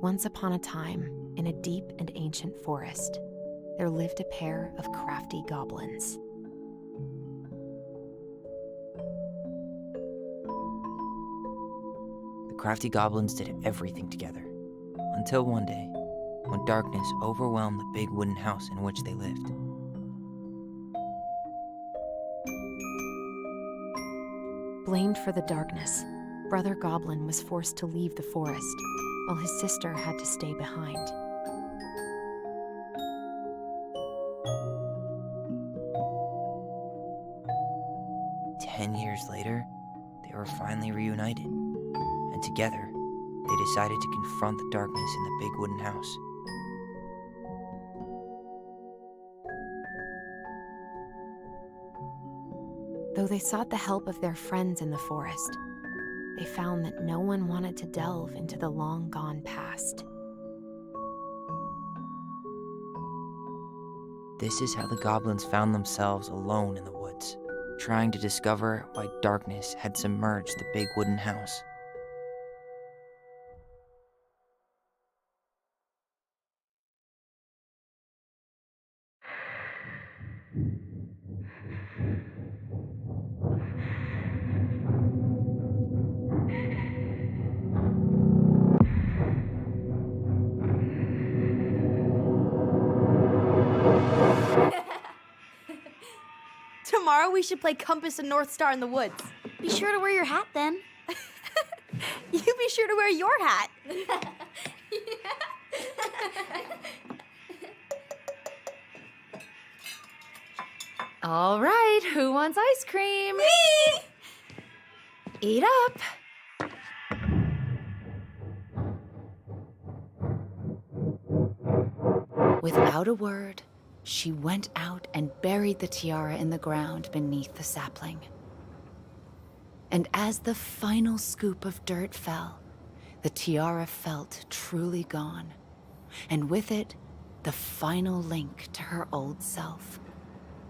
Once upon a time, in a deep and ancient forest, there lived a pair of crafty goblins. The crafty goblins did everything together, until one day, when darkness overwhelmed the big wooden house in which they lived. Blamed for the darkness, Brother Goblin was forced to leave the forest, while his sister had to stay behind. Years later, they were finally reunited, and together, they decided to confront the darkness in the big wooden house. Though they sought the help of their friends in the forest, they found that no one wanted to delve into the long-gone past. This is how the goblins found themselves alone in the woods, trying to discover why darkness had submerged the big wooden house. Tomorrow we should play Compass and North Star in the woods. Be sure to wear your hat then. You be sure to wear your hat. All right, who wants ice cream? Me! Eat up. Without a word, she went out and buried the tiara in the ground beneath the sapling. And as the final scoop of dirt fell, the tiara felt truly gone, and with it, the final link to her old self.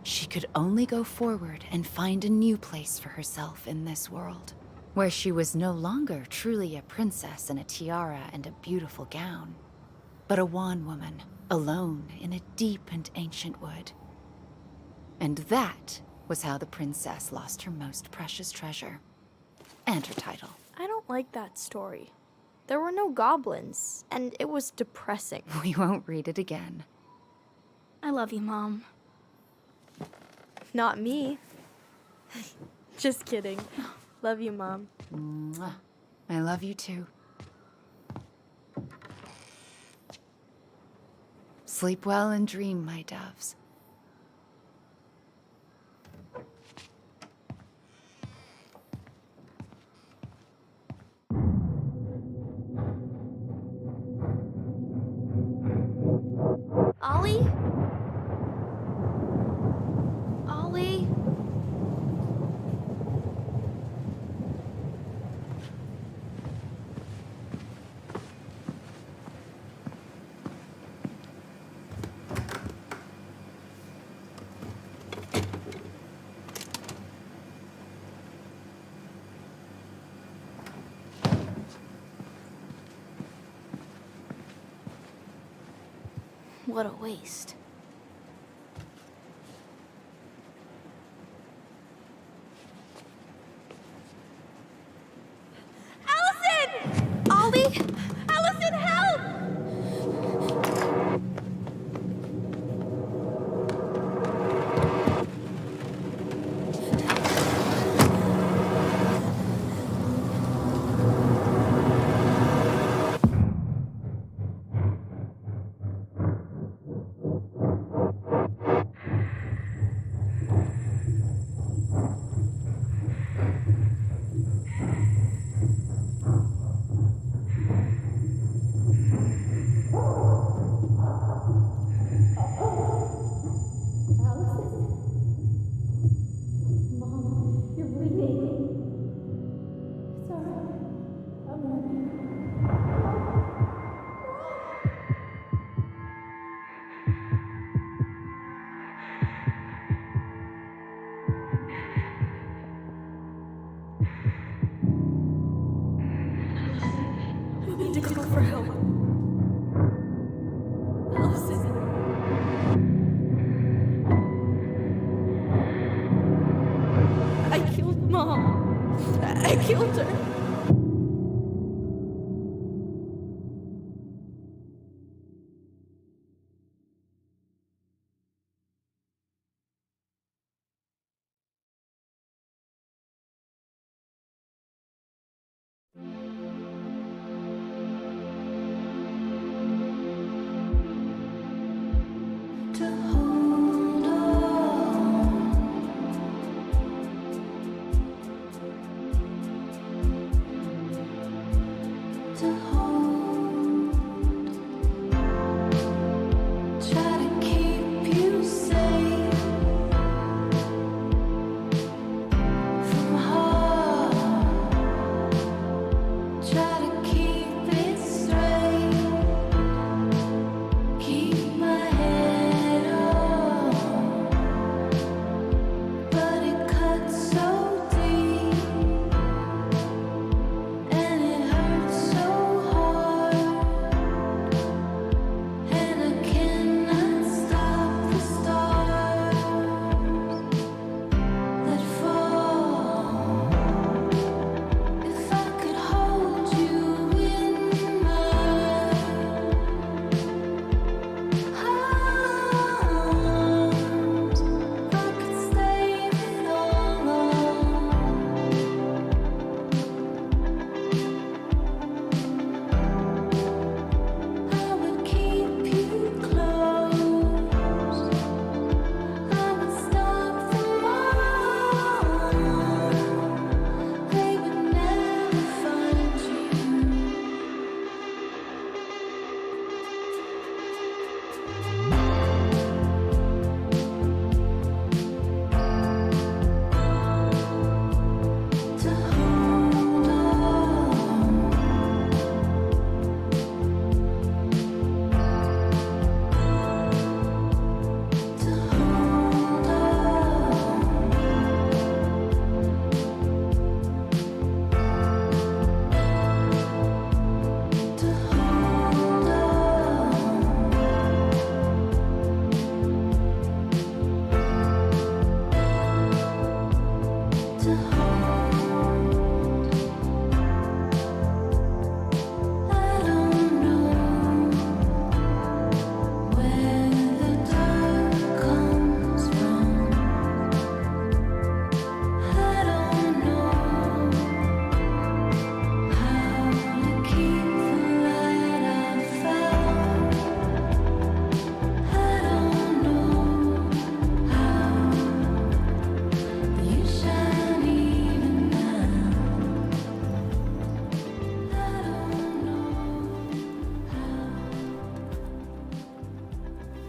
She could only go forward and find a new place for herself in this world, where she was no longer truly a princess in a tiara and a beautiful gown, but a wan woman, alone in a deep and ancient wood. And that was how the princess lost her most precious treasure, and her title. I don't like that story. There were no goblins, and it was depressing. We won't read it again. I love you, Mom. Not me. Just kidding. Love you, Mom. Mwah. I love you too. Sleep well and dream, my doves. Ollie? Ollie? What a waste. Allison! Ollie? Allison, help! We need to call for help. Mom, I killed her.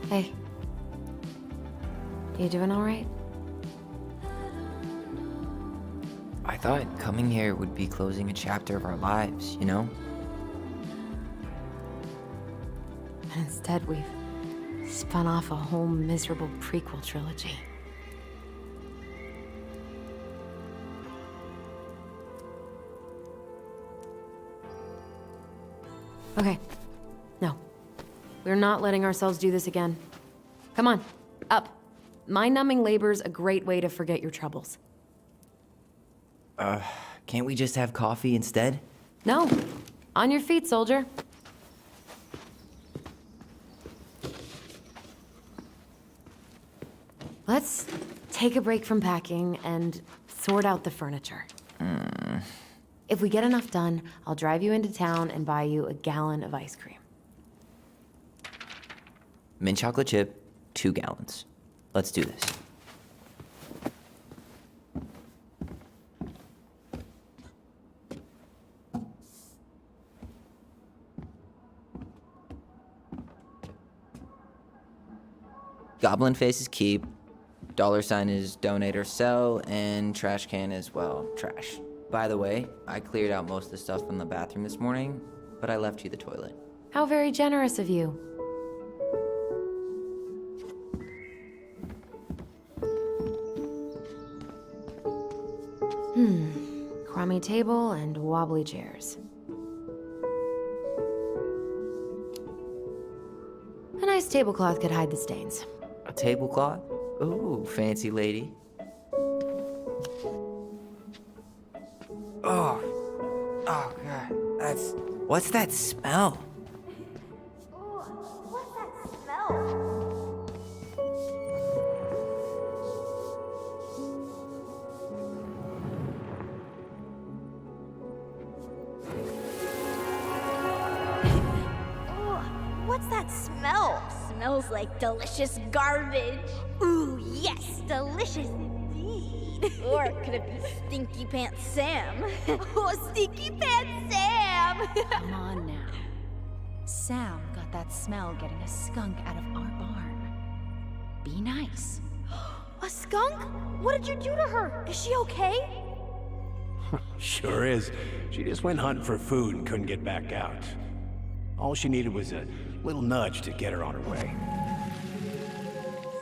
Hey. You doing all right? I thought coming here would be closing a chapter of our lives, you know? And instead, we've spun off a whole miserable prequel trilogy. Okay. No. We're not letting ourselves do this again. Come on, up. Mind-numbing labor's a great way to forget your troubles. Can't we just have coffee instead? No. On your feet, soldier. Let's take a break from packing and sort out the furniture. If we get enough done, I'll drive you into town and buy you a gallon of ice cream. Mint chocolate chip, 2 gallons. Let's do this. Goblin face is keep, $sign is donate or sell, and trash can is, well, trash. By the way, I cleared out most of the stuff from the bathroom this morning, but I left you the toilet. How very generous of you. Crummy table and wobbly chairs. A nice tablecloth could hide the stains. A tablecloth? Ooh, fancy lady. Oh, God. What's that smell? What's that smell? What's that smell? Smells like delicious garbage. Ooh, yes, delicious indeed. Or could it be Stinky Pants Sam? Oh, Stinky Pants Sam! Come on now. Sam got that smell getting a skunk out of our barn. Be nice. A skunk? What did you do to her? Is she okay? Sure is. She just went hunting for food and couldn't get back out. All she needed was a little nudge to get her on her way.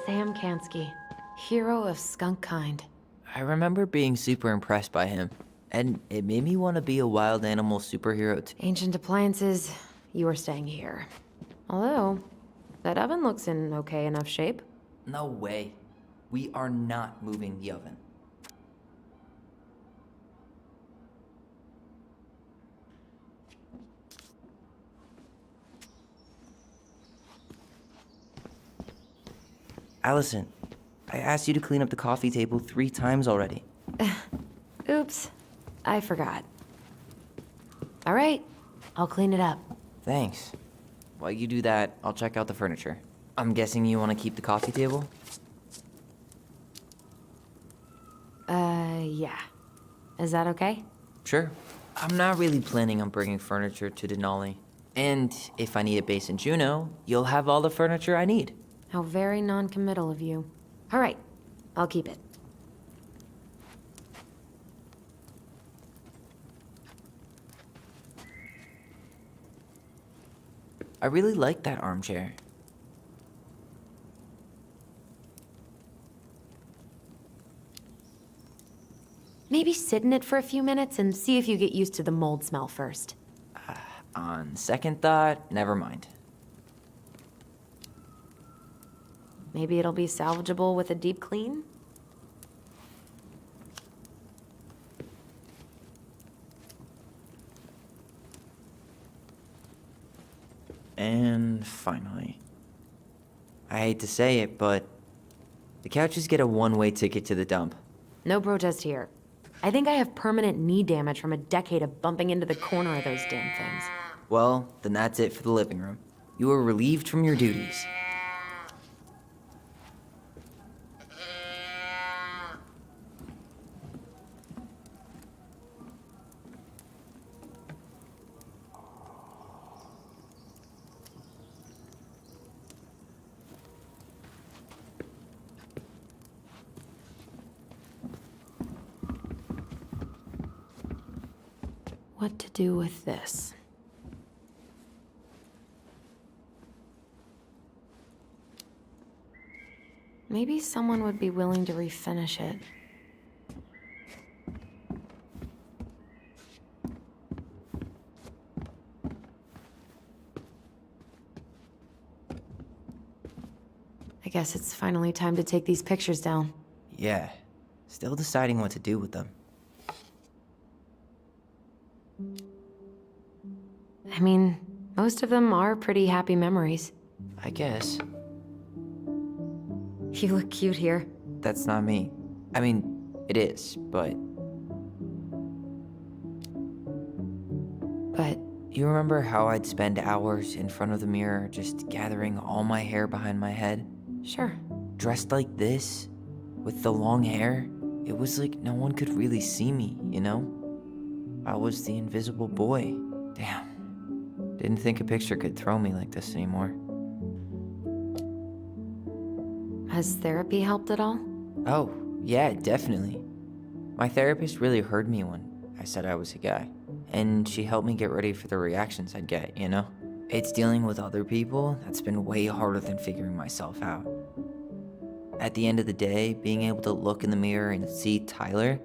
Sam Kansky, hero of skunk kind. I remember being super impressed by him, and it made me want to be a wild animal superhero too. Ancient appliances, you are staying here. Although, that oven looks in okay enough shape. No way. We are not moving the oven. Allison, I asked you to clean up the coffee table 3 times already. Oops, I forgot. All right, I'll clean it up. Thanks. While you do that, I'll check out the furniture. I'm guessing you want to keep the coffee table? Yeah. Is that okay? Sure. I'm not really planning on bringing furniture to Denali. And if I need a base in Juneau, you'll have all the furniture I need. How very non-committal of you. All right, I'll keep it. I really like that armchair. Maybe sit in it for a few minutes and see if you get used to the mold smell first. On second thought, never mind. Maybe it'll be salvageable with a deep clean? And finally, I hate to say it, but the couches get a one-way ticket to the dump. No protest here. I think I have permanent knee damage from a decade of bumping into the corner of those damn things. Well, then that's it for the living room. You are relieved from your duties. What to do with this? Maybe someone would be willing to refinish it. I guess it's finally time to take these pictures down. Yeah, still deciding what to do with them. I mean, most of them are pretty happy memories. I guess. You look cute here. That's not me. I mean, it is, but But you remember how I'd spend hours in front of the mirror just gathering all my hair behind my head? sure. Dressed like this, with the long hair, it was like no one could really see me, you know? I was the invisible boy. Damn. Didn't think a picture could throw me like this anymore. Has therapy helped at all? Oh, yeah, definitely. My therapist really heard me when I said I was a guy. And she helped me get ready for the reactions I'd get, you know? It's dealing with other people that's been way harder than figuring myself out. At the end of the day, being able to look in the mirror and see Tyler,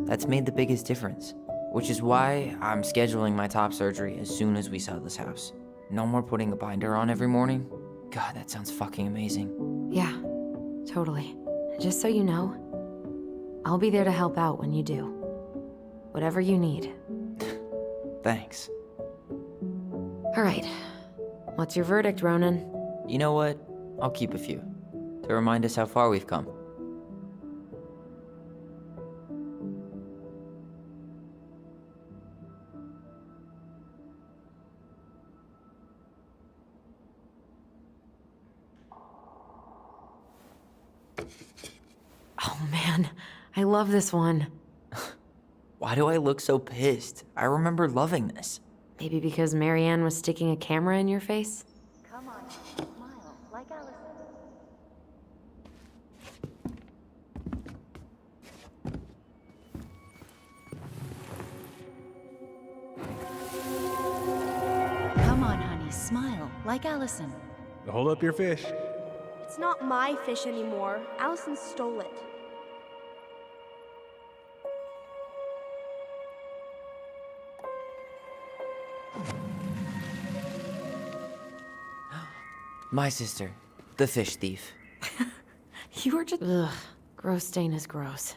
that's made the biggest difference. Which is why I'm scheduling my top surgery as soon as we sell this house. No more putting a binder on every morning. God, that sounds fucking amazing. Yeah, totally. Just so you know, I'll be there to help out when you do. Whatever you need. Thanks. All right. What's your verdict, Ronan? You know what? I'll keep a few, to remind us how far we've come. Oh man, I love this one. Why do I look so pissed? I remember loving this. Maybe because Marianne was sticking a camera in your face? Come on, smile, like Allison. Come on, honey, smile, like Allison. Hold up your fish. It's not my fish anymore. Allison stole it. My sister, the fish thief. You were just. Ugh. Gross stain is gross.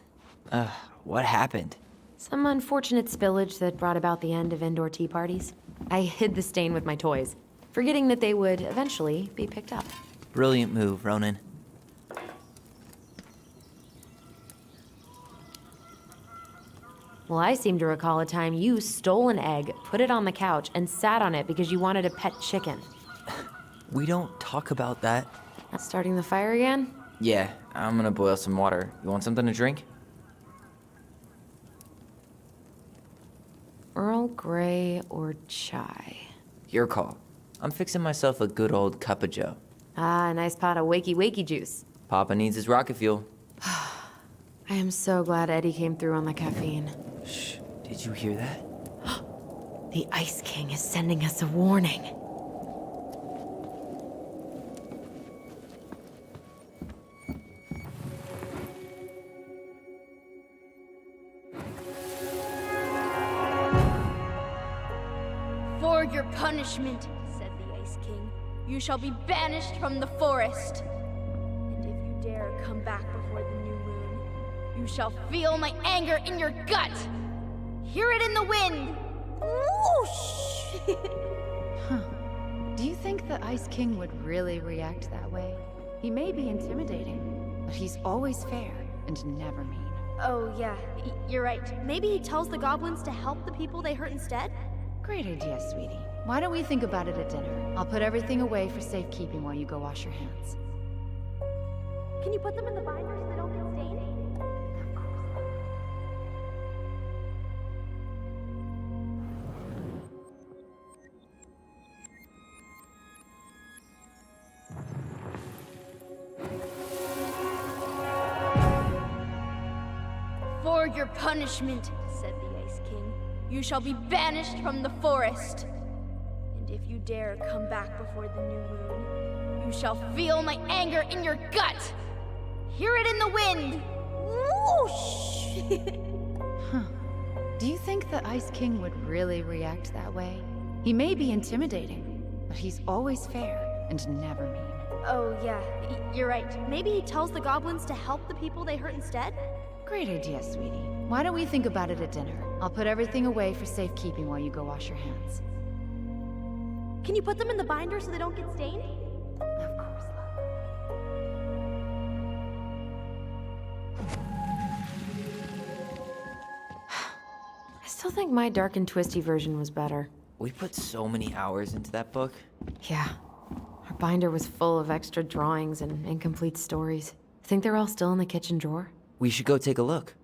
What happened? Some unfortunate spillage that brought about the end of indoor tea parties. I hid the stain with my toys, forgetting that they would eventually be picked up. Brilliant move, Ronan. Well, I seem to recall a time you stole an egg, put it on the couch, and sat on it because you wanted a pet chicken. We don't talk about that. Not starting the fire again? Yeah, I'm gonna boil some water. You want something to drink? Earl Grey or chai? Your call. I'm fixing myself a good old cup of joe. Ah, a nice pot of wakey wakey juice. Papa needs his rocket fuel. I am so glad Eddie came through on the caffeine. Shh, did you hear that? The Ice King is sending us a warning. For your punishment, said the Ice King, you shall be banished from the forest. And if you dare come back before the new moon, you shall feel my anger in your gut. Hear it in the wind. Whoosh! Do you think the Ice King would really react that way? He may be intimidating, but he's always fair and never mean. Oh, yeah, you're right. Maybe he tells the goblins to help the people they hurt instead? Great idea, sweetie. Why don't we think about it at dinner? I'll put everything away for safekeeping while you go wash your hands. Can you put them in the binder so they don't get stained? For your punishment, said the Ice King, you shall be banished from the forest. And if you dare come back before the new moon, you shall feel my anger in your gut. Hear it in the wind. Whoosh! Do you think the Ice King would really react that way? He may be intimidating, but he's always fair and never mean. Oh, yeah, you're right. Maybe he tells the goblins to help the people they hurt instead? Great idea, sweetie. Why don't we think about it at dinner? I'll put everything away for safekeeping while you go wash your hands. Can you put them in the binder so they don't get stained? Of course, love. I still think my dark and twisty version was better. We put so many hours into that book. Yeah. Our binder was full of extra drawings and incomplete stories. Think they're all still in the kitchen drawer? We should go take a look.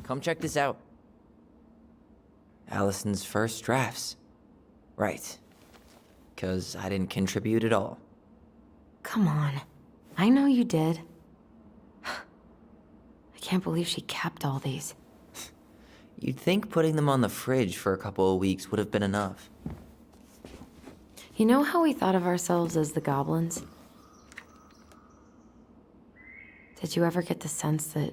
Come check this out. Allison's first drafts. Right. 'Cause I didn't contribute at all. Come on. I know you did. I can't believe she kept all these. You'd think putting them on the fridge for a couple of weeks would have been enough. You know how we thought of ourselves as the goblins? Did you ever get the sense that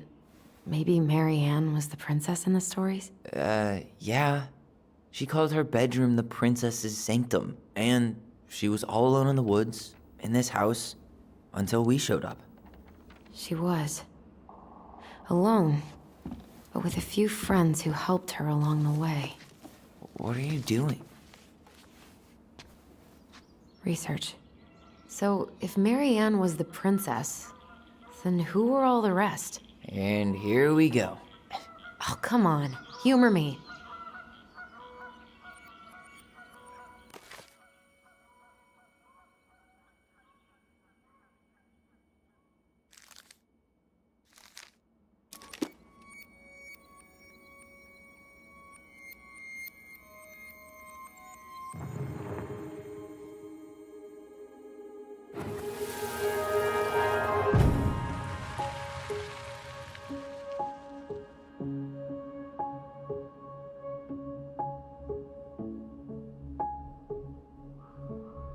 maybe Marianne was the princess in the stories? Yeah. She called her bedroom the princess's sanctum, and she was all alone in the woods, in this house, until we showed up. She was. Alone, but with a few friends who helped her along the way. What are you doing? Research. So, if Marianne was the princess, then who were all the rest? And here we go. Oh, come on. Humor me.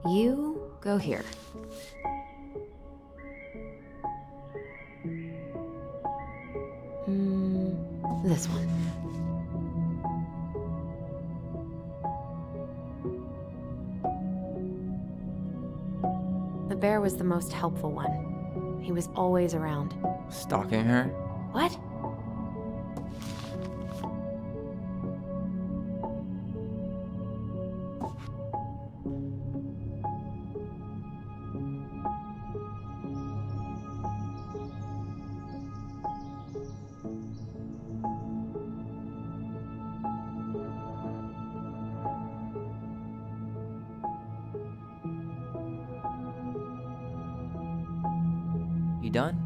You go here. This one. The bear was the most helpful one. He was always around. Stalking her? What? You done?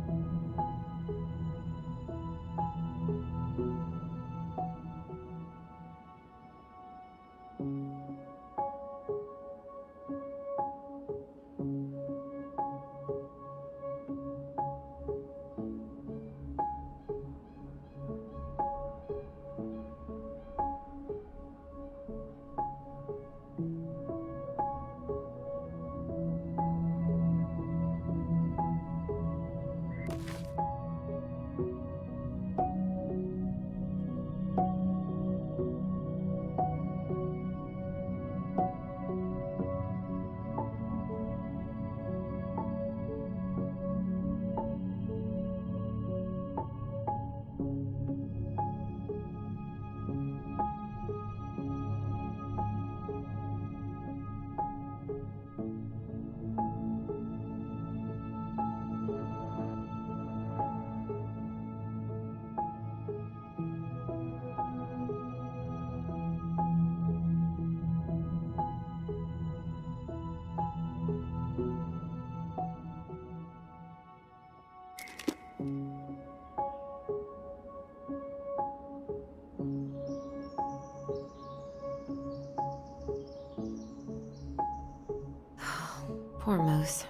Poor Moose.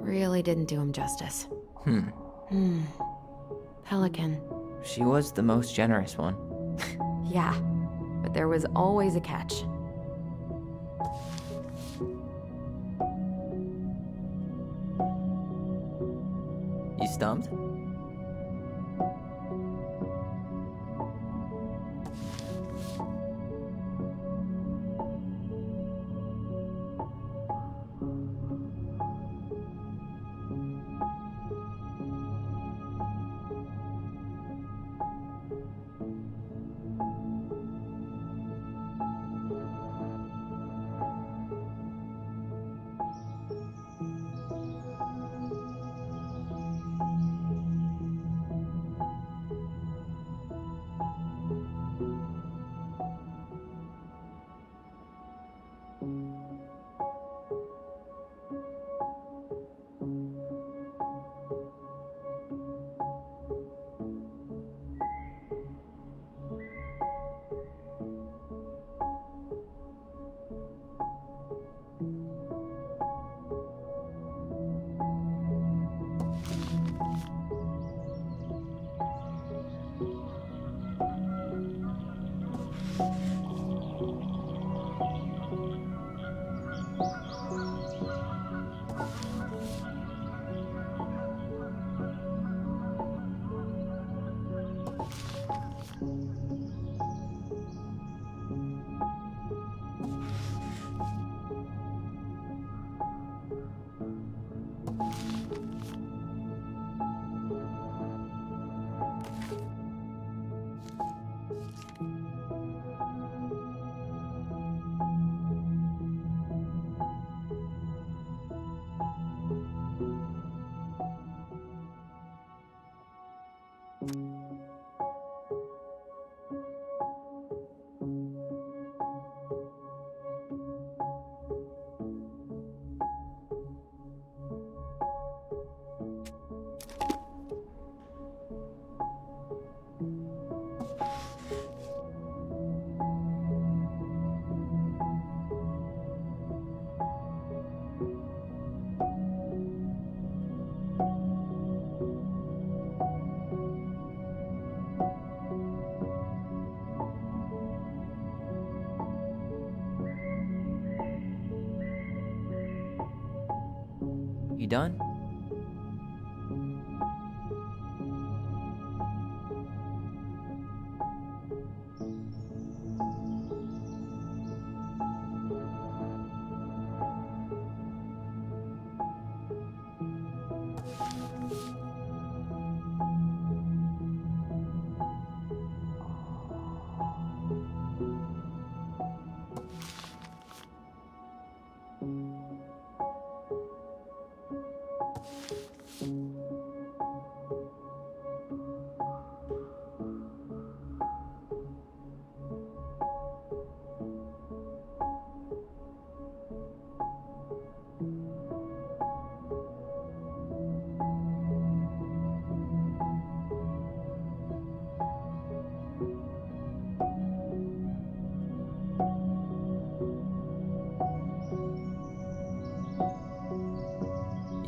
Really didn't do him justice. Pelican. She was the most generous one. Yeah, but there was always a catch. You stumped? You done?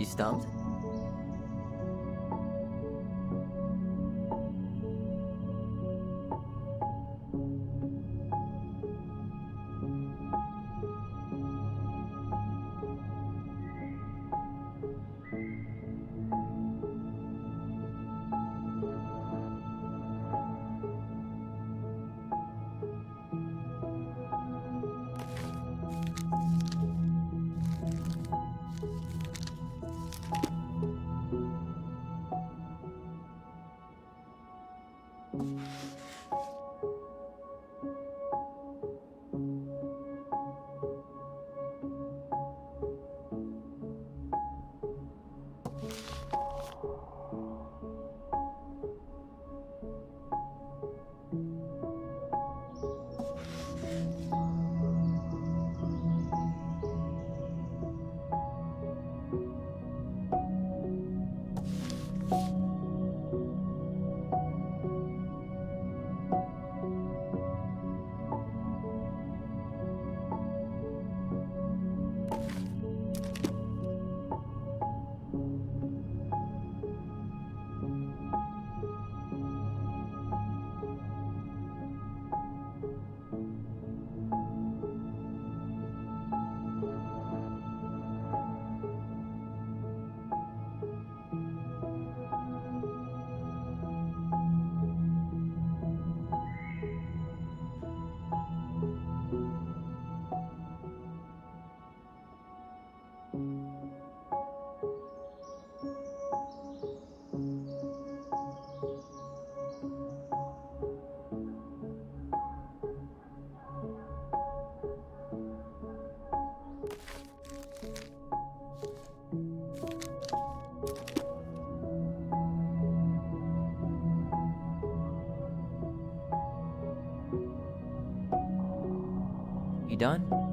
You stumped? You done?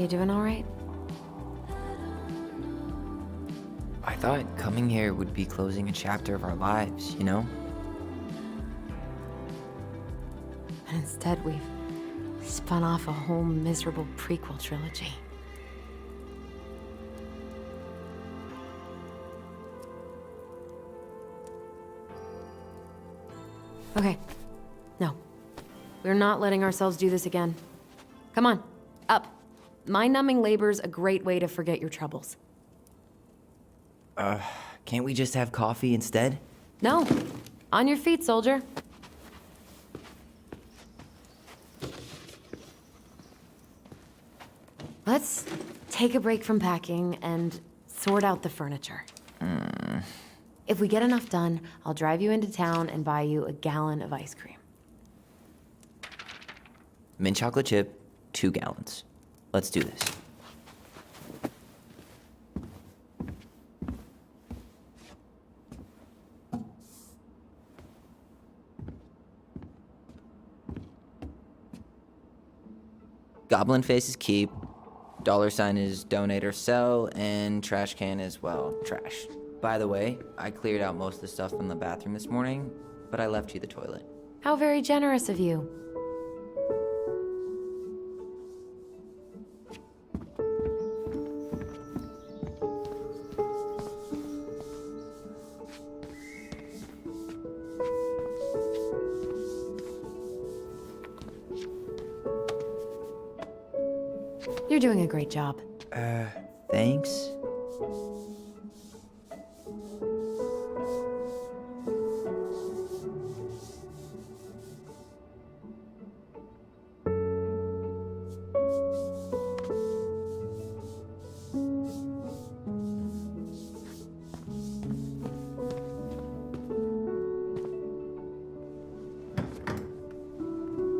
You doing all right? I thought coming here would be closing a chapter of our lives, you know? And instead, we've spun off a whole miserable prequel trilogy. Okay. No. We're not letting ourselves do this again. Come on, up. Mind-numbing labor's a great way to forget your troubles. Can't we just have coffee instead? No. On your feet, soldier. Let's take a break from packing and sort out the furniture. If we get enough done, I'll drive you into town and buy you a gallon of ice cream. Mint chocolate chip, 2 gallons. Let's do this. Goblin face is keep, $ is donate or sell, and trash can is, well, trash. By the way, I cleared out most of the stuff in the bathroom this morning, but I left you the toilet. How very generous of you. You're doing a great job. Thanks?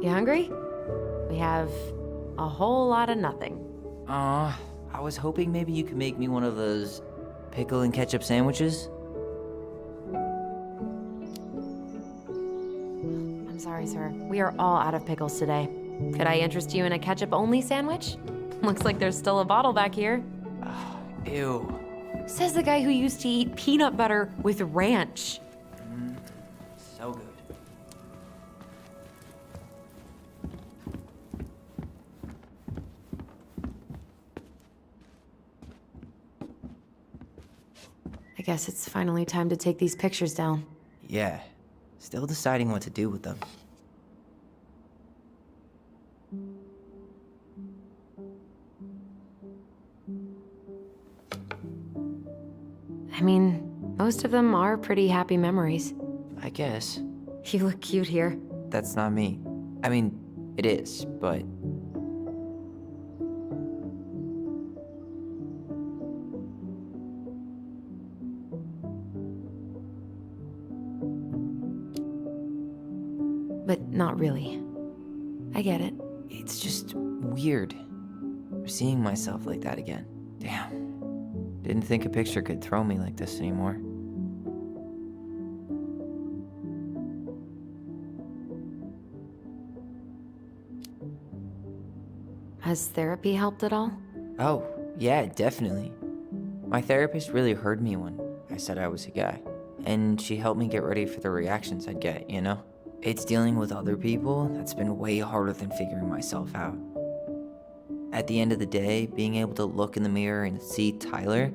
You hungry? We have a whole lot of nothing. Aw, I was hoping maybe you could make me one of those pickle and ketchup sandwiches. I'm sorry, sir. We are all out of pickles today. Could I interest you in a ketchup-only sandwich? Looks like there's still a bottle back here. Ew. Says the guy who used to eat peanut butter with ranch. So good. I guess it's finally time to take these pictures down. Yeah. Still deciding what to do with them. I mean, most of them are pretty happy memories. I guess. You look cute here. That's not me. I mean, it is, but... But not really. I get it. It's just weird. Seeing myself like that again. Damn. Didn't think a picture could throw me like this anymore. Has therapy helped at all? Oh, yeah, definitely. My therapist really heard me when I said I was a guy. And she helped me get ready for the reactions I'd get, you know? It's dealing with other people that's been way harder than figuring myself out. At the end of the day, being able to look in the mirror and see Tyler,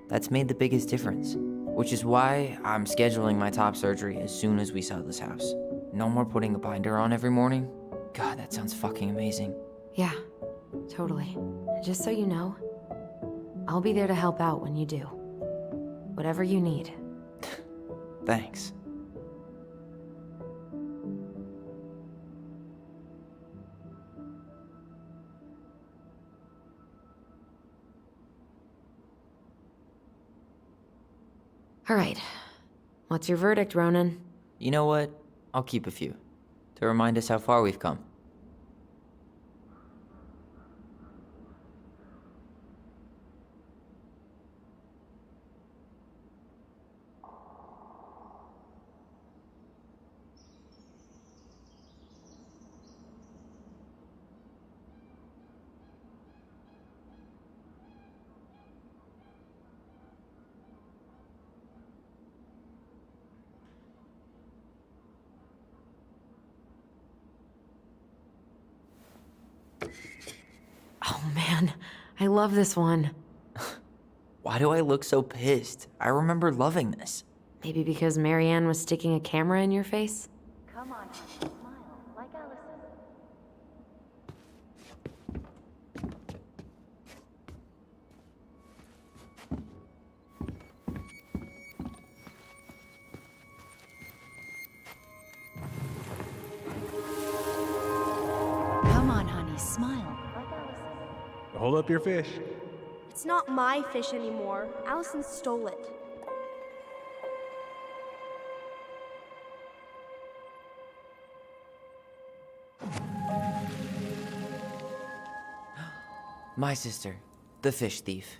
that's made the biggest difference. Which is why I'm scheduling my top surgery as soon as we sell this house. No more putting a binder on every morning. God, that sounds fucking amazing. Yeah, totally. And just so you know, I'll be there to help out when you do. Whatever you need. Thanks. All right. What's your verdict, Ronan? You know what? I'll keep a few. To remind us how far we've come. Oh man, I love this one. Why do I look so pissed? I remember loving this. Maybe because Marianne was sticking a camera in your face? Come on, honey, smile, like Allison. Come on, honey, smile. Hold up your fish. It's not my fish anymore. Allison stole it. My sister, the fish thief.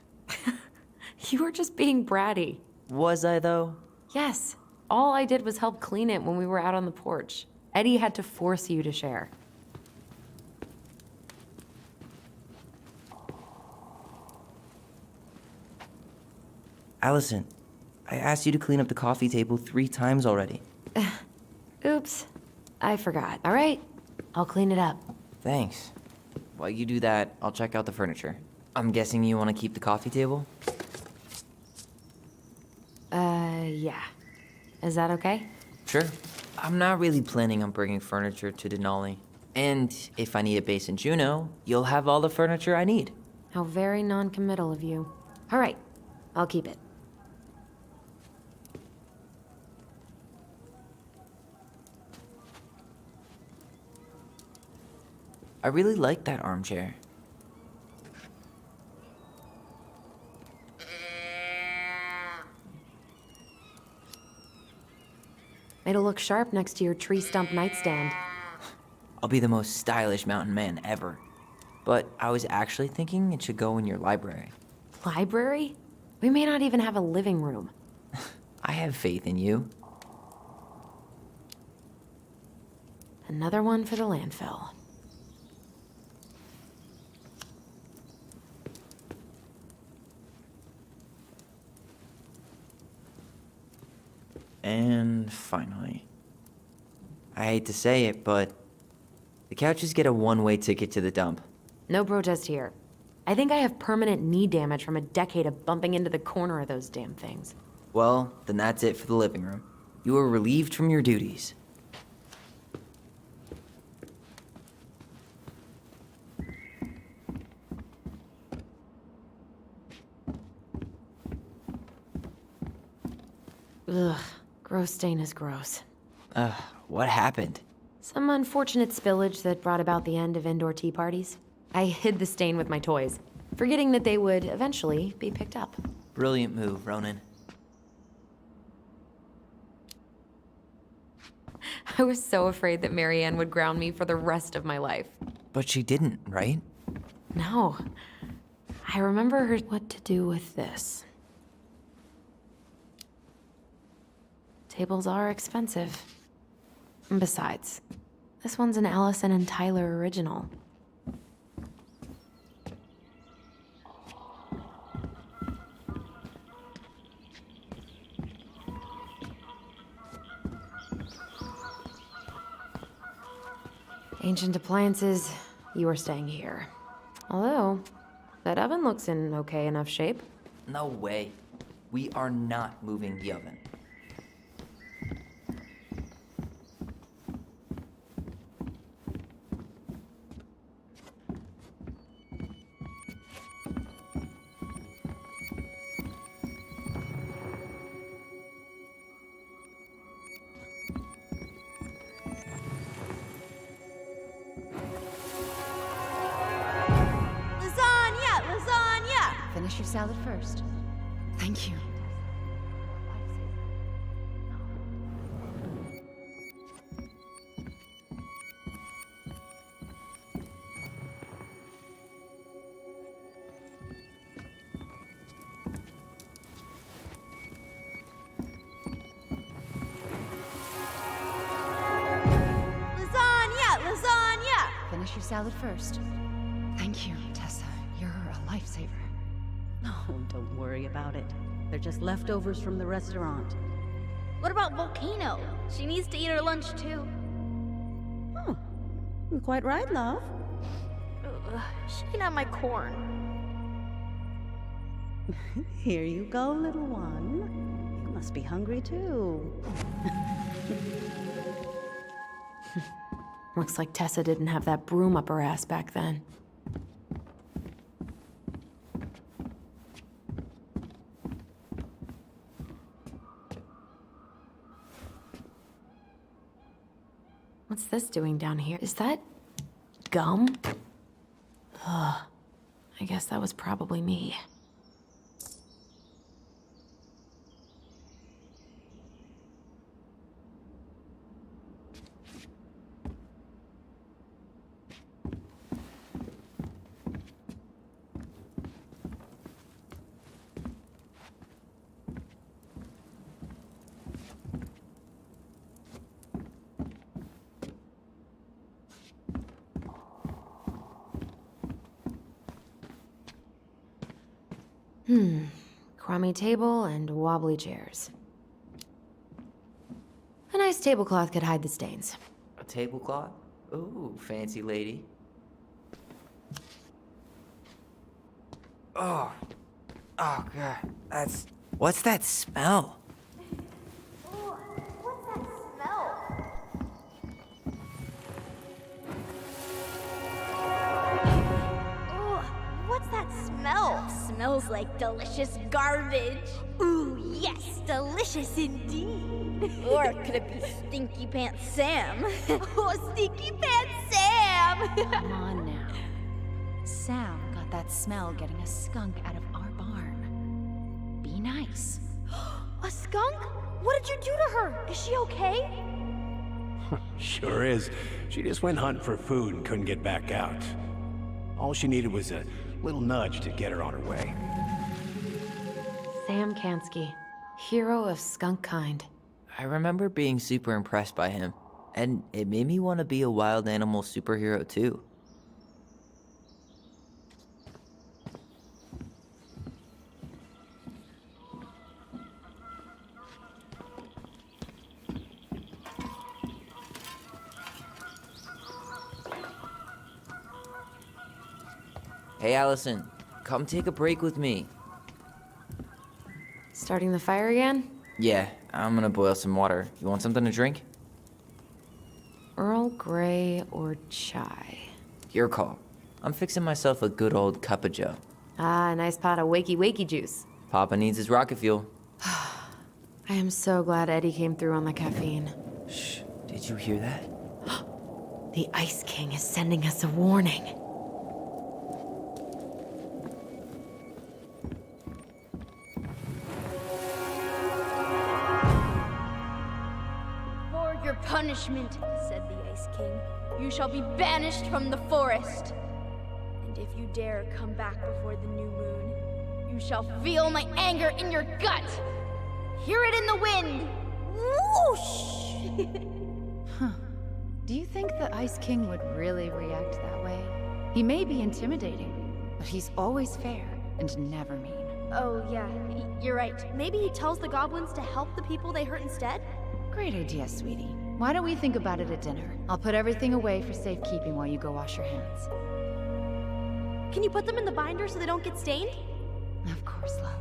You were just being bratty. Was I, though? Yes, all I did was help clean it when we were out on the porch. Eddie had to force you to share. Allison, I asked you to clean up the coffee table 3 times already. Oops, I forgot. All right, I'll clean it up. Thanks. While you do that, I'll check out the furniture. I'm guessing you want to keep the coffee table? Yeah. Is that okay? Sure. I'm not really planning on bringing furniture to Denali. And if I need a base in Juneau, you'll have all the furniture I need. How very non-committal of you. All right, I'll keep it. I really like that armchair. It'll look sharp next to your tree stump nightstand. I'll be the most stylish mountain man ever. But I was actually thinking it should go in your library. Library? We may not even have a living room. I have faith in you. Another one for the landfill. And finally, I hate to say it, but the couches get a one-way ticket to the dump. No protest here. I think I have permanent knee damage from a decade of bumping into the corner of those damn things. Well, then that's it for the living room. You are relieved from your duties. Ugh, gross stain is gross. What happened? Some unfortunate spillage that brought about the end of indoor tea parties. I hid the stain with my toys, forgetting that they would eventually be picked up. Brilliant move, Ronan. I was so afraid that Marianne would ground me for the rest of my life. But she didn't, right? No. I remember her what to do with this. Tables are expensive. And besides, this one's an Allison and Tayler original. Ancient appliances, you are staying here. Although, that oven looks in okay enough shape. No way. We are not moving the oven. Finish your salad first. Thank you. Finish your salad first. Thank you, Tessa. You're a lifesaver. Oh, don't worry about it. They're just leftovers from the restaurant. What about Volcano? She needs to eat her lunch too. Oh, you're quite right, love. Ugh, she can have my corn. Here you go, little one. You must be hungry too. Looks like Tessa didn't have that broom up her ass back then. What's this doing down here? Is that gum? Ugh. I guess that was probably me. Crummy table and wobbly chairs. A nice tablecloth could hide the stains. A tablecloth? Ooh, fancy lady. Oh. Oh, God. What's that smell? What's that smell? Ugh, what's that smell? Smells like delicious garbage. Ooh, yes, delicious indeed. Or could it be Stinky Pants Sam? Oh, Stinky Pants Sam! Come on now. Sam got that smell getting a skunk out of our barn. Be nice. A skunk? What did you do to her? Is she okay? Sure is. She just went hunting for food and couldn't get back out. All she needed was a little nudge to get her on her way. Sam Kansky, hero of skunk kind. I remember being super impressed by him, and it made me want to be a wild animal superhero too. Hey Allison, come take a break with me. Starting the fire again? Yeah, I'm gonna boil some water. You want something to drink? Earl Grey or chai? Your call. I'm fixing myself a good old cup of joe. Ah, a nice pot of wakey juice. Papa needs his rocket fuel. I am so glad Eddie came through on the caffeine. Shh, did you hear that? The Ice King is sending us a warning. For your punishment, said the Ice King, you shall be banished from the forest. And if you dare come back before the new moon, you shall feel my anger in your gut. Hear it in the wind. Whoosh! Do you think the Ice King would really react that way? He may be intimidating, but he's always fair and never mean. Oh, yeah, you're right. Maybe he tells the goblins to help the people they hurt instead? Great idea, sweetie. Why don't we think about it at dinner? I'll put everything away for safekeeping while you go wash your hands. Can you put them in the binder so they don't get stained? Of course, love.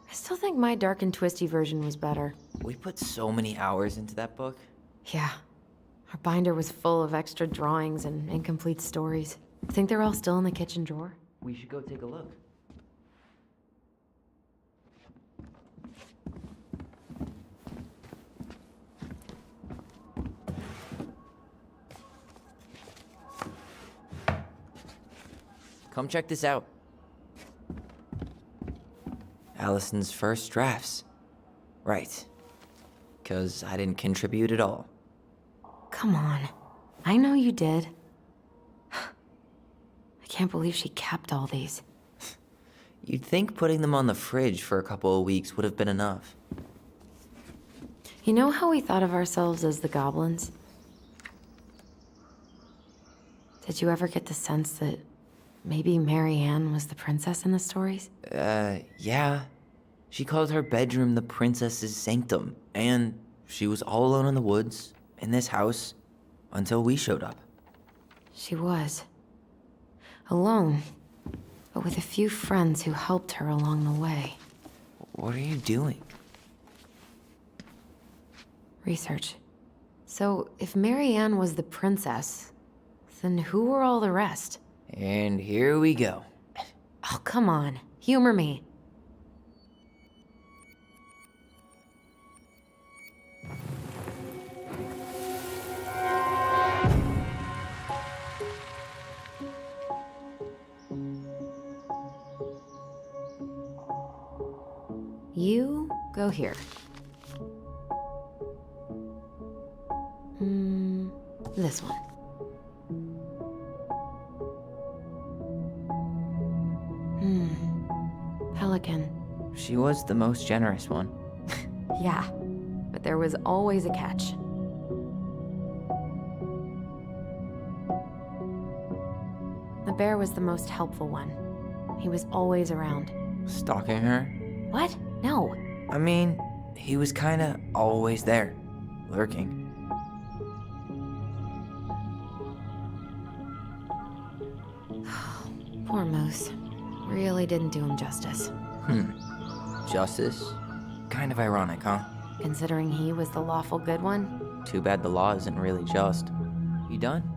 I still think my dark and twisty version was better. We put so many hours into that book. Yeah. Our binder was full of extra drawings and incomplete stories. Think they're all still in the kitchen drawer? We should go take a look. Come check this out. Allison's first drafts. Right. 'Cause I didn't contribute at all. Come on. I know you did. I can't believe she kept all these. You'd think putting them on the fridge for a couple of weeks would have been enough. You know how we thought of ourselves as the goblins? Did you ever get the sense that maybe Mary Ann was the princess in the stories? Yeah. She called her bedroom the princess's sanctum, and She was all alone in the woods, in this house, until we showed up. She was. Alone, but with a few friends who helped her along the way. What are you doing? Research. So, if Marianne was the princess, then who were all the rest? And here we go. Oh, come on. Humor me. You go here. This one. Pelican. She was the most generous one. Yeah, but there was always a catch. The bear was the most helpful one. He was always around. Stalking her? What? No. I mean, he was kinda always there, lurking. Poor Moose. Really didn't do him justice. Justice? Kind of ironic, huh? Considering he was the lawful good one. Too bad the law isn't really just. You done?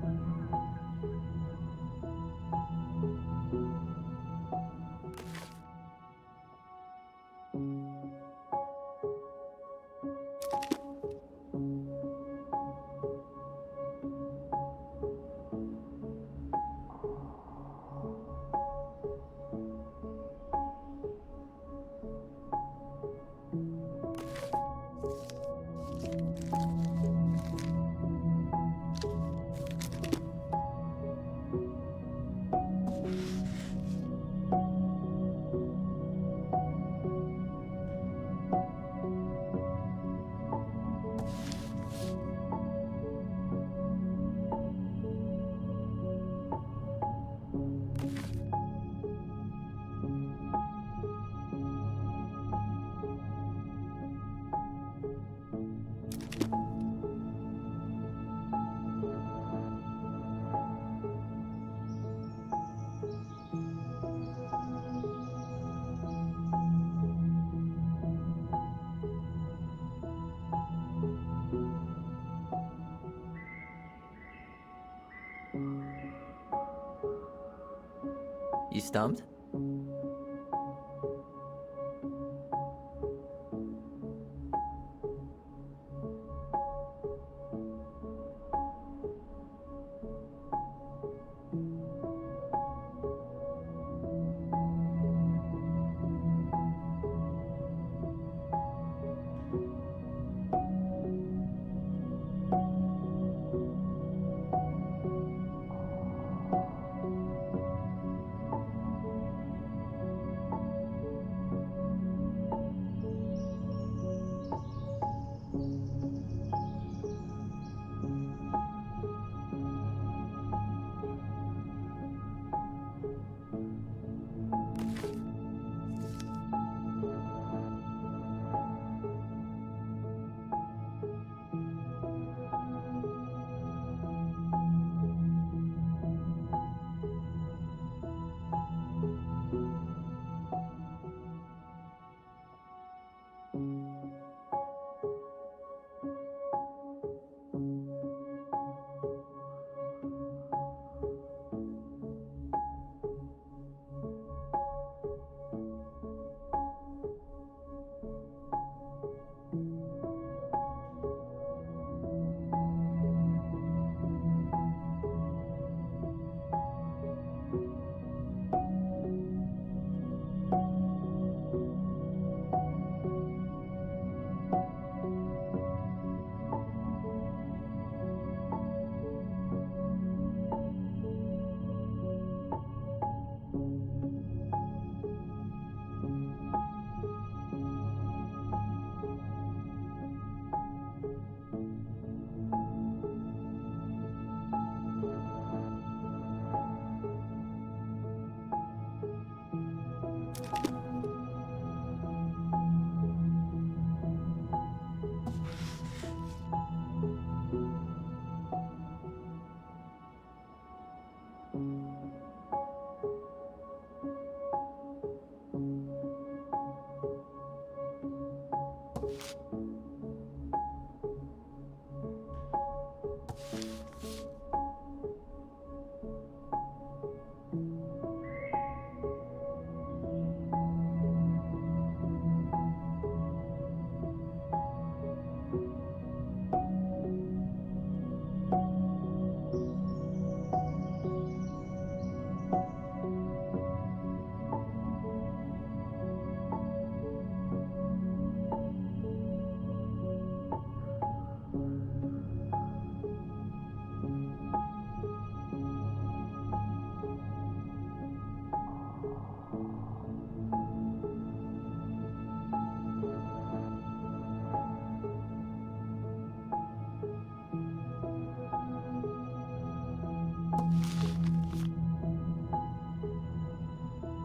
You stumped?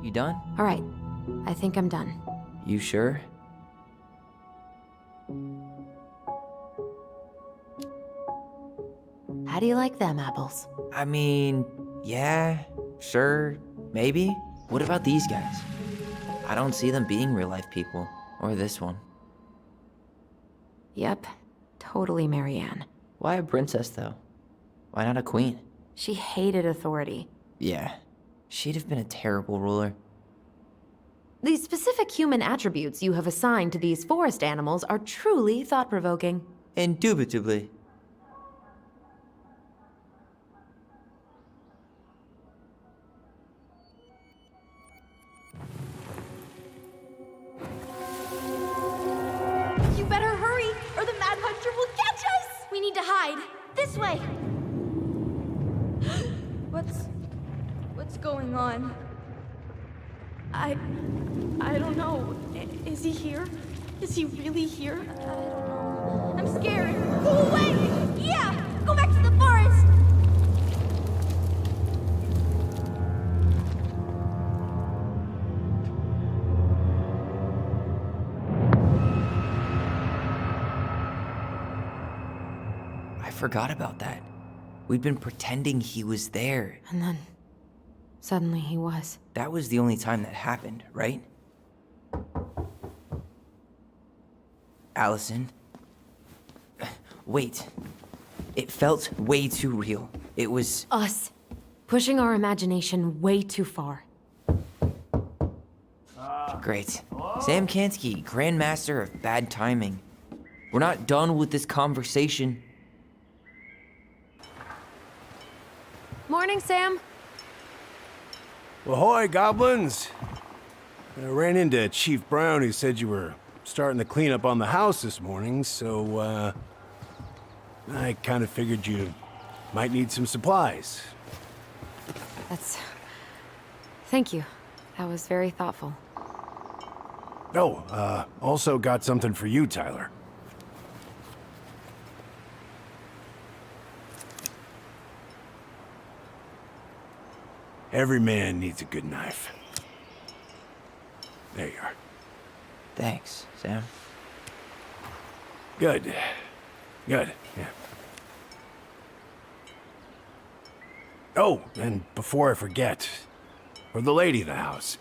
You done? All right, I think I'm done. You sure? How do you like them apples? I mean, yeah, sure, maybe. What about these guys? I don't see them being real-life people. Or this one. Yep, totally Marianne. Why a princess, though? Why not a queen? She hated authority. Yeah, she'd have been a terrible ruler. The specific human attributes you have assigned to these forest animals are truly thought-provoking. Indubitably. You better hurry, or the Mad Hunter will catch us! We need to hide. This way. What's going on? I don't know. Is he here? Is he really here? I don't know. I'm scared. Go away! Yeah! Go back to the forest! I forgot about that. We'd been pretending he was there. And then, suddenly he was. That was the only time that happened, right? Allison? Wait. It felt way too real. It was... Us. Pushing our imagination way too far. Great. Sam Kansky, Grandmaster of Bad Timing. We're not done with this conversation. Morning, Sam. Ahoy, goblins! I ran into Chief Brown, who said you were starting the cleanup on the house this morning, so, I kind of figured you might need some supplies. Thank you. That was very thoughtful. Oh, also got something for you, Tyler. Every man needs a good knife. There you are. Thanks, Sam. Good. Good, yeah. Oh, and before I forget, for the lady of the house.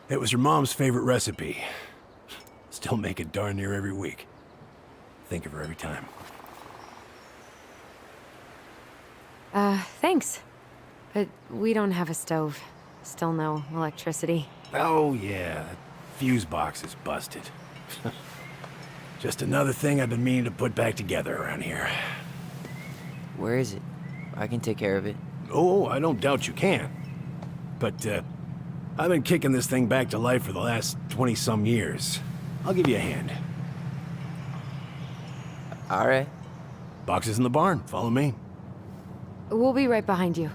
It was your mom's favorite recipe. Still make it darn near every week. Think of her every time. Thanks. But we don't have a stove. Still no electricity. Oh, yeah, that fuse box is busted. Just another thing I've been meaning to put back together around here. Where is it? I can take care of it. Oh, I don't doubt you can. But, I've been kicking this thing back to life for the last 20-some years. I'll give you a hand. All right. Box is in the barn. Follow me. We'll be right behind you.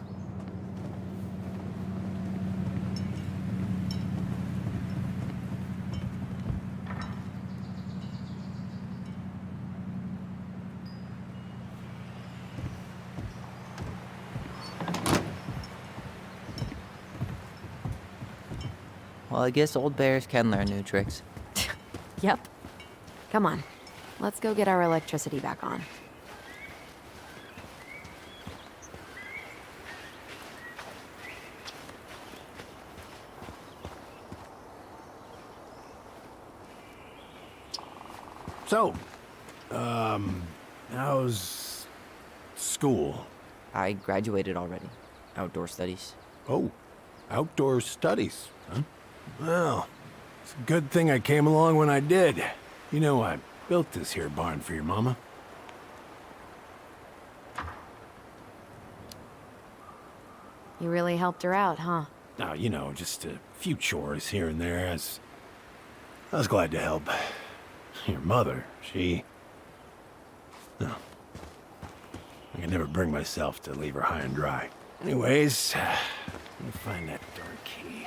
Well, I guess old bears can learn new tricks. Yep. Come on. let's go get our electricity back on. So, how's school? I graduated already. Outdoor studies. Oh, outdoor studies, huh? Well, it's a good thing I came along when I did. You know, I built this here barn for your mama. You really helped her out, huh? Now, you know, just a few chores here and there. I was glad to help. Your mother, she... No. I could never bring myself to leave her high and dry. Anyways, let me find that darn key.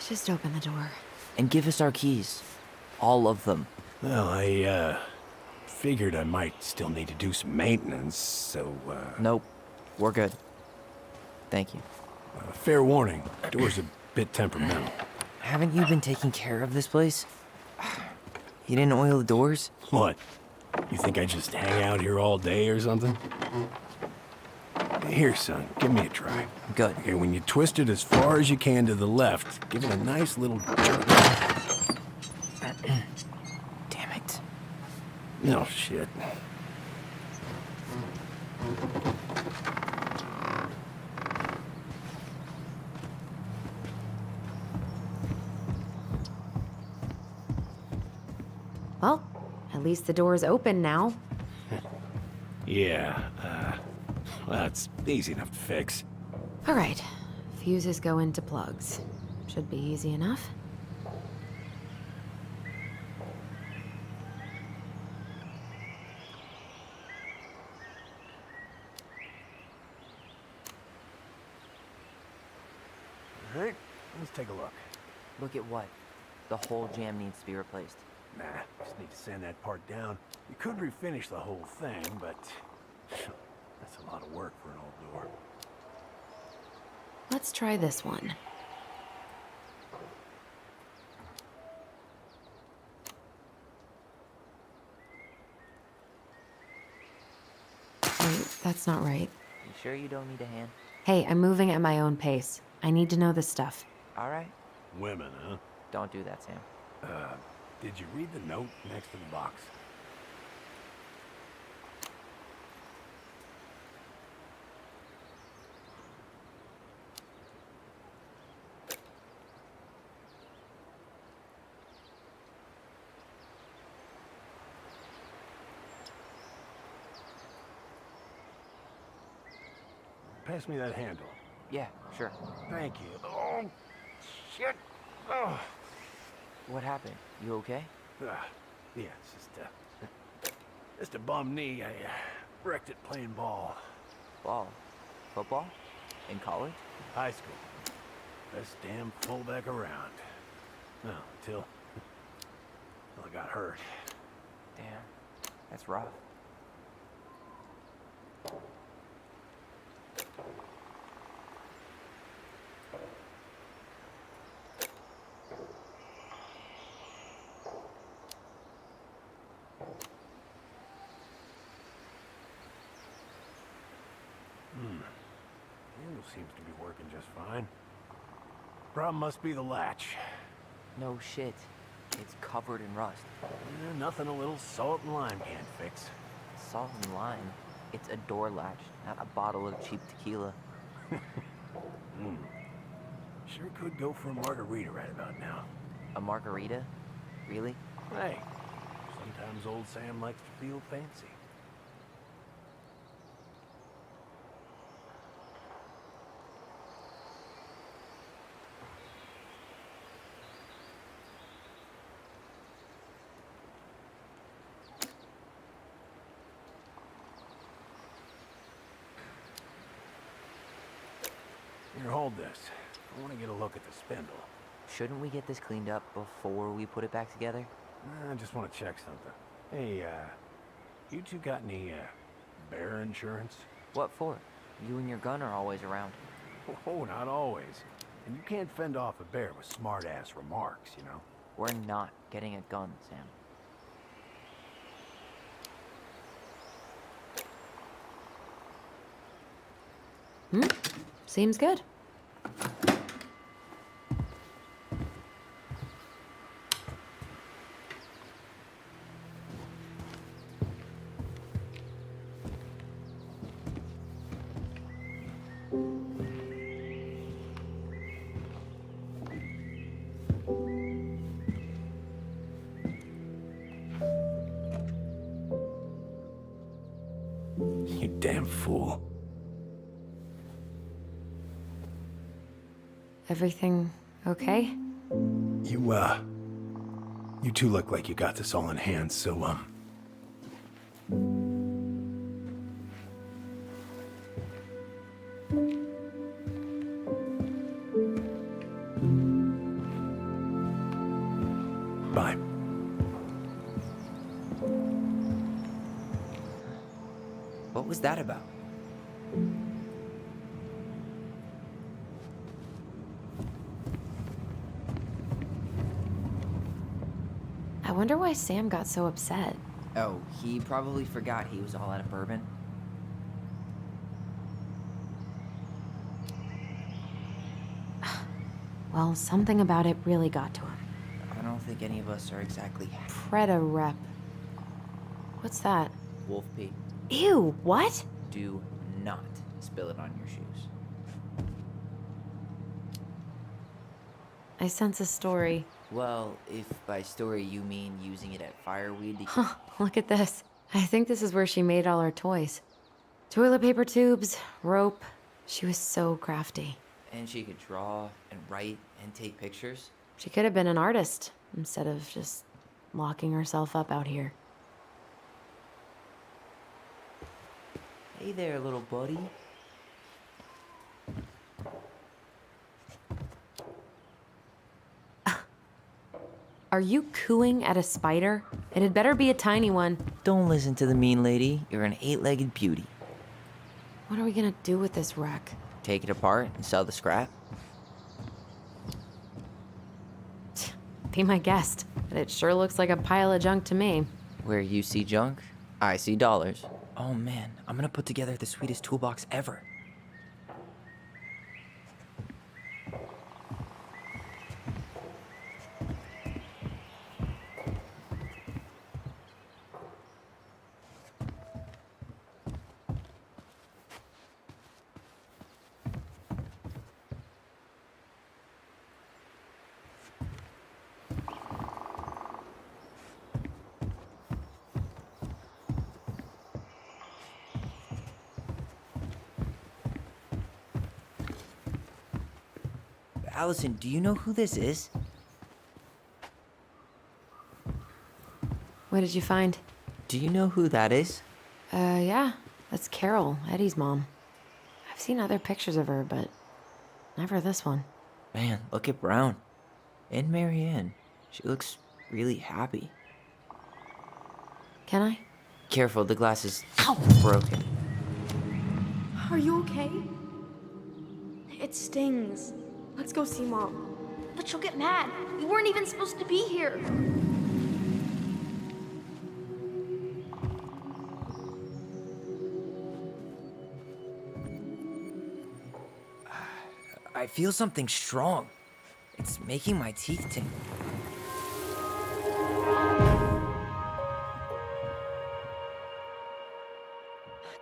Just open the door. And give us our keys. All of them. Well, I, figured I might still need to do some maintenance, so, Nope. We're good. Thank you. fair warning, door's a bit temperamental. Haven't you been taking care of this place? You didn't oil the doors? What? You think I just hang out here all day or something? Here, son, give me a try. Good. Okay, when you twist it as far as you can to the left, give it a nice little jerk. Damn it. No shit. Well, at least the door's open now. Yeah, well, that's easy enough to fix. All right, fuses go into plugs. Should be easy enough. All right, let's take a look. Look at what? The whole jam needs to be replaced. Nah, just need to sand that part down. You could refinish the whole thing, but that's a lot of work for an old door. Let's try this one. Wait, that's not right. You sure you don't need a hand? Hey, I'm moving at my own pace. I need to know this stuff. All right. Women, huh? Don't do that, Sam. Did you read the note next to the box? Pass me that handle. Yeah, sure. Thank you. Oh, shit. Oh. What happened? You okay? Yeah, it's just a bum knee. I wrecked it playing ball. Ball. Football? In college? High school. Best damn fullback around. No, until I got hurt. Damn. That's rough. Handle seems to be working just fine. Problem must be the latch. No shit. It's covered in rust. Nothing a little salt and lime can't fix. Salt and lime. It's a door latch, not a bottle of cheap tequila. Sure could go for a margarita right about now. A margarita? Really? Hey, sometimes old Sam likes to feel fancy. Here, hold this. I want to get a look at the spindle. Shouldn't we get this cleaned up before we put it back together? I just want to check something. Hey, you two got any, bear insurance? What for? You and your gun are always around. Oh, not always. And you can't fend off a bear with smart-ass remarks, you know? We're not getting a gun, Sam. Seems good. You damn fool. Everything okay? You two look like you got this all in hand, so, bye. What was that about? I wonder why Sam got so upset. Oh, he probably forgot he was all out of bourbon. Well, something about it really got to him. I don't think any of us are exactly Preda rep. What's that? wolf pee. Ew, what? Do not spill it on your shoes. I sense a story. Well, if by story you mean using it at fireweed to Huh, look at this. I think this is where she made all her toys. Toilet paper tubes, rope. She was so crafty. And she could draw and write and take pictures. She could have been an artist instead of just locking herself up out here. Hey there, little buddy. Are you cooing at a spider? It had better be a tiny one. Don't listen to the mean lady. You're an 8-legged beauty. What are we gonna do with this wreck? Take it apart and sell the scrap. Be my guest, but it sure looks like a pile of junk to me. Where you see junk, I see dollars. Oh man, I'm gonna put together the sweetest toolbox ever. Allison, do you know who this is? What did you find? Do you know who that is? Yeah, that's Carol, Eddie's mom. I've seen other pictures of her, but never this one. Man, look at Brown. And Marianne. She looks really happy. Can I? Careful, the glass is broken. Are you okay? It stings. Let's go see Mom. But she'll get mad. We weren't even supposed to be here. I feel something strong. It's making my teeth tingle.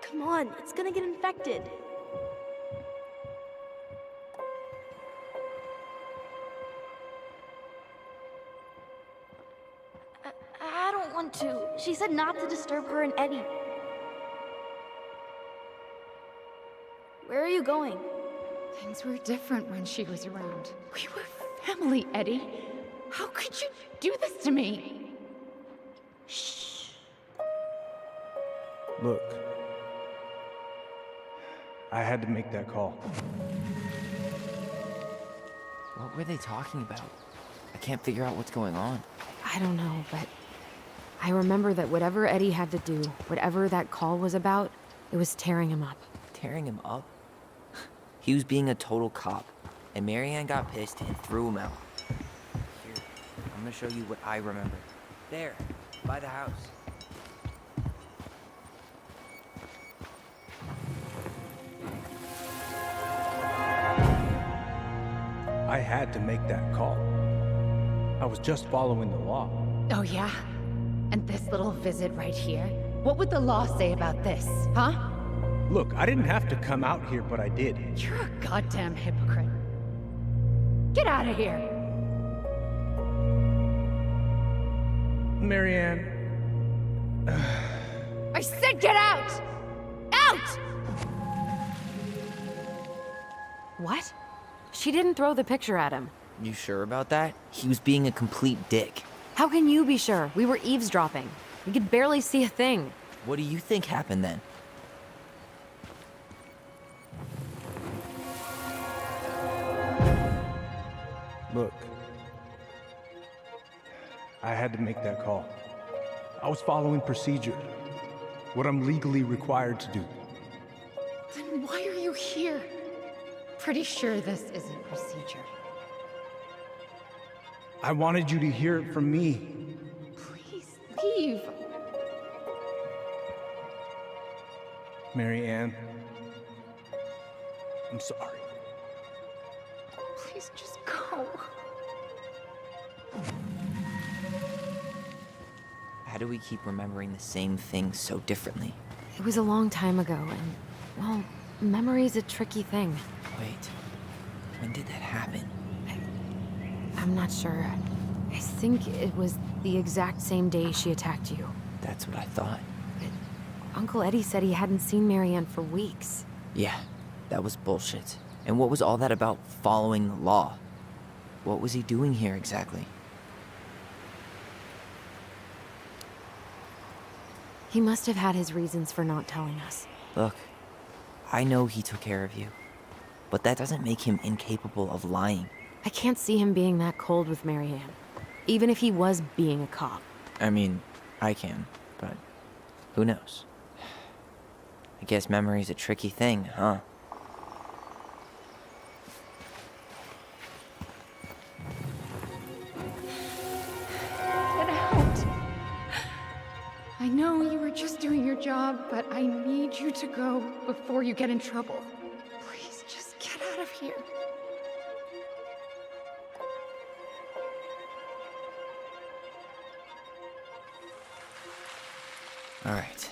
Come on, it's gonna get infected. I don't want to. She said not to disturb her and Eddie. Where are you going? Things were different when she was around. We were family, Eddie. How could you do this to me? Look, I had to make that call. What were they talking about? I can't figure out what's going on. I don't know, but I remember that whatever Eddie had to do, whatever that call was about, it was tearing him up. tearing him up? He was being a total cop, and Marianne got pissed and threw him out. Here, I'm gonna show you what I remember. There, by the house. I had to make that call. I was just following the law. Oh, yeah? And this little visit right here? What would the law say about this, huh? Look, I didn't have to come out here, but I did. You're a goddamn hypocrite. Get out of here! Marianne, I said get out! Out! What? She didn't throw the picture at him. You sure about that? He was being a complete dick. How can you be sure? We were eavesdropping. We could barely see a thing. What do you think happened then? look. I had to make that call. I was following procedure. What I'm legally required to do. Then why are you here? Pretty sure this isn't procedure. I wanted you to hear it from me. Please leave. Marianne, I'm sorry. Please just go. How do we keep remembering the same things so differently? It was a long time ago, and, well, memory's a tricky thing. Wait, when did that happen? I'm not sure. I think it was the exact same day she attacked you. That's what I thought. Uncle Eddie said he hadn't seen Marianne for weeks. Yeah, that was bullshit. And what was all that about following the law? What was he doing here exactly? He must have had his reasons for not telling us. Look, I know he took care of you, but that doesn't make him incapable of lying. I can't see him being that cold with Marianne, even if he was being a cop. I mean, I can, but who knows? I guess memory's a tricky thing, huh? Get out. I know you were just doing your job, but I need you to go before you get in trouble. Please, just get out of here. All right.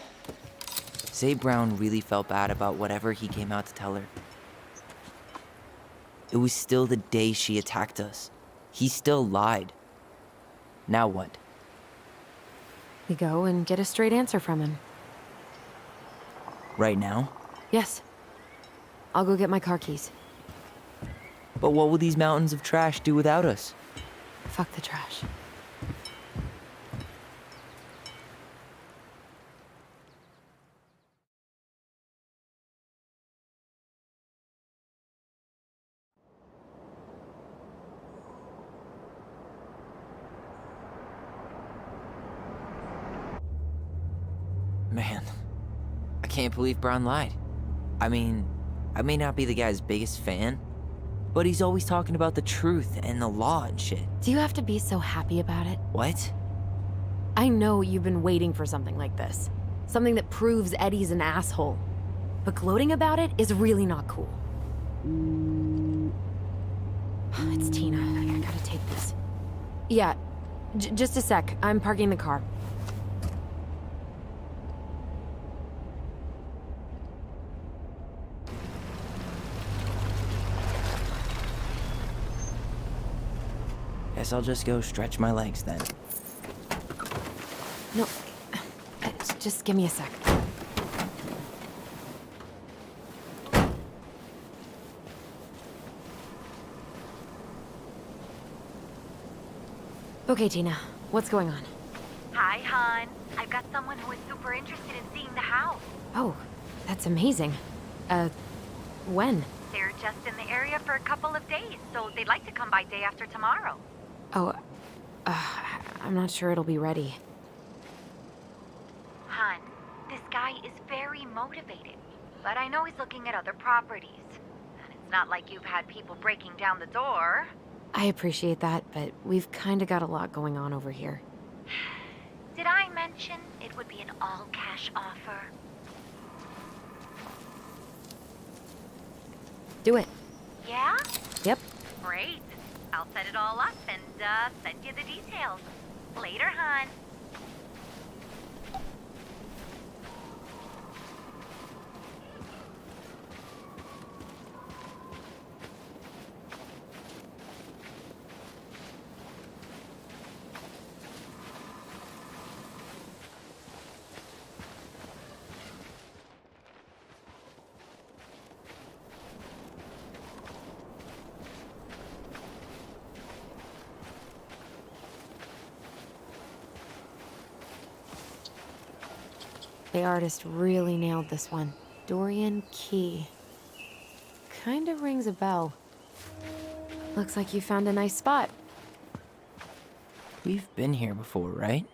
Say Brown really felt bad about whatever he came out to tell her. It was still the day she attacked us. He still lied. Now what? We go and get a straight answer from him. Right now? Yes. I'll go get my car keys. But what will these mountains of trash do without us? Fuck the trash. Man, I can't believe Brown lied. I mean, I may not be the guy's biggest fan, but he's always talking about the truth and the law and shit. Do you have to be so happy about it? What? I know you've been waiting for something like this. Something that proves Eddie's an asshole. But gloating about it is really not cool. It's Tina. I gotta take this. Yeah, just a sec. I'm parking the car. Guess I'll just go stretch my legs then. No, just give me a sec. Okay, Tina, what's going on? Hi, hon. I've got someone who is super interested in seeing the house. Oh, that's amazing. When? They're just in the area for a couple of days, so they'd like to come by day after tomorrow. Oh, I'm not sure it'll be ready. Hon, this guy is very motivated. but I know he's looking at other properties. And it's not like you've had people breaking down the door. I appreciate that, but we've kinda got a lot going on over here. Did I mention it would be an all-cash offer? Do it. Yeah? Yep. Great. I'll set it all up and send you the details. Later, hon. The artist really nailed this one. Dorian Key. Kinda rings a bell. Looks like you found a nice spot. We've been here before, right?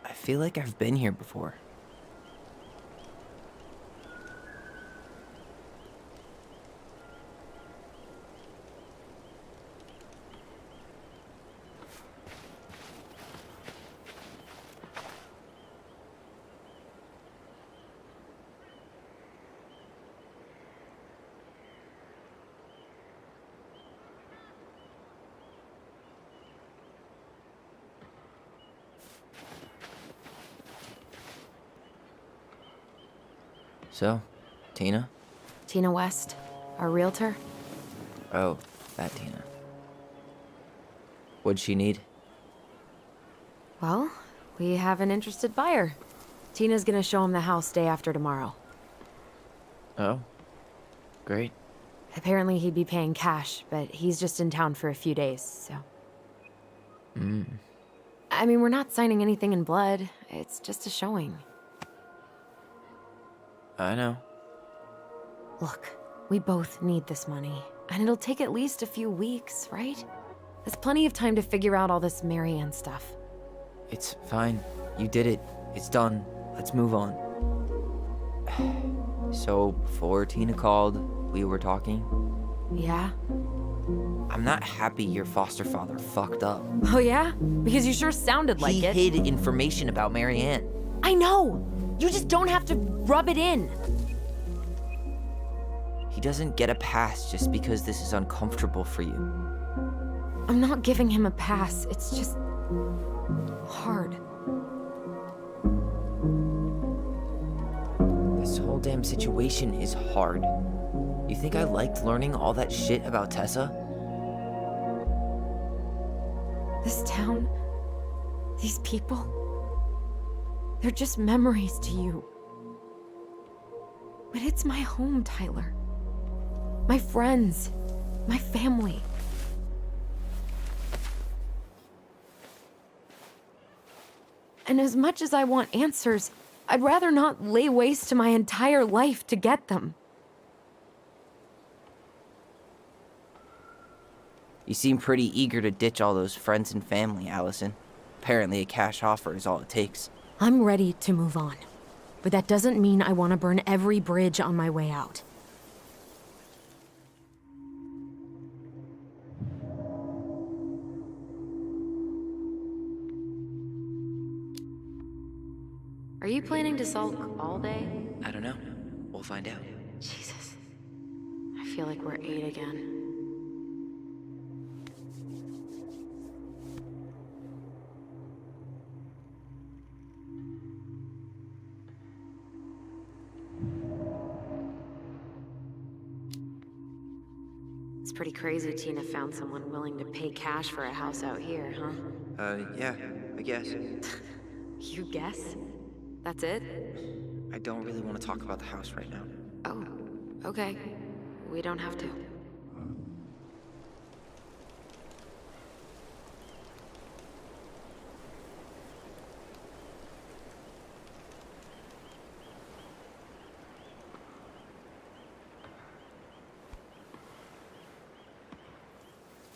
I feel like I've been here before. So, Tina? Tina West, our realtor. Oh, that Tina. What'd she need? Well, we have an interested buyer. Tina's gonna show him the house day after tomorrow. Oh, great. Apparently he'd be paying cash, but he's just in town for a few days, so... I mean, we're not signing anything in blood. It's just a showing. I know. Look, we both need this money, and it'll take at least a few weeks, right? There's plenty of time to figure out all this Marianne stuff. It's fine. You did it. It's done. Let's move on. So, before Tina called, we were talking. Yeah? I'm not happy your foster father fucked up. Oh yeah? Because you sure sounded like it. He hid information about Marianne. I know! You just don't have to rub it in. He doesn't get a pass just because this is uncomfortable for you. I'm not giving him a pass. It's just... hard. This whole damn situation is hard. You think I liked learning all that shit about Tessa? This town, these people, they're just memories to you. But it's my home, Tyler. My friends, my family. And as much as I want answers, I'd rather not lay waste to my entire life to get them. You seem pretty eager to ditch all those friends and family, Allison. Apparently a cash offer is all it takes. I'm ready to move on. But that doesn't mean I want to burn every bridge on my way out. Are you planning to sulk all day? I don't know. We'll find out. Jesus. I feel like we're 8 again. It's pretty crazy Tina found someone willing to pay cash for a house out here, huh? Yeah, I guess. You guess? That's it? I don't really want to talk about the house right now. Oh, okay. We don't have to.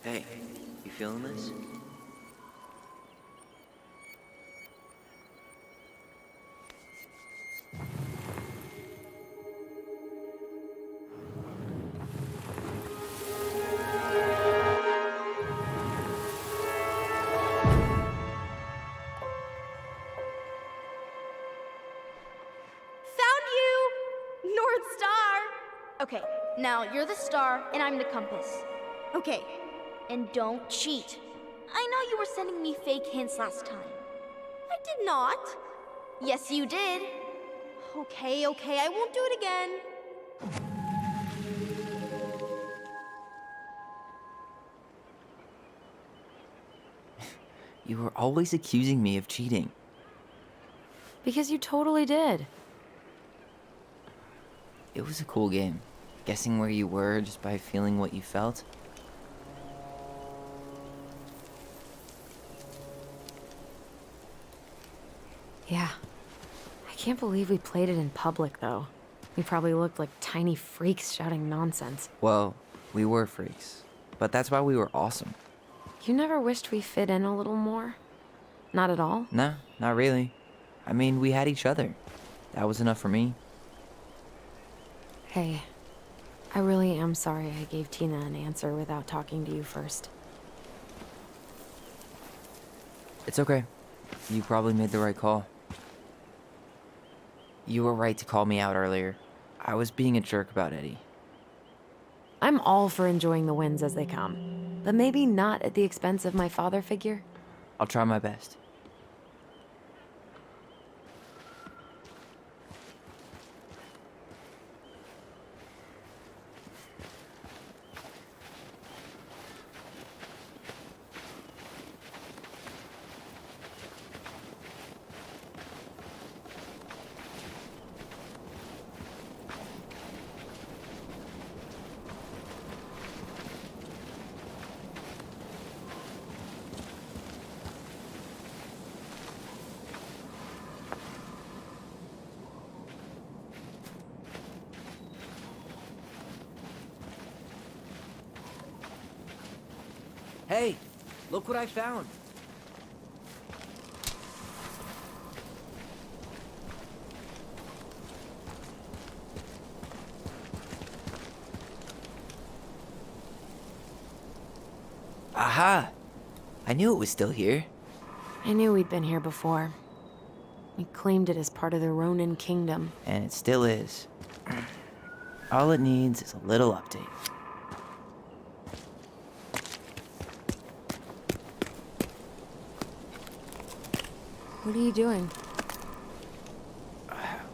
Hey, you feeling this? Okay, now you're the star and I'm the compass. Okay, and don't cheat. I know you were sending me fake hints last time. I did not. Yes, you did. Okay, I won't do it again. You were always accusing me of cheating. Because you totally did. It was a cool game. Guessing where you were just by feeling what you felt. Yeah. I can't believe we played it in public, though. We probably looked like tiny freaks shouting nonsense. Well, we were freaks. But that's why we were awesome. You never wished we fit in a little more? Not at all? Nah, not really. I mean, we had each other. That was enough for me. Hey, I really am sorry I gave Tina an answer without talking to you first. It's okay. You probably made the right call. You were right to call me out earlier. I was being a jerk about Eddie. I'm all for enjoying the wins as they come, but maybe not at the expense of my father figure. I'll try my best. Hey, look what I found. Aha! I knew it was still here. I knew we'd been here before. We claimed it as part of the Ronin kingdom. And it still is. All it needs is a little update. What are you doing?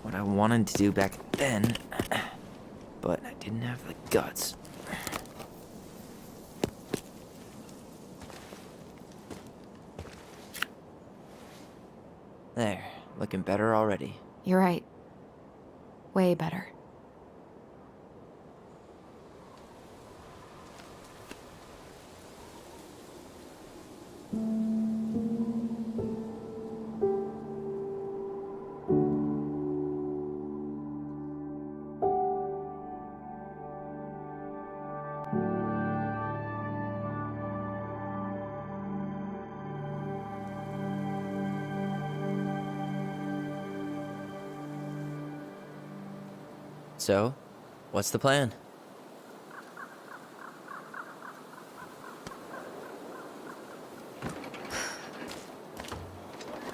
What I wanted to do back then, but I didn't have the guts. There, looking better already. You're right. Way better. So, what's the plan?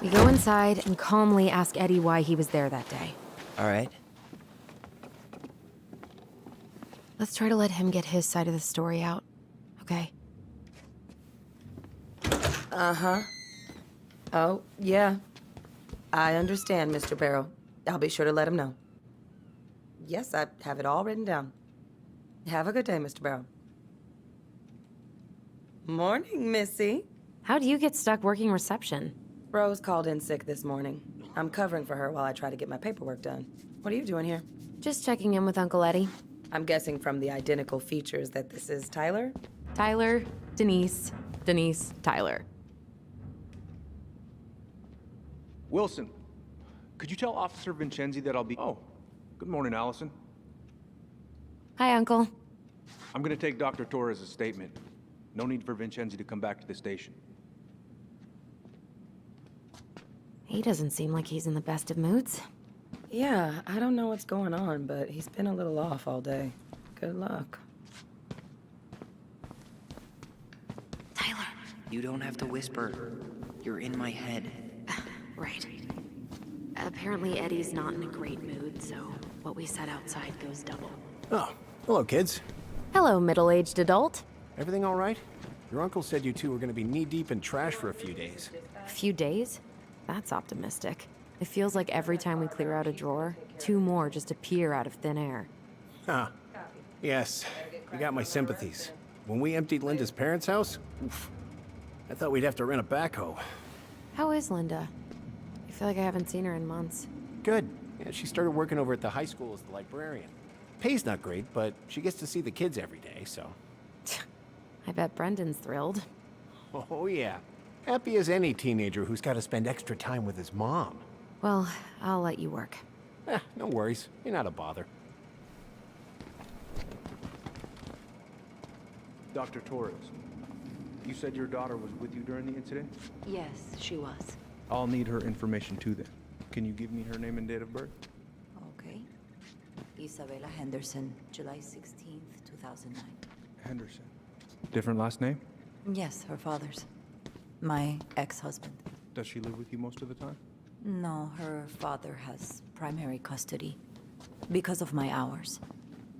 We go inside and calmly ask Eddie why he was there that day. All right. Let's try to let him get his side of the story out, okay? Uh-huh. Oh, yeah. I understand, Mr. Barrow. I'll be sure to let him know. Yes, I have it all written down. Have a good day, Mr. Barrow. Morning, Missy. How'd you get stuck working reception? Rose called in sick this morning. I'm covering for her while I try to get my paperwork done. What are you doing here? Just checking in with Uncle Eddie. I'm guessing from the identical features that this is Tyler? Tyler, Denise, Tyler. Wilson, could you tell Officer Vincenzi that I'll be... Oh, good morning, Allison. Hi, Uncle. I'm gonna take Dr. Torres' statement. No need for Vincenzi to come back to the station. He doesn't seem like he's in the best of moods. Yeah, I don't know what's going on, but he's been a little off all day. Good luck. Tyler. You don't have to whisper. You're in my head. Right. Apparently Eddie's not in a great mood, so what we said outside goes double. Oh, hello, kids. Hello, middle-aged adult. Everything all right? Your uncle said you two were gonna be knee-deep in trash for a few days. A few days? That's optimistic. It feels like every time we clear out a drawer, 2 more just appear out of thin air. Huh. Yes, you got my sympathies. When we emptied Linda's parents' house, oof, I thought we'd have to rent a backhoe. How is Linda? I feel like I haven't seen her in months. Good. Yeah, she started working over at the high school as the librarian. Pay's not great, but she gets to see the kids every day, so... I bet Brendan's thrilled. Oh, yeah. Happy as any teenager who's got to spend extra time with his mom. Well, I'll let you work. No worries. You're not a bother. Dr. Torres, you said your daughter was with you during the incident? Yes, she was. I'll need her information too then. Can you give me her name and date of birth? Okay. Isabella Henderson, July 16th, 2009. Henderson. Different last name? Yes, her father's. My ex-husband. Does she live with you most of the time? No, her father has primary custody. Because of my hours.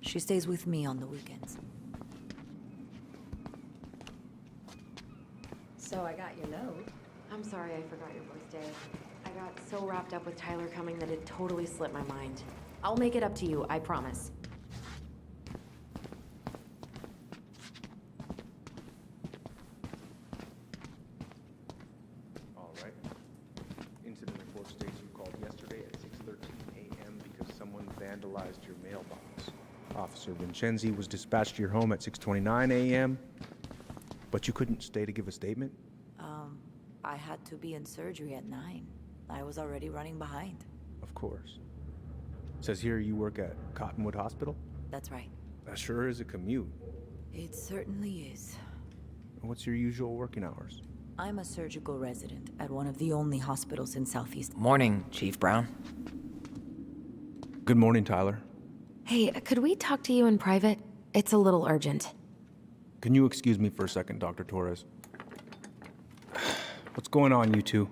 She stays with me on the weekends. So I got your note. I'm sorry I forgot your birthday. I got so wrapped up with Tyler coming that it totally slipped my mind. I'll make it up to you, I promise. All right. Incident report states you called yesterday at 6:13 a.m. because someone vandalized your mailbox. Officer Vincenzi was dispatched to your home at 6:29 a.m., but you couldn't stay to give a statement? I had to be in surgery at 9. I was already running behind. Of course. Says here you work at Cottonwood Hospital? That's right. That sure is a commute. It certainly is. What's your usual working hours? I'm a surgical resident at one of the only hospitals in Southeast. Morning, Chief Brown. Good morning, Tyler. Hey, could we talk to you in private? It's a little urgent. Can you excuse me for a second, Dr. Torres? What's going on, you two?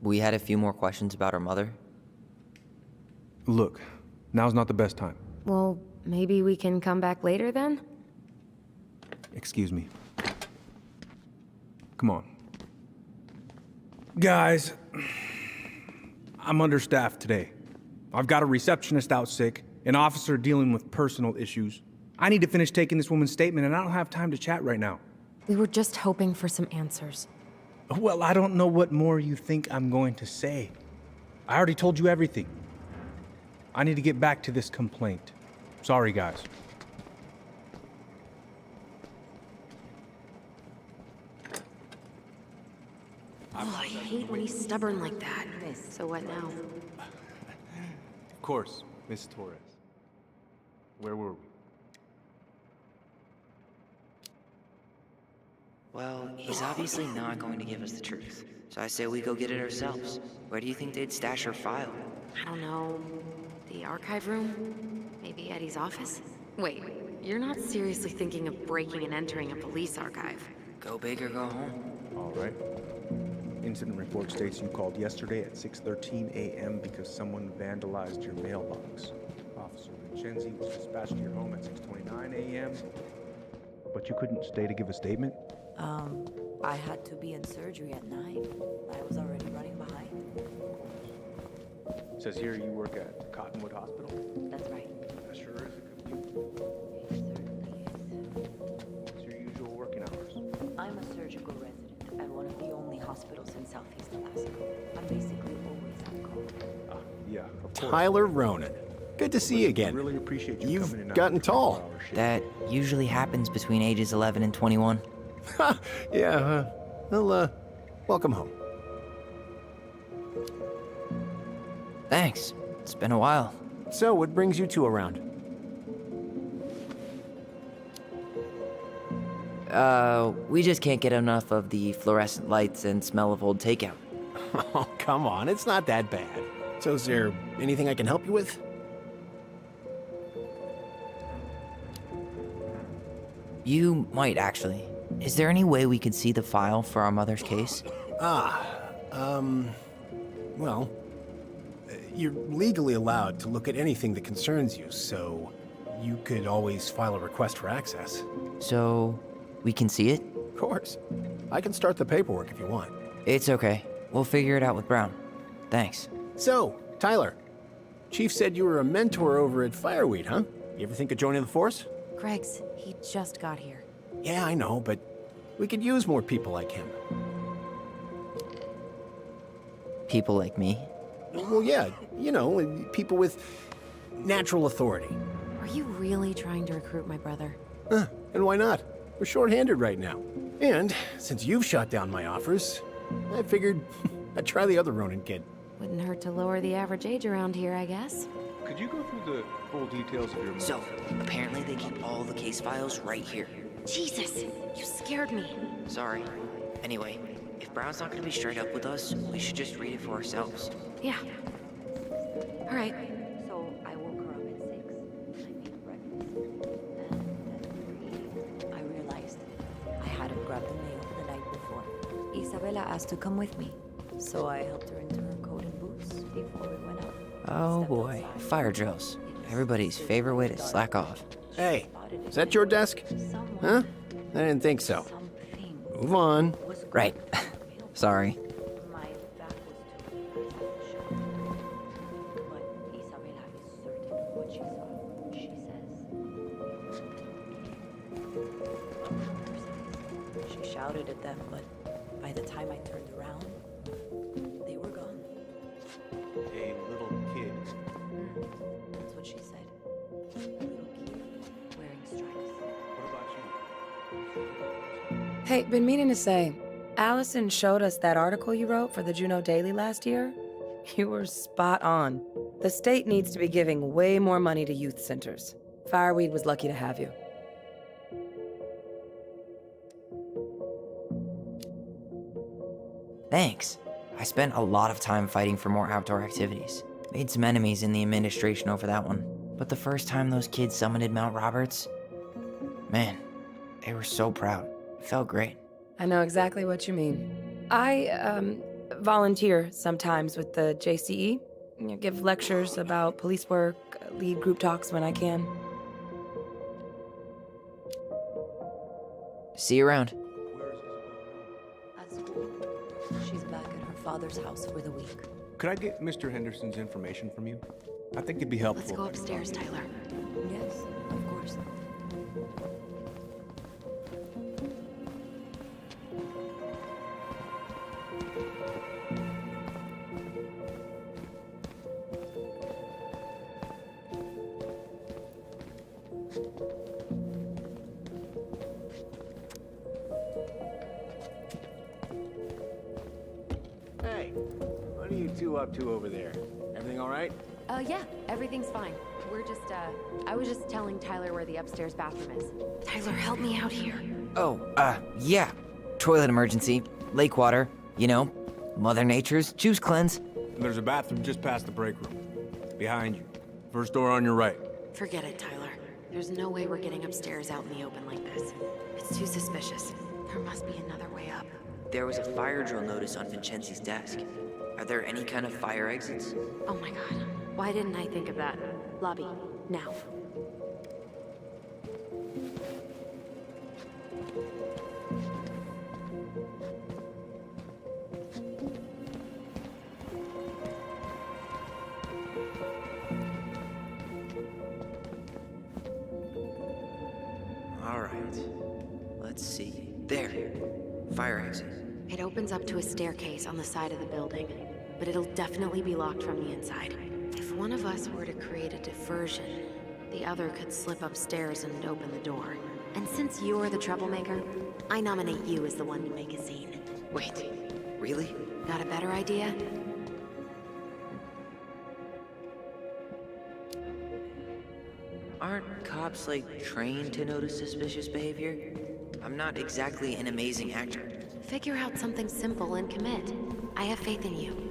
We had a few more questions about her mother. Look, now's not the best time. Well, maybe we can come back later then? Excuse me. Come on. Guys, I'm understaffed today. I've got a receptionist out sick, an officer dealing with personal issues. I need to finish taking this woman's statement, and I don't have time to chat right now. We were just hoping for some answers. Well, I don't know what more you think I'm going to say. I already told you everything. I need to get back to this complaint. Sorry, guys. Oh, I hate when he's stubborn like that. So what now? Of course, Miss Torres. Where were we? Well, he's obviously not going to give us the truth. So I say we go get it ourselves. Where do you think they'd stash her file? I don't know. The archive room? Maybe Eddie's office? Wait, you're not seriously thinking of breaking and entering a police archive? Go big or go home. All right. Incident report states you called yesterday at 6:13 a.m. because someone vandalized your mailbox. Officer Vincenzi was dispatched to your home at 6:29 a.m. But you couldn't stay to give a statement? I had to be in surgery at 9. I was already running behind. Says here you work at Cottonwood Hospital? That's right. That sure is a commute. It certainly is. What's your usual working hours? I'm a surgical resident at one of the only hospitals in Southeast Alaska. I'm basically always on call. Yeah, of course. Tyler Ronan. Good to see you again. I really appreciate you You've coming in. gotten tall. That usually happens between ages 11 and 21. Yeah, well, welcome home. Thanks. It's been a while. So, what brings you two around? We just can't get enough of the fluorescent lights and smell of old takeout. Oh, come on, it's not that bad. So is there anything I can help you with? You might, actually. Is there any way we could see the file for our mother's case? Well, you're legally allowed to look at anything that concerns you, so you could always file a request for access. So, we can see it? Of course. I can start the paperwork if you want. It's okay. We'll figure it out with Brown. Thanks. So, Tyler, Chief said you were a mentor over at Fireweed, huh? You ever think of joining the force? Greg's, he just got here. Yeah, I know, but we could use more people like him. People like me? Well, yeah, you know, people with natural authority. Are you really trying to recruit my brother? And why not? We're short-handed right now. And since you've shot down my offers, I figured I'd try the other Ronin kid. Wouldn't hurt to lower the average age around here, I guess. Could you go through the full details of your move? So, apparently they keep all the case files right here. Jesus, you scared me. Sorry. Anyway, if Brown's not gonna be straight up with us, we should just read it for ourselves. Yeah. All right. So I woke her up at 6. I made breakfast. And I realized I hadn't grabbed the mail the night before. Isabella asked to come with me, so I helped her into her coat and boots before we went out. Oh boy, fire drills. Everybody's favorite way to slack off. Hey, is that your desk? Huh? I didn't think so. Move on. Right. Sorry. My back was to but Isabella is certain of what she saw. She says. She shouted at them, but by the time I turned around, they were gone. A little kid. That's what she said. A little kid wearing stripes. What about you? Hey, been meaning to say, Allison showed us that article you wrote for the Juneau Daily last year. You were spot on. The state needs to be giving way more money to youth centers. Fireweed was lucky to have you. Thanks. I spent a lot of time fighting for more outdoor activities. Made some enemies in the administration over that one. But the first time those kids summited Mount Roberts, man, they were so proud. It felt great. I know exactly what you mean. I, volunteer sometimes with the JCE. You know, give lectures about police work, lead group talks when I can. See you around. At school. She's back at her father's house for the week. Could I get Mr. Henderson's information from you? I think it'd be helpful. Let's go upstairs, Tyler. Yes, of course. Hey, what are you two up to over there? Everything all right? Yeah, everything's fine. We're just, I was just telling Tyler where the upstairs bathroom is. Tyler, help me out here. Oh, yeah. Toilet emergency, lake water, you know, Mother Nature's juice cleanse. And there's a bathroom just past the break room. Behind you. First door on your right. Forget it, Tyler. There's no way we're getting upstairs out in the open like this. It's too suspicious. There must be another way up. There was a fire drill notice on Vincenzi's desk. Are there any kind of fire exits? Oh my god. Why didn't I think of that? Lobby, now. All right. Let's see. There. Fire exit. It opens up to a staircase on the side of the building, but it'll definitely be locked from the inside. If one of us were to create a diversion, the other could slip upstairs and open the door. And since you're the troublemaker, I nominate you as the one to make a scene. Wait, really? Got a better idea? Aren't cops, like, trained to notice suspicious behavior? I'm not exactly an amazing actor. Figure out something simple and commit. I have faith in you.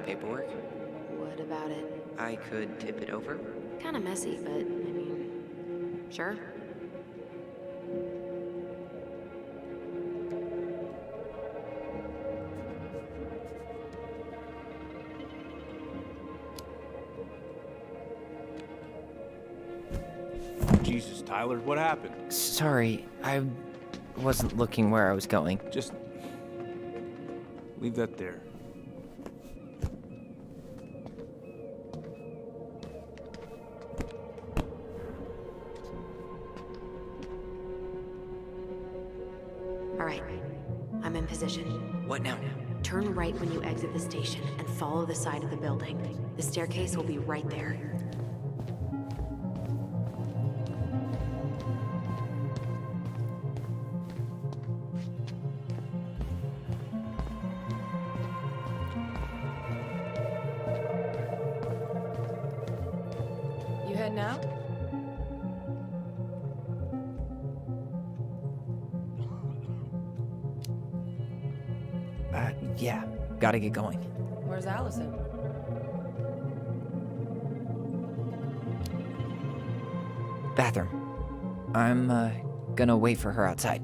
paperwork. What about it? I could tip it over. Kinda messy, but I mean, sure. Jesus, Tyler, what happened? Sorry, I wasn't looking where I was going. Just leave that there. All right, I'm in position. What now? Turn right when you exit the station and follow the side of the building. The staircase will be right there. You heading out? Yeah, gotta get going. Where's Allison? Bathroom. I'm, gonna wait for her outside.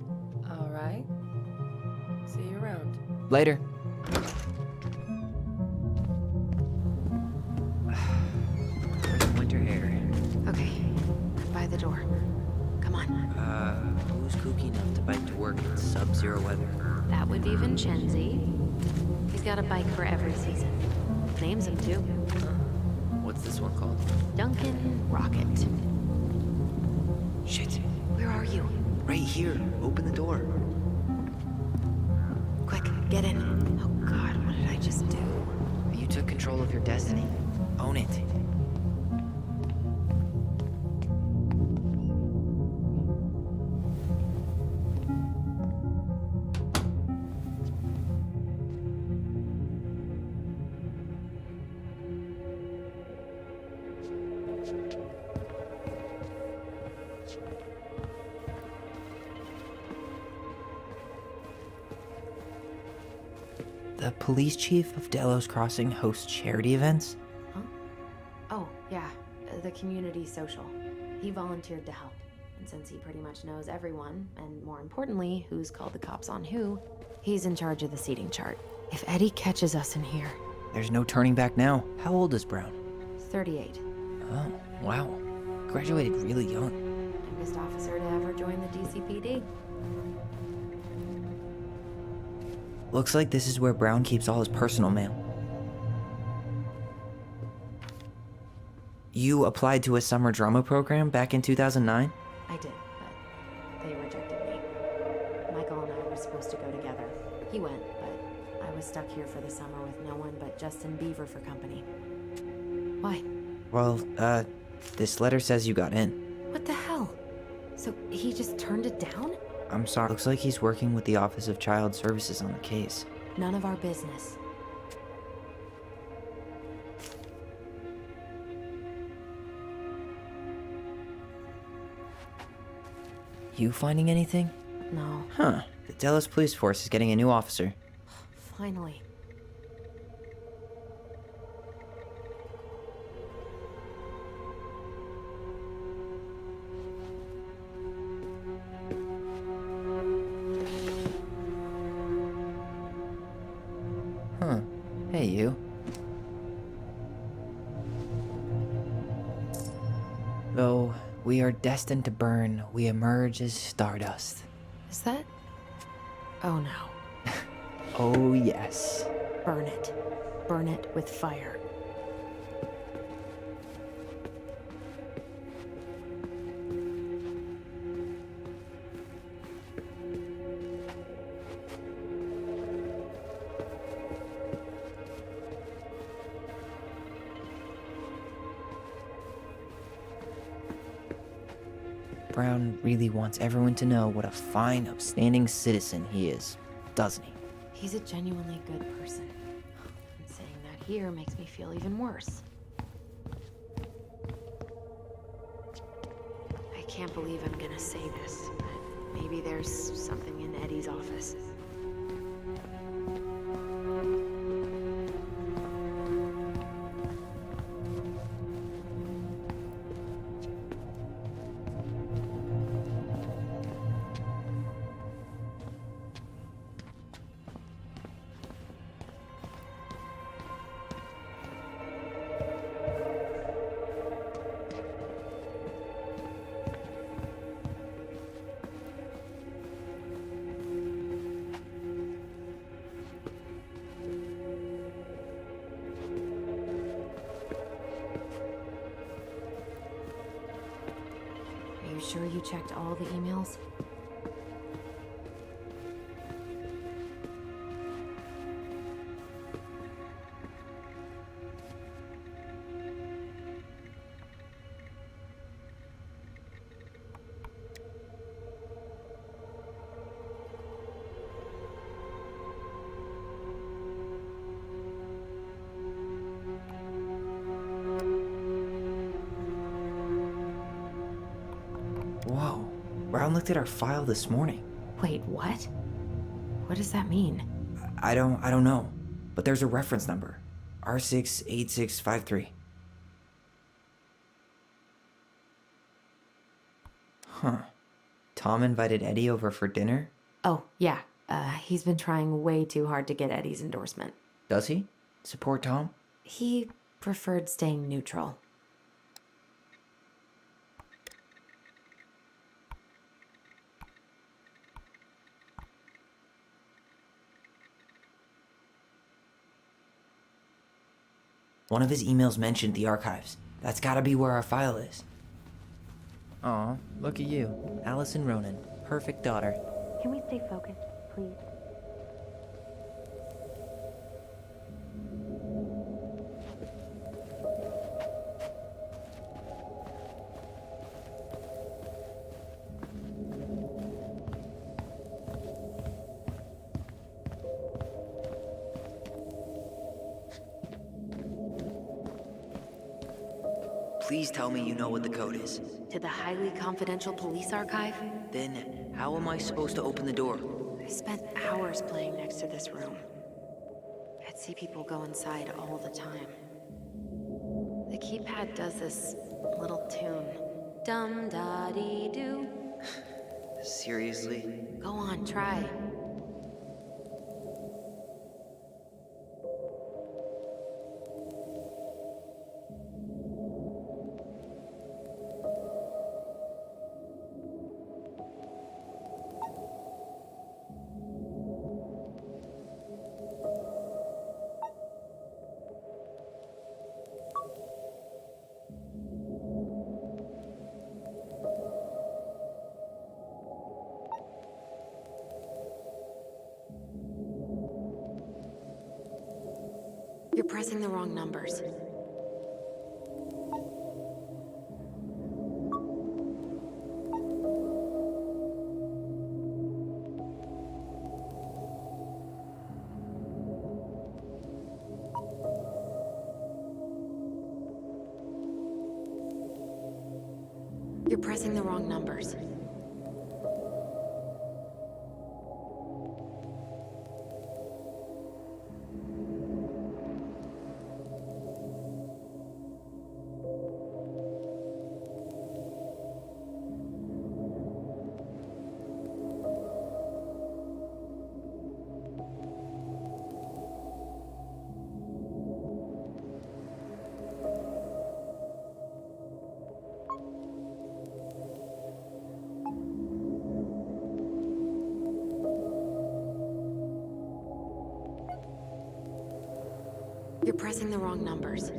All right. See you around. Later. Winter air. Okay, by the door. Come on. Who's kooky enough to bike to work in sub-zero weather? That would be Vincenzi. He's got a bike for every season. Names him too. What's this one called? Duncan Rocket. Shit. Where are you? Right here. Open the door. Quick, get in. Oh God, what did I just do? You took control of your destiny. Own it. The police chief of Delos Crossing hosts charity events? Huh? Oh, yeah, the community social. He volunteered to help. And since he pretty much knows everyone, and more importantly, who's called the cops on who, he's in charge of the seating chart. If Eddie catches us in here... There's no turning back now. How old is Brown? 38. Oh, wow. Graduated really young. Youngest officer to ever join the DCPD. Looks like this is where Brown keeps all his personal mail. You applied to a summer drama program back in 2009? I did, but they rejected me. Michael and I were supposed to go together. He went, but I was stuck here for the summer with no one but Justin Beaver for company. Why? Well, this letter says you got in. What the hell? So he just turned it down? I'm sorry. Looks like he's working with the Office of Child Services on the case. None of our business. You finding anything? No. Huh. The Delos Police Force is getting a new officer. Finally. Huh. Hey, you. Though we are destined to burn, we emerge as stardust. Is that... Oh no. Oh, yes. Burn it. Burn it with fire. Brown really wants everyone to know what a fine, upstanding citizen he is, doesn't he? He's a genuinely good person. And saying that here makes me feel even worse. I can't believe I'm gonna say this, but maybe there's something in Eddie's office. sure you checked all the emails? Whoa, Brown looked at our file this morning. Wait, what? What does that mean? I don't know, but there's a reference number. R68653. Huh. Tom invited Eddie over for dinner? Oh, yeah. He's been trying way too hard to get Eddie's endorsement. Does he? Support Tom? He preferred staying neutral. One of his emails mentioned the archives. That's gotta be where our file is. Aw, look at you. Allison Ronan. Perfect daughter. Can we stay focused, please? Please tell me you know what the code is. To the highly confidential police archive? Then, how am I supposed to open the door? I spent hours playing next to this room. I'd see people go inside all the time. The keypad does this little tune. Dum-da-dee-doo. Seriously? Go on, try. You're pressing the wrong numbers. You're pressing the wrong numbers. You're pressing the wrong numbers.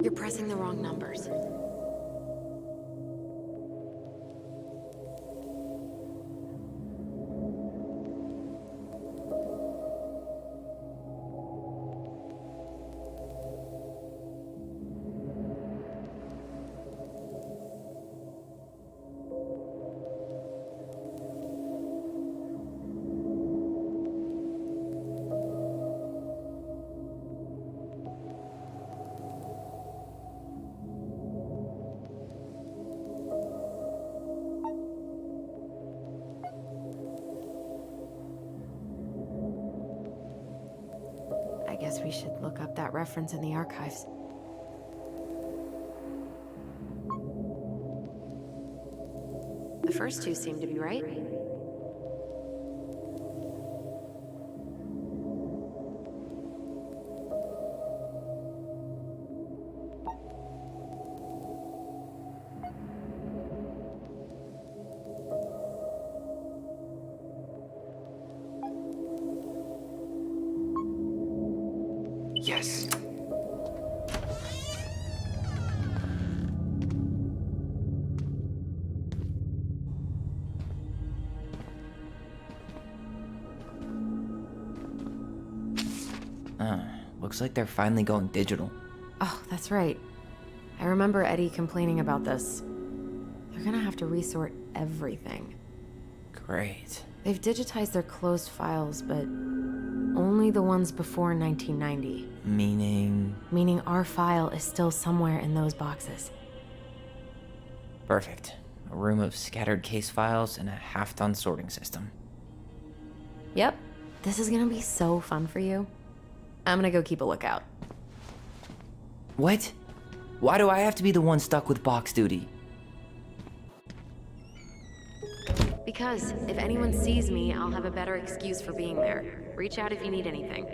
You're pressing the wrong numbers. I guess we should look up that reference in the archives. The first two seem to be right. Yes. Looks like they're finally going digital. Oh, that's right. I remember Eddie complaining about this. They're gonna have to resort everything. Great. They've digitized their closed files, but only the ones before 1990. Meaning? Meaning our file is still somewhere in those boxes. Perfect. A room of scattered case files and a half-done sorting system. Yep. This is gonna be so fun for you. I'm gonna go keep a lookout. What? Why do I have to be the one stuck with box duty? Because if anyone sees me, I'll have a better excuse for being there. Reach out if you need anything.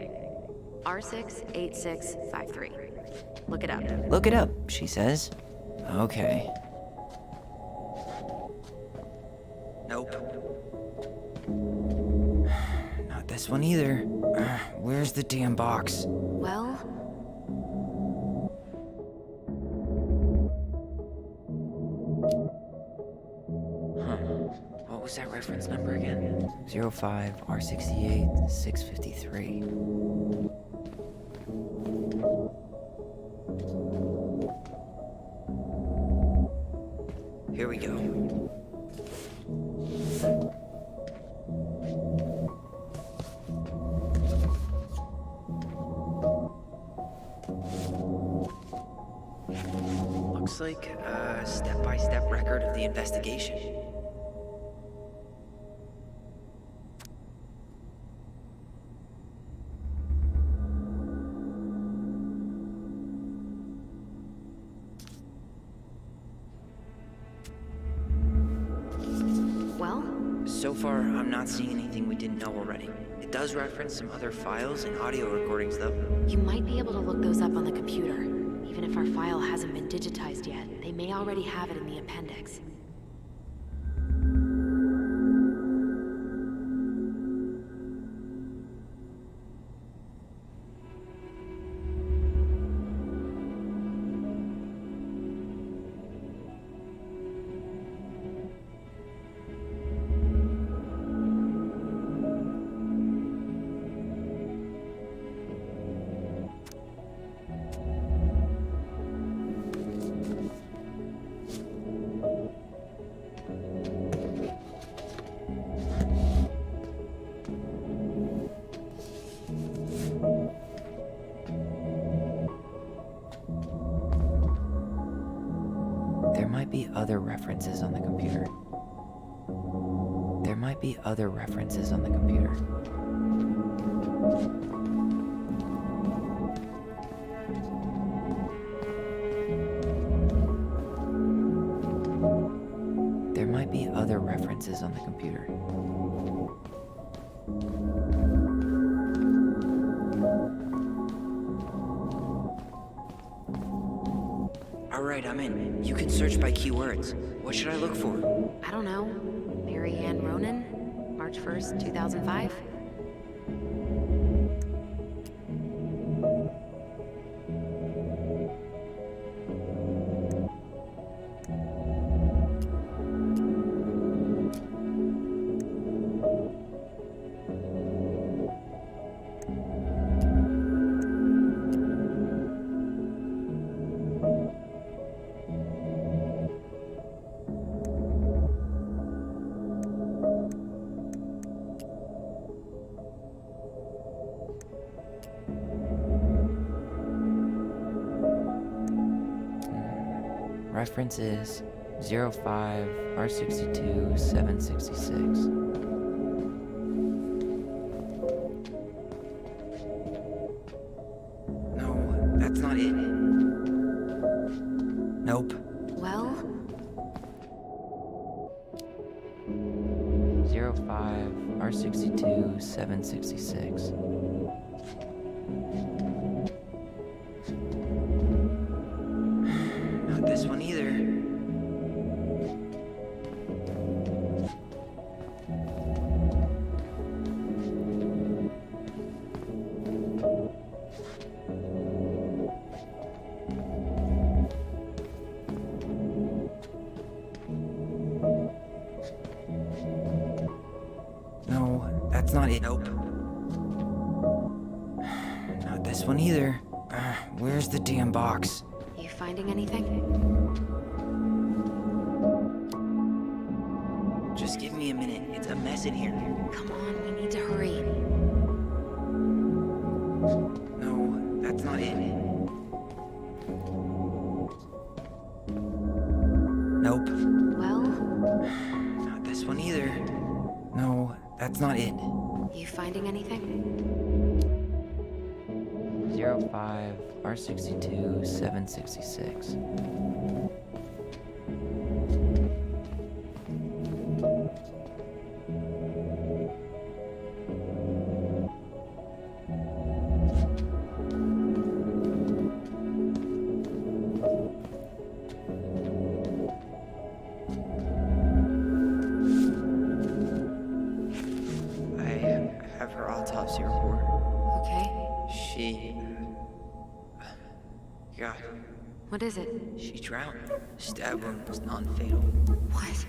R68653. Look it up. Look it up, she says. Okay. Nope. Not this one either. Where's the damn box? Well, What was that reference number again? 05 R68 653. Here we go. Looks like a step-by-step record of the investigation. well, So far, I'm not seeing anything we didn't know already. It does reference some other files and audio recordings, though. you might be able to look those up on the computer. Even if our file hasn't been digitized yet, they may already have it in the appendix. There might be other references on the computer. There might be other references on the computer. There might be other references on the computer. All right, I'm in. You can search by keywords. What should I look for? I don't know. Mary Ann Ronan? March 1st, 2005? Reference is 05 R62 766. No, that's not it. Nope. Well, 05 R62 766. Not this one either. that's not it. Nope. Not this one either. Where's the damn box? You finding anything? Just give me a minute. It's a mess in here. Come on, we need to hurry. No, that's not it. Nope. Well, Not this one either. No, that's not it. you finding anything? 05 R62 766. I have her autopsy report. Okay. She... God, What is it? she drowned. Stab wound was non-fatal. What?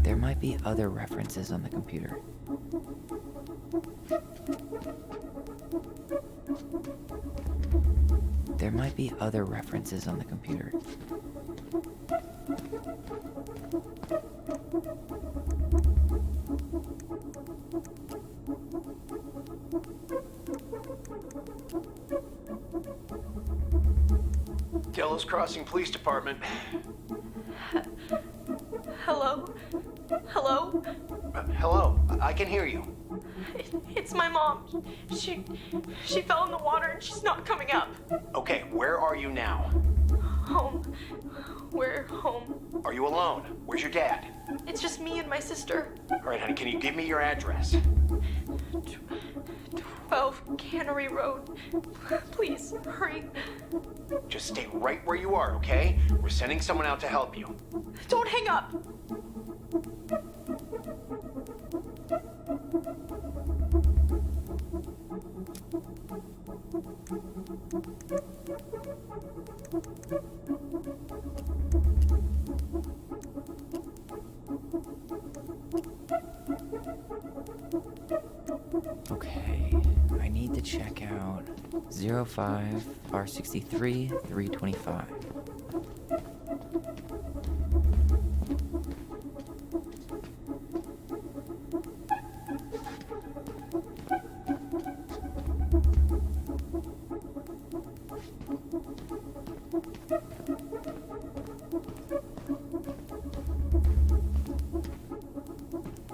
There might be other references on the computer. There might be other references on the computer. Delos Crossing Police Department. Hello? Hello? Hello, I can hear you. It's my mom. She fell in the water and she's not coming up. Okay, where are you now? Home. We're home. Are you alone? Where's your dad? It's just me and my sister. All right, honey, can you give me your address? 12 Cannery Road. Please, hurry. Just stay right where you are, okay? We're sending someone out to help you. Don't hang up. Okay, I need to check out 05 R63 325.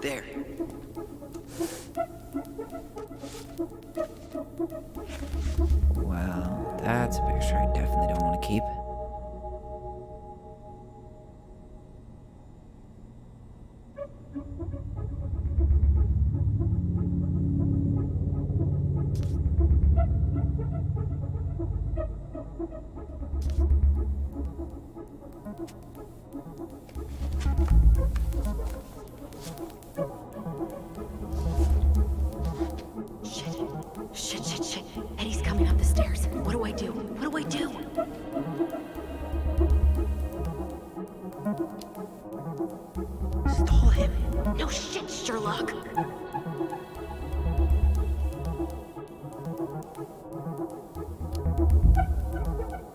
There. Well, that's a picture I definitely don't want to keep. Shit. Eddie's coming up the stairs. What do I do? What do I do? Stall him. No shit, Sherlock.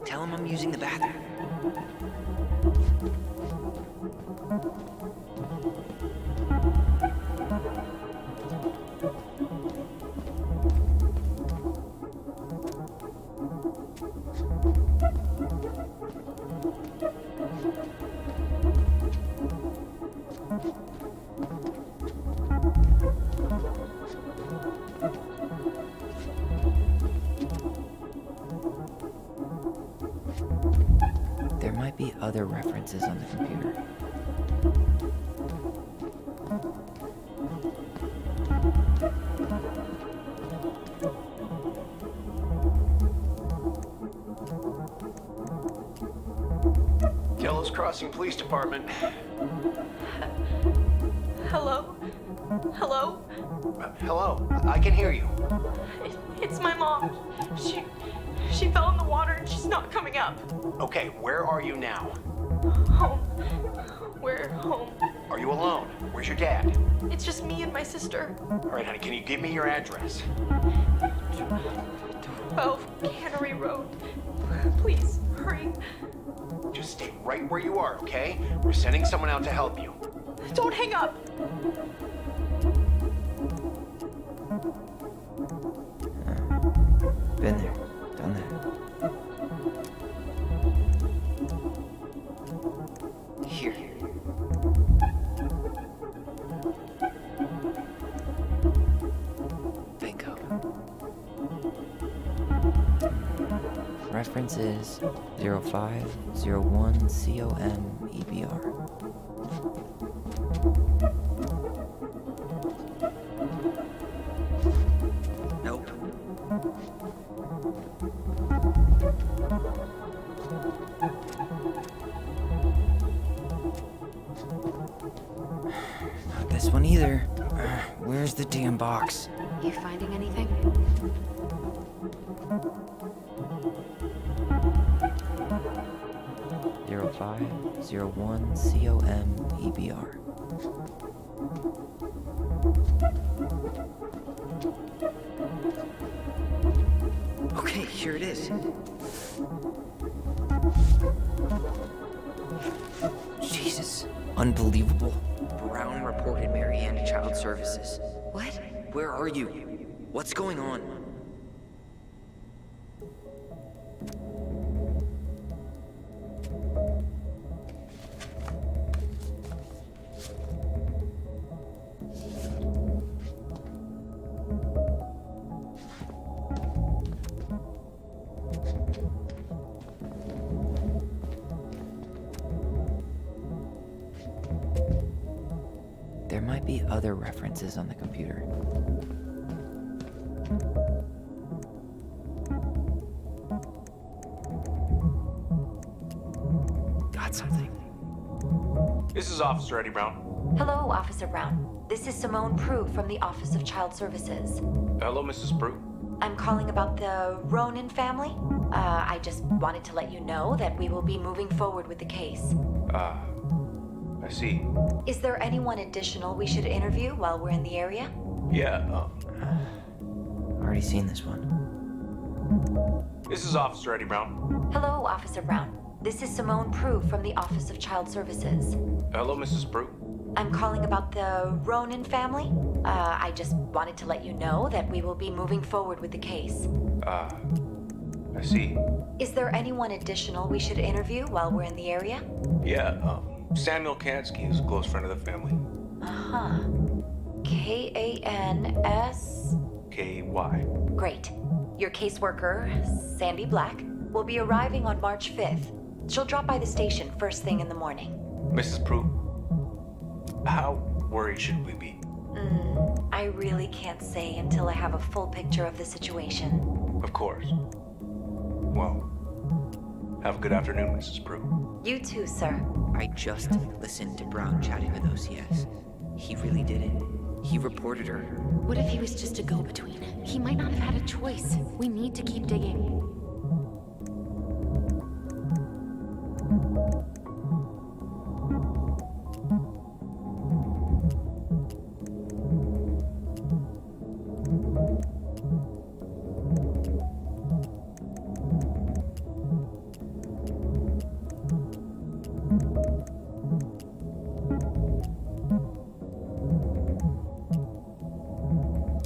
Tell him I'm using the bathroom. other references on the computer. Delos Crossing Police Department. Hello? Hello? Hello, I can hear you. It's my mom. She fell in the water and she's not coming up. Okay, where are you now? Home. We're home. Are you alone? Where's your dad? It's just me and my sister. All right, honey, can you give me your address? 12 Cannery Road. Please, hurry. Just stay right where you are, okay? We're sending someone out to help you. Don't hang up. Been there, done that. Here. Bingo. Reference is 0501 COM EBR. Nope. Not this one either. Where's the damn box? You finding anything? Zero 0501 COM EBR. Okay, here it is. Jesus. Unbelievable. Brown reported Mary Ann to Child Services. What? Where are you? What's going on? There might be other references on the computer. Got something. This is Officer Eddie Brown. Hello, Officer Brown. This is Simone Prue from the Office of Child Services. Hello, Mrs. Prue. I'm calling about the Ronan family. I just wanted to let you know that we will be moving forward with the case. I see. Is there anyone additional we should interview while we're in the area? Yeah, Already seen this one. this is Officer Eddie Brown. Hello, Officer Brown. This is Simone Prue from the Office of Child Services. Hello, Mrs. Prue. I'm calling about the Ronan family. I just wanted to let you know that we will be moving forward with the case. I see. Is there anyone additional we should interview while we're in the area? Yeah, Samuel Kansky is a close friend of the family. Uh-huh. K-A-N-S... K-Y. Great. Your caseworker, Sandy Black, will be arriving on March 5th. She'll drop by the station first thing in the morning. Mrs. Prue, how worried should we be? I really can't say until I have a full picture of the situation. Of course. Well, have a good afternoon, Mrs. Prue. You too, sir. I just listened to Brown chatting with OCS. He really did it. He reported her. What if he was just a go-between? He might not have had a choice. We need to keep digging.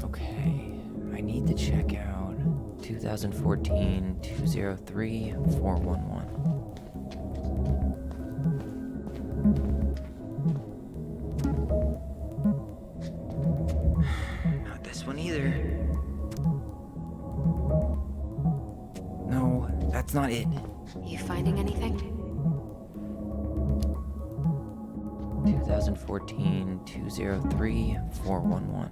Okay, I need to check out 2014-203-411. Not this one either. No, that's not it. You finding anything? 2014-203-411.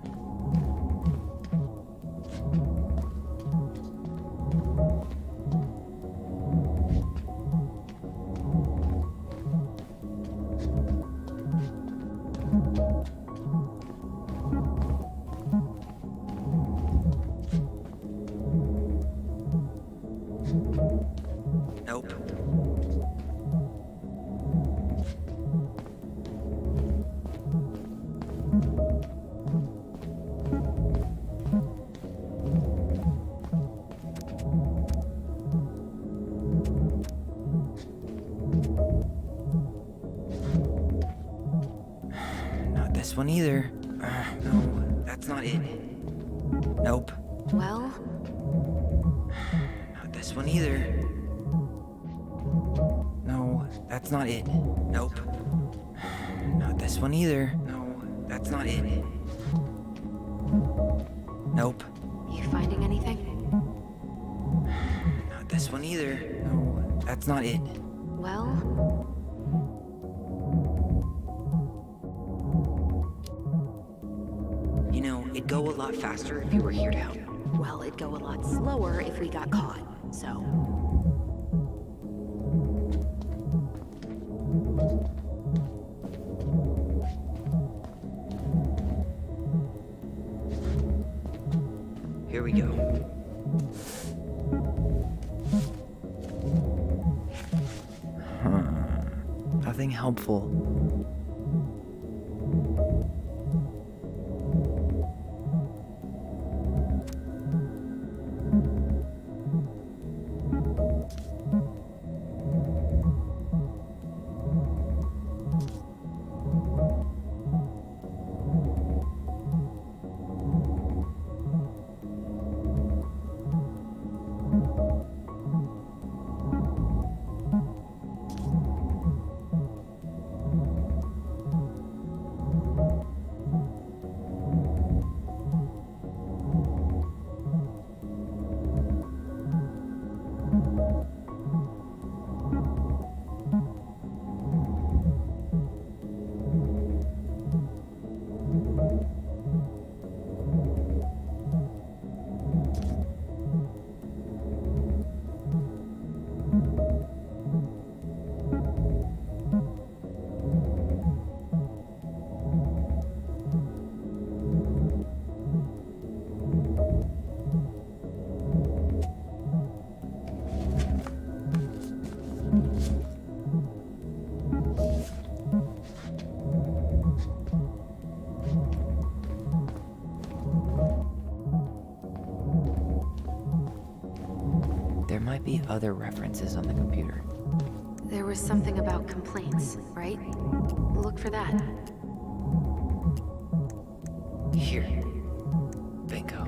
Nope. Not this one either. No, that's not it. Nope. Well, Not this one either. No, that's not it. Nope. Not this one either. No, that's not it. Nope. you finding anything? Not this one either. No, that's not it. Well, You know, it'd go a lot faster if you were here to help. well, it'd go a lot slower if we got caught, so. Here we go. Nothing helpful. There might be other references on the computer. There was something about complaints, right? Look for that. Here. Bingo.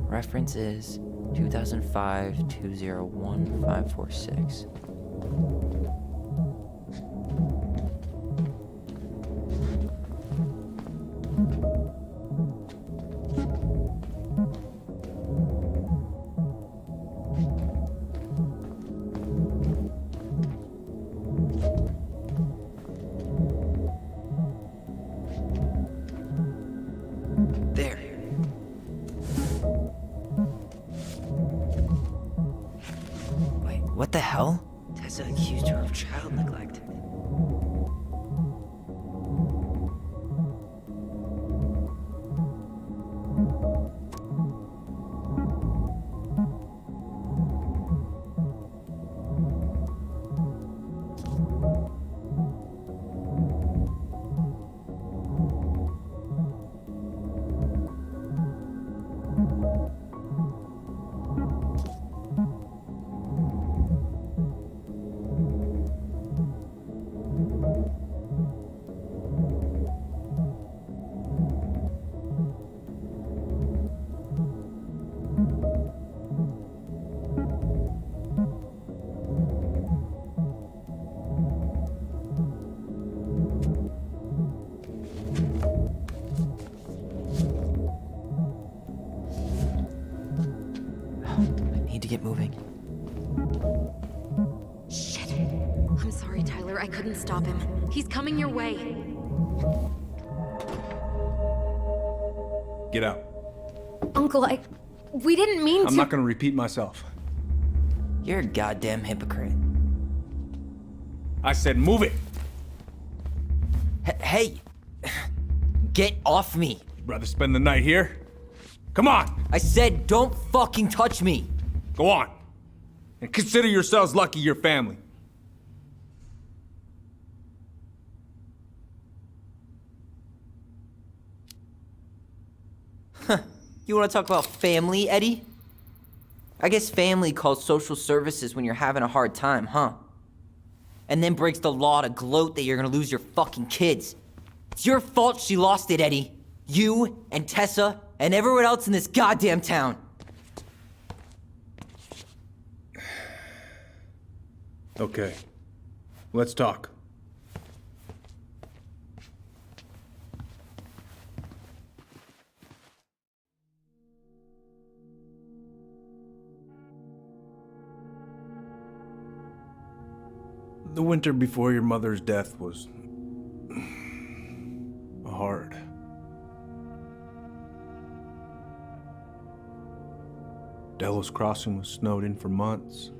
Reference is 2005-201-546. There. Wait, what the hell? Tessa accused her of child neglect. get moving. Shit. I'm sorry, Tyler. I couldn't stop him. He's coming your way. Get out. Uncle, we didn't mean to. I'm not gonna repeat myself. You're a goddamn hypocrite. I said move it! Hey! Get off me! Rather spend the night here? Come on! I said don't fucking touch me! Go on! And consider yourselves lucky you're family. You wanna talk about family, Eddie? I guess family calls social services when you're having a hard time, huh? And then breaks the law to gloat that you're gonna lose your fucking kids. It's your fault she lost it, Eddie. You and Tessa and everyone else in this goddamn town. Okay. Let's talk. The winter before your mother's death was hard. Delos Crossing was snowed in for months.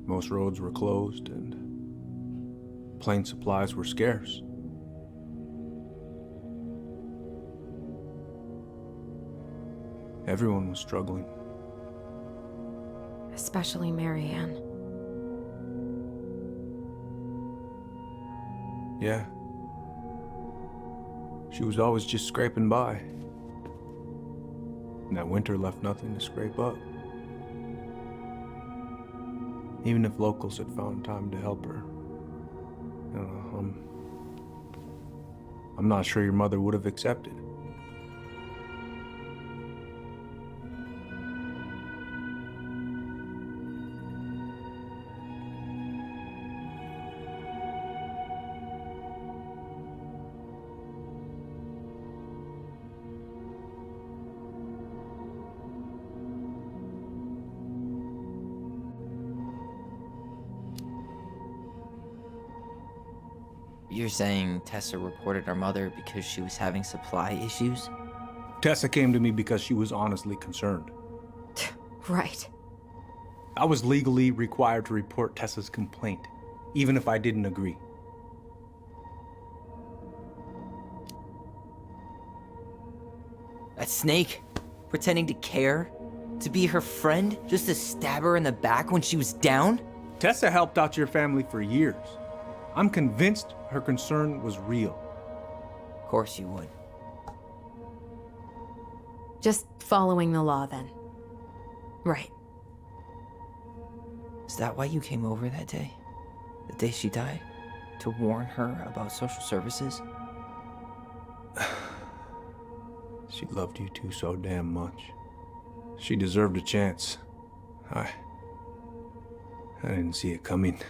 Most roads were closed and plane supplies were scarce. Everyone was struggling. Especially Marianne. Yeah. She was always just scraping by. And that winter left nothing to scrape up. Even if locals had found time to help her. I'm not sure your mother would have accepted. You're saying Tessa reported our mother because she was having supply issues? Tessa came to me because she was honestly concerned. Right. I was legally required to report Tessa's complaint, even if I didn't agree. That snake? Pretending to care? To be her friend? Just to stab her in the back when she was down? Tessa helped out your family for years. I'm convinced her concern was real. Of course you would. Just following the law, then. Right. Is that why you came over that day? The day she died? To warn her about social services? She loved you two so damn much. She deserved a chance. I didn't see it coming.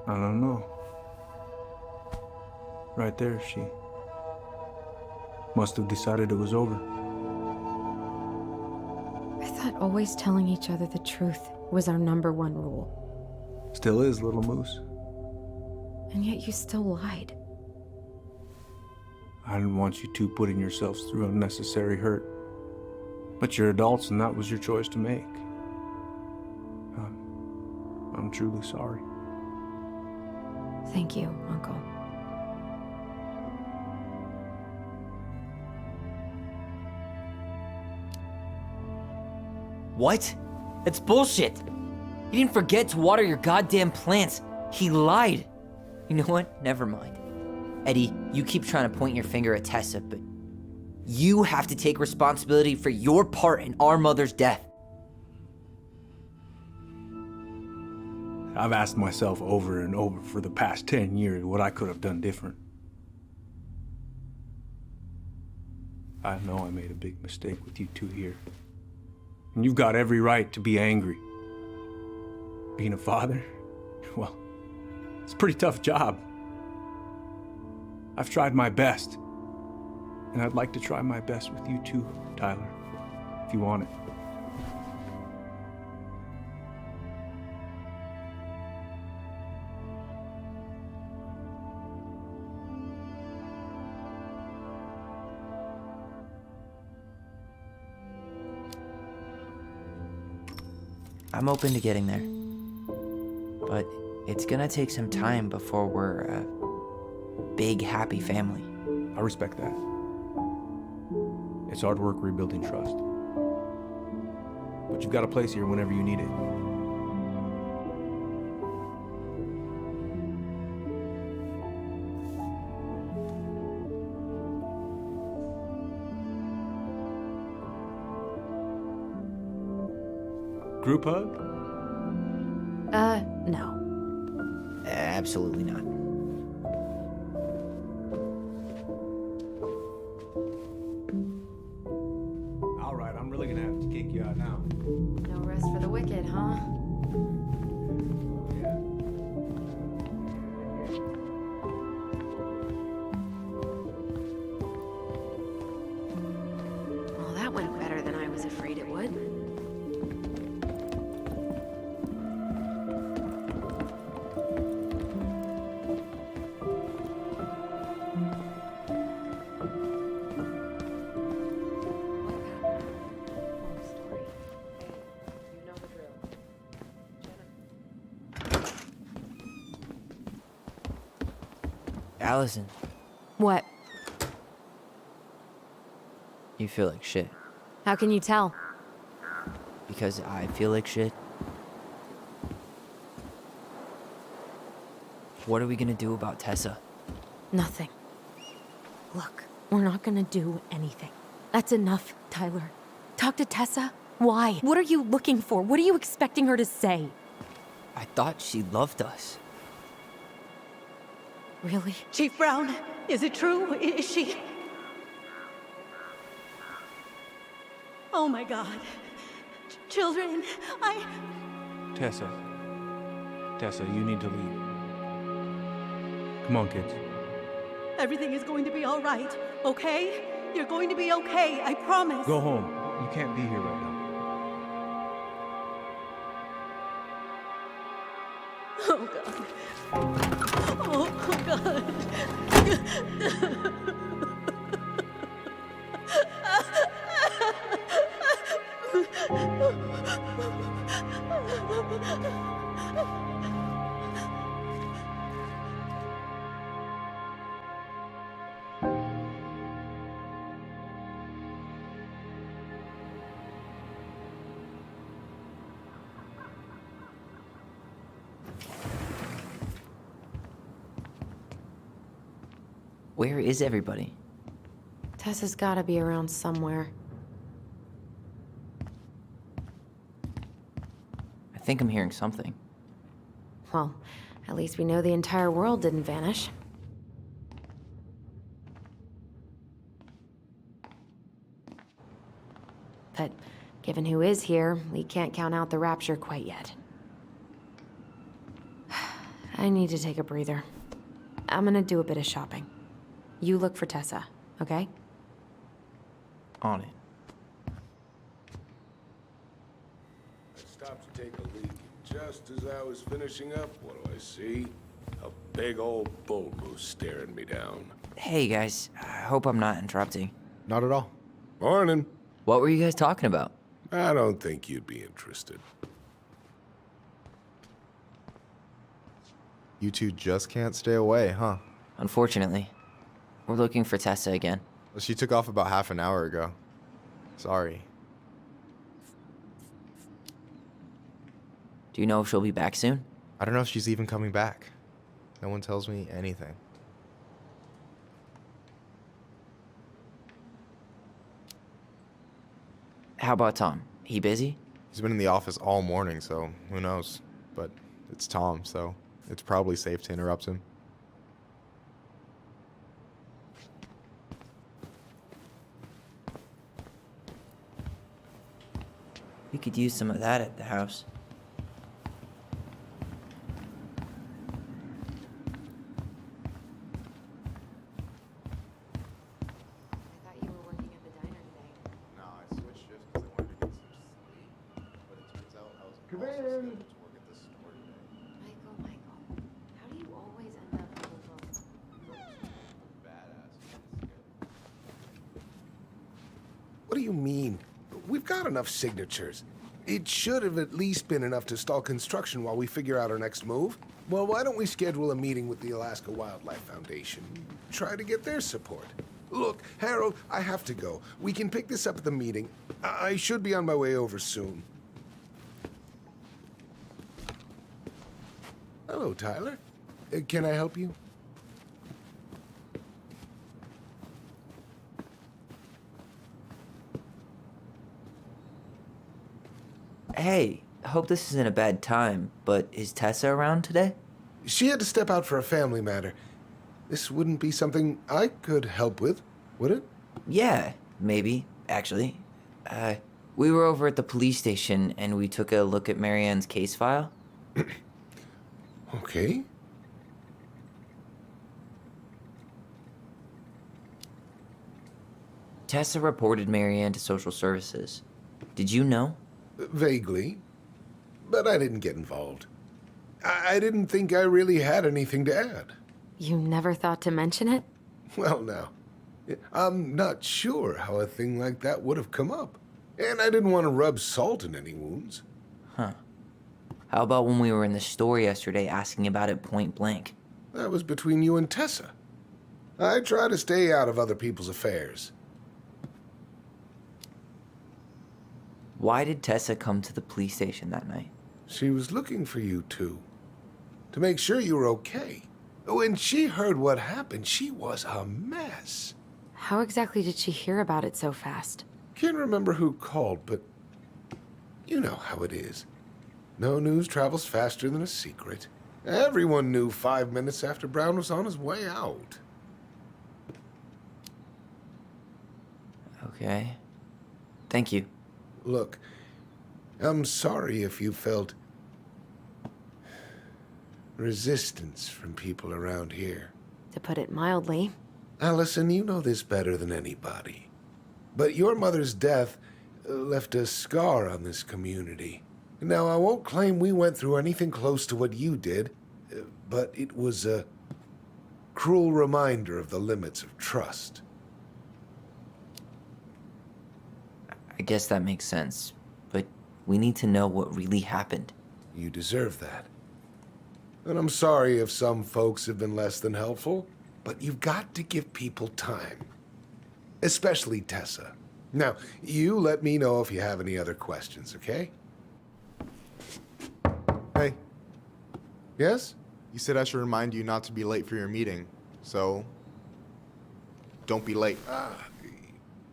I don't know. Right there, she must have decided it was over. I thought always telling each other the truth was our #1 rule. Still is, little moose. And yet you still lied. I didn't want you two putting yourselves through unnecessary hurt. But you're adults and that was your choice to make. I'm truly sorry. Thank you, Uncle. What? That's bullshit! He didn't forget to water your goddamn plants. He lied. You know what? Never mind. Eddie, you keep trying to point your finger at Tessa, but you have to take responsibility for your part in our mother's death. I've asked myself over and over for the past 10 years what I could have done different. I know I made a big mistake with you two here. And you've got every right to be angry. Being a father, well, It's a pretty tough job. I've tried my best. And I'd like to try my best with you too, Tyler, if you want it. I'm open to getting there. But it's gonna take some time before we're a big, happy family. I respect that. It's hard work rebuilding trust. But you've got a place here whenever you need it. Group hug? No. Absolutely not. All right, I'm really gonna have to kick you out now. No rest for the wicked, huh? Well, that went better than I was afraid it would. Allison, What? you feel like shit. How can you tell? Because I feel like shit. What are we gonna do about Tessa? Nothing. Look, we're not gonna do anything. That's enough, Tyler. Talk to Tessa? Why? What are you looking for? What are you expecting her to say? I thought she loved us. Really? Chief Brown, is it true? Is she... Oh my God. Children, Tessa, you need to leave. Come on, kids. Everything is going to be all right, okay? You're going to be okay, I promise. Go home. You can't be here right now. Oh God. Oh God. Where is everybody? Tessa's gotta be around somewhere. I think I'm hearing something. Well, at least we know the entire world didn't vanish. But given who is here, we can't count out the rapture quite yet. I need to take a breather. I'm gonna do a bit of shopping. You look for Tessa, okay? On it. I stopped to take a leak, and just as I was finishing up, what do I see? A big old bull moose staring me down. Hey guys, I hope I'm not interrupting. Not at all. Morning. What were you guys talking about? I don't think you'd be interested. You two just can't stay away, huh? Unfortunately. We're looking for Tessa again. Well, she took off about half an hour ago. Sorry. Do you know if she'll be back soon? I don't know if she's even coming back. No one tells me anything. How about Tom? He busy? He's been in the office all morning, so who knows? But it's Tom, so it's probably safe to interrupt him. We could use some of that at the house. Michael, how do you always end up in the room? What do you mean? We've got enough signatures. It should have at least been enough to stall construction while we figure out our next move. Well, why don't we schedule a meeting with the Alaska Wildlife Foundation? Try to get their support. Look, Harold, I have to go. We can pick this up at the meeting. I should be on my way over soon. Hello, Tyler. Can I help you? Hey, hope this isn't a bad time, but is Tessa around today? She had to step out for a family matter. This wouldn't be something I could help with, would it? Yeah, maybe, actually. We were over at the police station and we took a look at Marianne's case file. Okay. Tessa reported Marianne to social services. Did you know? Vaguely. But I didn't get involved. I didn't think I really had anything to add. You never thought to mention it? Well, now, I'm not sure how a thing like that would have come up. And I didn't want to rub salt in any wounds. Huh. How about when we were in the store yesterday asking about it point blank? That was between you and Tessa. I try to stay out of other people's affairs. Why did Tessa come to the police station that night? She was looking for you two. To make sure you were okay. When she heard what happened, she was a mess. How exactly did she hear about it so fast? Can't remember who called, but you know how it is. No news travels faster than a secret. Everyone knew 5 minutes after Brown was on his way out. Okay. Thank you. Look, I'm sorry if you felt resistance from people around here. To put it mildly. Allison, you know this better than anybody. But your mother's death left a scar on this community. Now, I won't claim we went through anything close to what you did, but it was a cruel reminder of the limits of trust. I guess that makes sense, but we need to know what really happened. You deserve that. And I'm sorry if some folks have been less than helpful, but you've got to give people time. Especially Tessa. Now, you let me know if you have any other questions, okay? Hey, Yes? you said I should remind you not to be late for your meeting, so don't be late.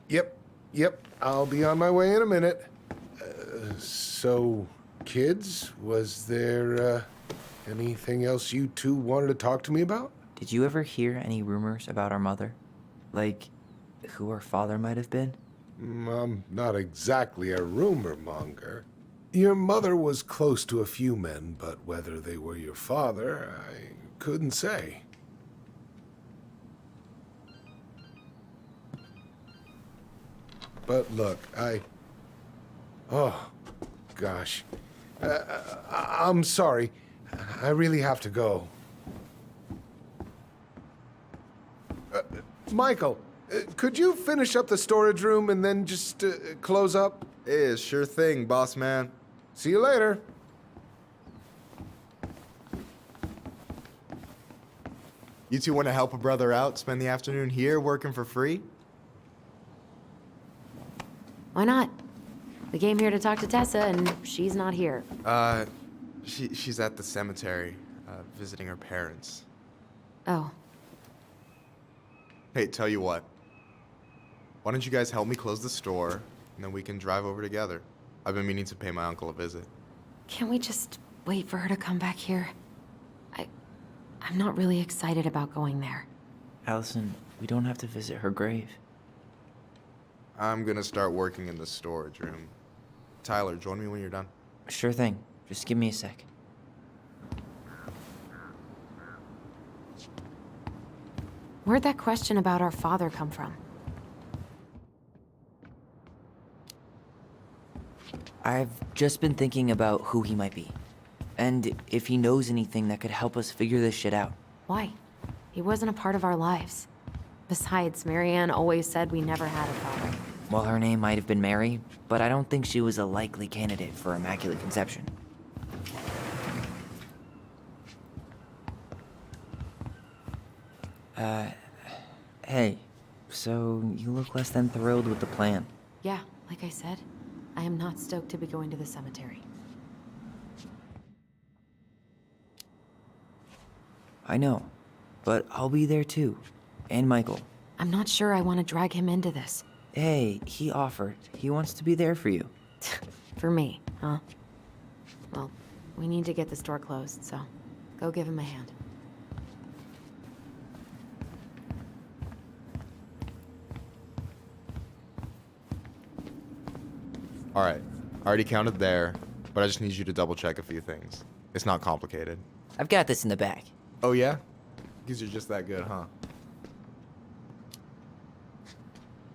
Yep. I'll be on my way in a minute. So, kids, was there anything else you two wanted to talk to me about? Did you ever hear any rumors about our mother? Like, who our father might have been? I'm not exactly a rumor monger. Your mother was close to a few men, but whether they were your father, I couldn't say. But look, oh, gosh. I'm sorry. I really have to go. Michael, could you finish up the storage room and then just close up? Yeah, sure thing, boss man. See you later. You two want to help a brother out, spend the afternoon here working for free? Why not? We came here to talk to Tessa, and she's not here. She's at the cemetery, visiting her parents. Oh. Hey, tell you what. Why don't you guys help me close the store, and then we can drive over together? I've been meaning to pay my uncle a visit. Can't we just wait for her to come back here? I'm not really excited about going there. Allison, we don't have to visit her grave. I'm gonna start working in the storage room. Tyler, join me when you're done. Sure thing. Just give me a sec. Where'd that question about our father come from? I've just been thinking about who he might be. And if he knows anything that could help us figure this shit out. Why? He wasn't a part of our lives. Besides, Marianne always said we never had a father. Well, her name might have been Mary, but I don't think she was a likely candidate for Immaculate Conception. Hey, so you look less than thrilled with the plan. Yeah, like I said, I am not stoked to be going to the cemetery. I know, but I'll be there too. And Michael. I'm not sure I want to drag him into this. Hey, he offered. He wants to be there for you. For me, huh? Well, we need to get the store closed, so go give him a hand. Alright, I already counted there, but I just need you to double check a few things. It's not complicated. I've got this in the bag. Oh yeah? Because you're just that good, huh?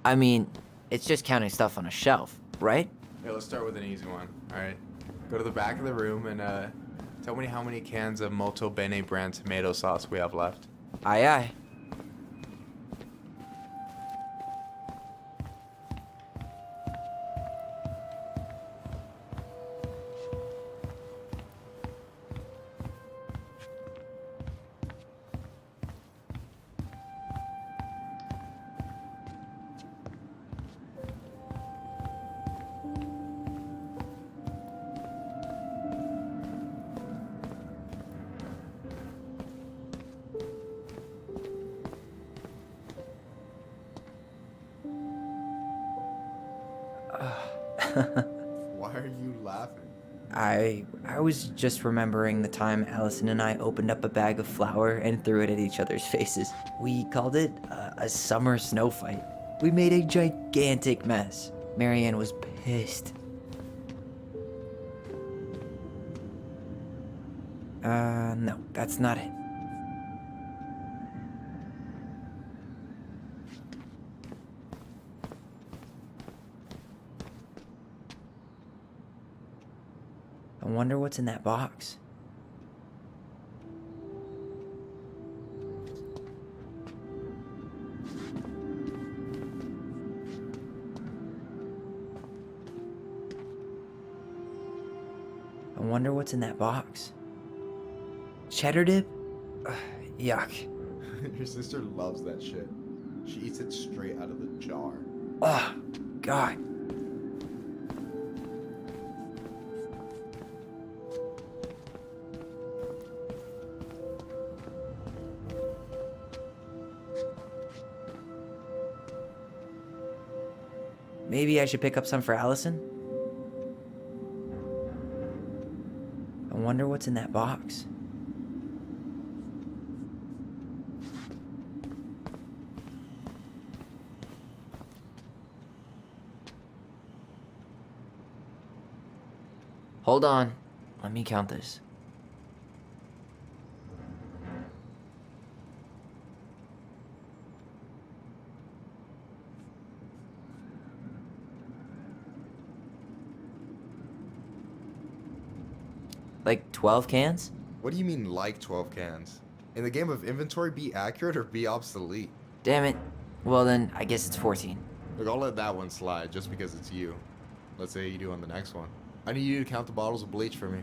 I mean, it's just counting stuff on a shelf, right? Yeah, let's start with an easy one. Alright. Go to the back of the room and tell me how many cans of Molto Bene brand tomato sauce we have left. Aye aye. Why are you laughing? I was just remembering the time Allison and I opened up a bag of flour and threw it at each other's faces. We called it a summer snow fight. We made a gigantic mess. Marianne was pissed. No, that's not it. I wonder what's in that box. I wonder what's in that box. Cheddar dip? Ugh, yuck. Your sister loves that shit. She eats it straight out of the jar. Ugh, God. Maybe I should pick up some for Allison? I wonder what's in that box. Hold on. Let me count this. Like 12 cans? What do you mean like 12 cans? In the game of inventory, be accurate or be obsolete. Damn it. Well then, I guess it's 14. Look, I'll let that one slide just because it's you. Let's say you do on the next one. I need you to count the bottles of bleach for me.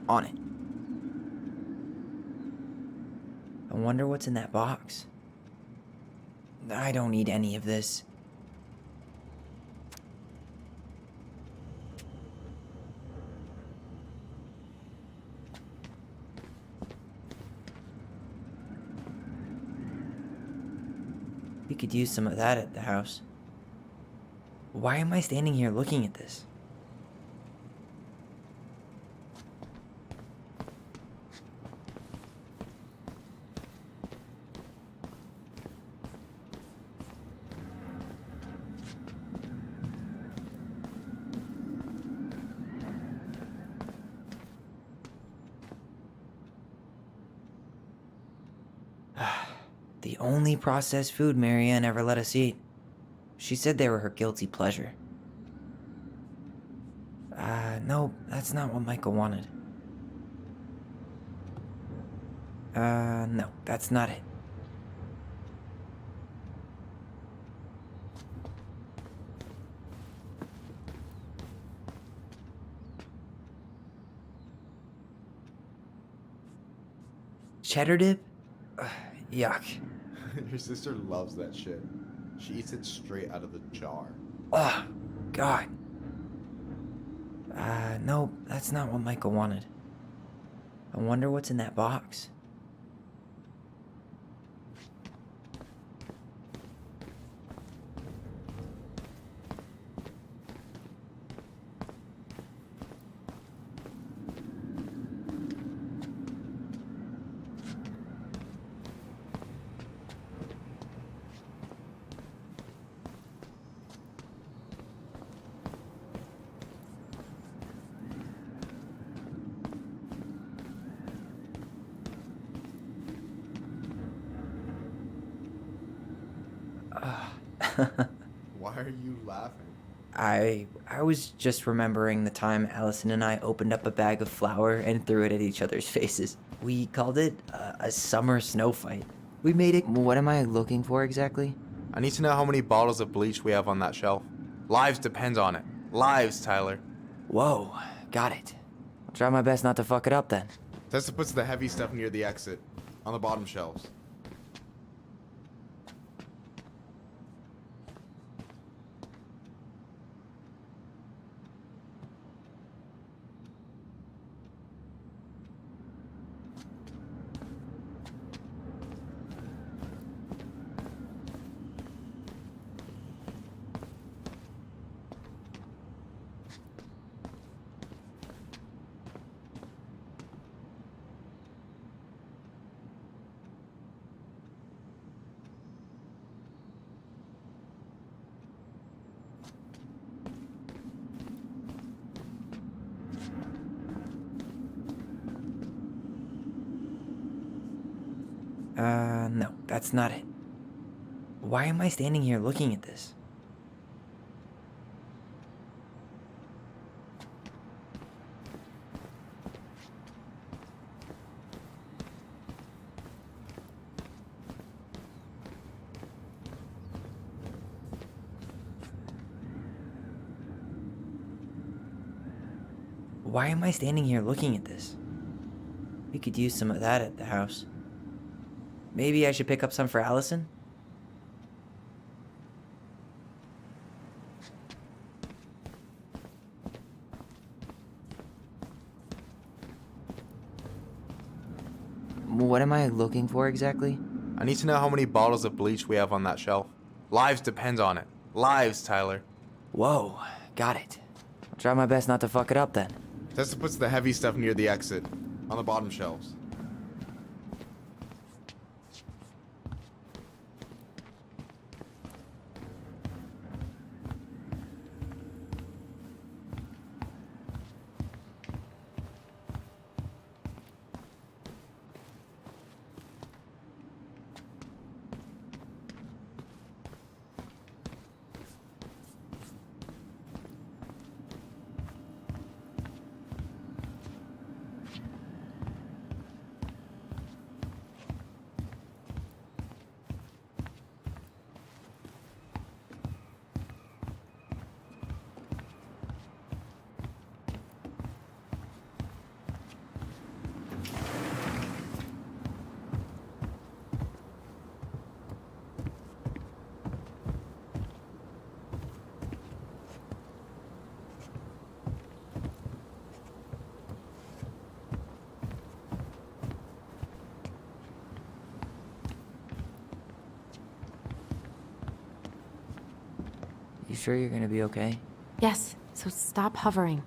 On it. I wonder what's in that box. I don't need any of this. We could use some of that at the house. Why am I standing here looking at this? The only processed food Marianne ever let us eat. She said they were her guilty pleasure. No, that's not what Michael wanted. No, that's not it. Cheddar dip? Yuck. Your sister loves that shit. She eats it straight out of the jar. Oh, God. No, that's not what Michael wanted. I wonder what's in that box. Why are you laughing? I was just remembering the time Allison and I opened up a bag of flour and threw it at each other's faces. We called it a summer snow fight. We made it. What am I looking for exactly? I need to know how many bottles of bleach we have on that shelf. Lives depends on it. Lives, Tyler. Whoa, got it. I'll try my best not to fuck it up then. Tessa puts the heavy stuff near the exit, on the bottom shelves. No, that's not it. Why am I standing here looking at this? Why am I standing here looking at this? We could use some of that at the house. Maybe I should pick up some for Allison? What am I looking for exactly? I need to know how many bottles of bleach we have on that shelf. Lives depends on it. Lives, Tyler. Whoa, got it. I'll try my best not to fuck it up then. Tessa puts the heavy stuff near the exit, on the bottom shelves. You sure you're gonna be okay? Yes, so stop hovering.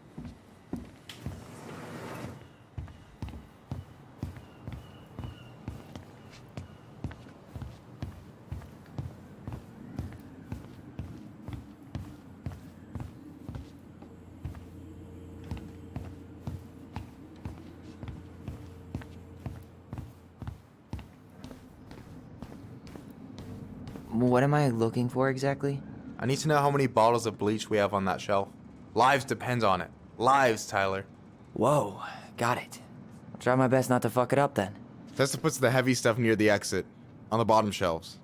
What am I looking for exactly? I need to know how many bottles of bleach we have on that shelf. Lives depend on it. Lives, Tyler. Whoa, got it. I'll try my best not to fuck it up then. Tessa puts the heavy stuff near the exit, on the bottom shelves.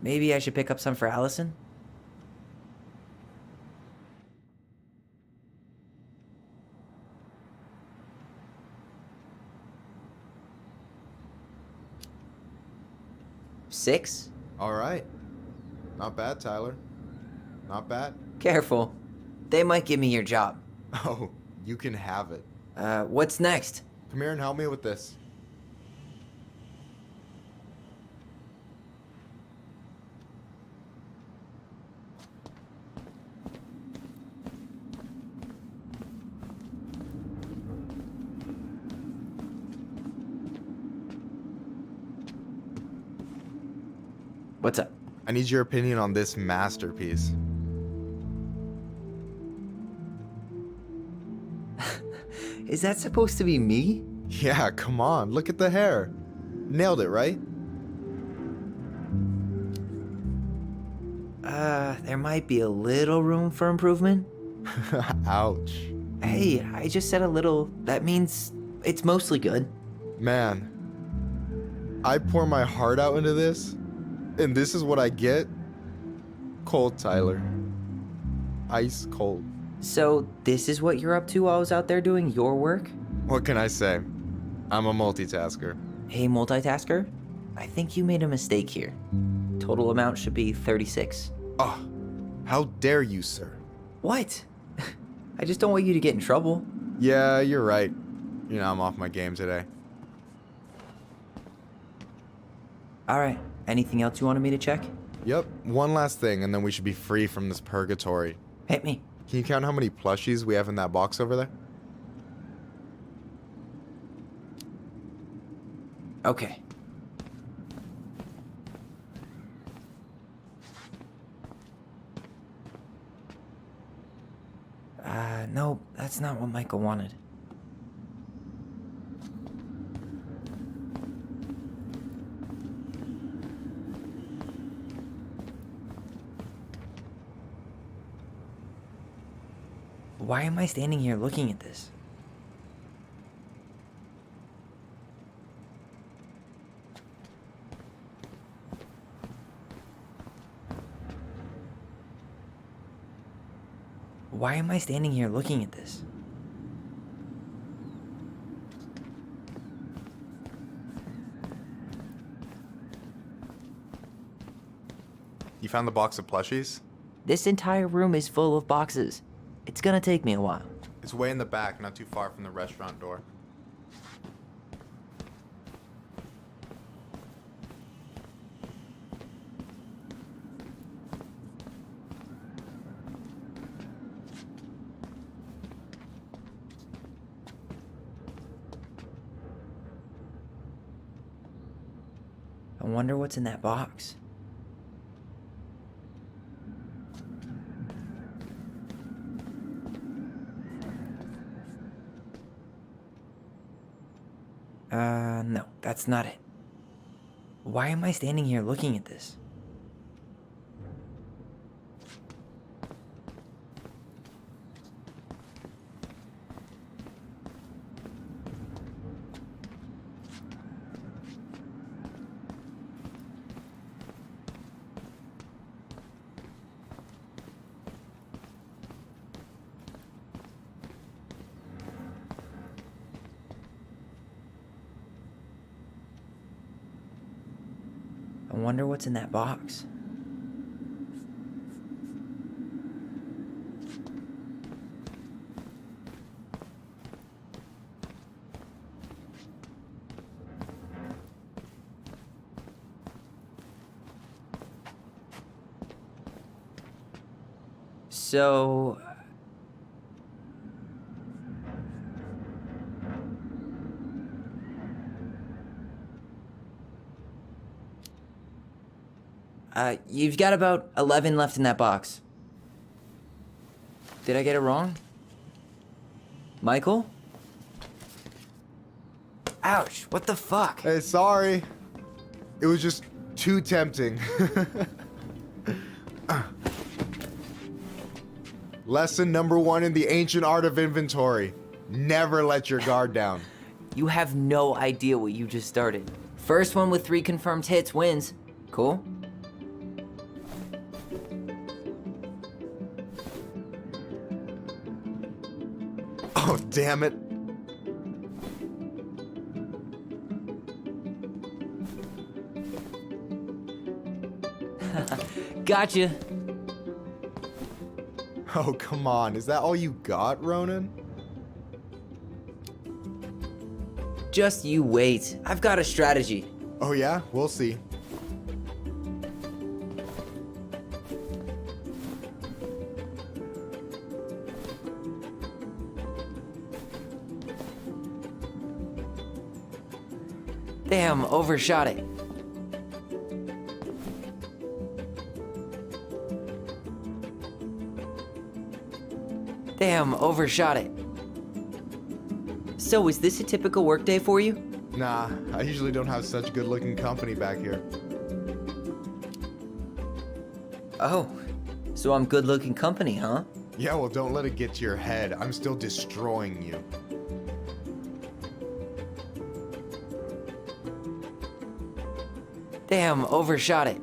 Maybe I should pick up some for Allison? $6? All right. Not bad, Tyler. Not bad. Careful. They might give me your job. Oh, you can have it. What's next? Come here and help me with this. What's up? I need your opinion on this masterpiece. Is that supposed to be me? Yeah, come on. Look at the hair. Nailed it, right? There might be a little room for improvement. Ouch. Hey, I just said a little. That means it's mostly good. Man, I pour my heart out into this, and this is what I get? Cold, Tyler. Ice cold. So, this is what you're up to while I was out there doing your work? What can I say? I'm a multitasker. Hey, multitasker. I think you made a mistake here. Total amount should be 36. Oh, how dare you, sir? What? I just don't want you to get in trouble. Yeah, you're right. You know, I'm off my game today. Alright, anything else you wanted me to check? Yep, one last thing, and then we should be free from this purgatory. Hit me. Can you count how many plushies we have in that box over there? Okay. No, that's not what Michael wanted. Why am I standing here looking at this? Why am I standing here looking at this? You found the box of plushies? This entire room is full of boxes. It's gonna take me a while. It's way in the back, not too far from the restaurant door. I wonder what's in that box. No, that's not it. Why am I standing here looking at this? I wonder what's in that box. So... you've got about 11 left in that box. Did I get it wrong? Michael? Ouch, what the fuck? Hey, sorry. It was just too tempting. Lesson number 1 in the ancient art of inventory. Never let your guard down. You have no idea what you just started. First one with 3 confirmed hits wins. Cool? Oh, damn it. Gotcha. Oh, come on. Is that all you got, Ronan? Just you wait. I've got a strategy. Oh, yeah? We'll see. Damn, overshot it. Damn, overshot it. So, is this a typical workday for you? Nah, I usually don't have such good-looking company back here. Oh, so I'm good-looking company, huh? Yeah, well, don't let it get to your head. I'm still destroying you. Damn, overshot it.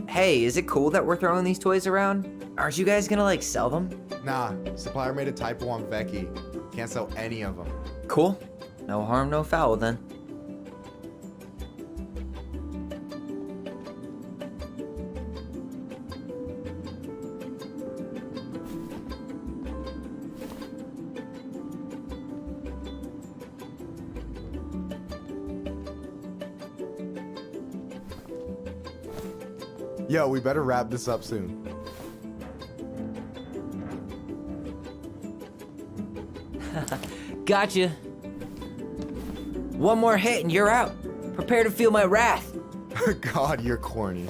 Hey, is it cool that we're throwing these toys around? Aren't you guys gonna, like, sell them? Nah, supplier made a typo on Becky. Can't sell any of them. Cool. No harm, no foul, then. Yo, we better wrap this up soon. Gotcha. One more hit and you're out. Prepare to feel my wrath. God, you're corny.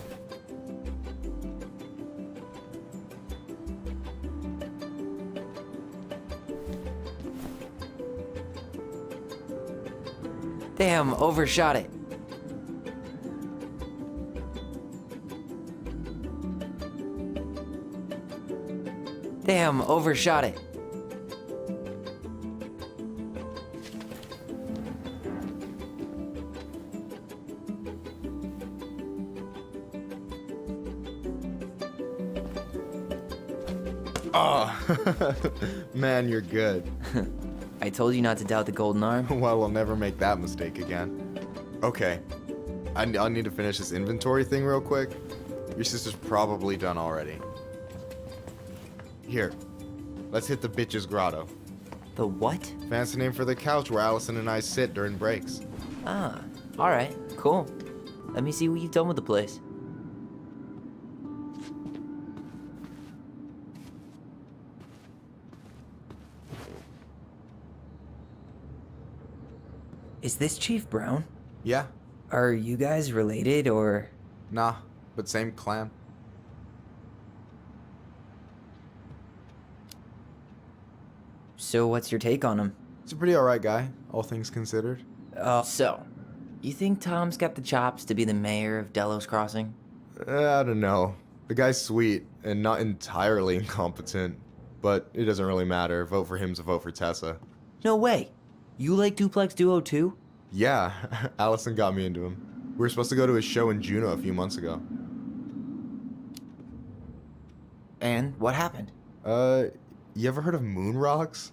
Damn, overshot it. Damn, overshot it. Oh, man, you're good. I told you not to doubt the golden arm. Well, we'll never make that mistake again. Okay, I need to finish this inventory thing real quick. Your sister's probably done already. Here, let's hit the bitch's grotto. The what? Fancy name for the couch where Allison and I sit during breaks. Ah, alright, cool. Let me see what you've done with the place. Is this Chief Brown? Yeah. Are you guys related, or...? Nah, but same clan. So what's your take on him? He's a pretty alright guy, all things considered. So, you think Tom's got the chops to be the mayor of Delos Crossing? I don't know. The guy's sweet and not entirely incompetent, but it doesn't really matter. Vote for him's a vote for Tessa. No way. You like Duplex Duo too? Yeah, Allison got me into him. We were supposed to go to his show in Juneau a few months ago. And what happened? You ever heard of Moon Rocks?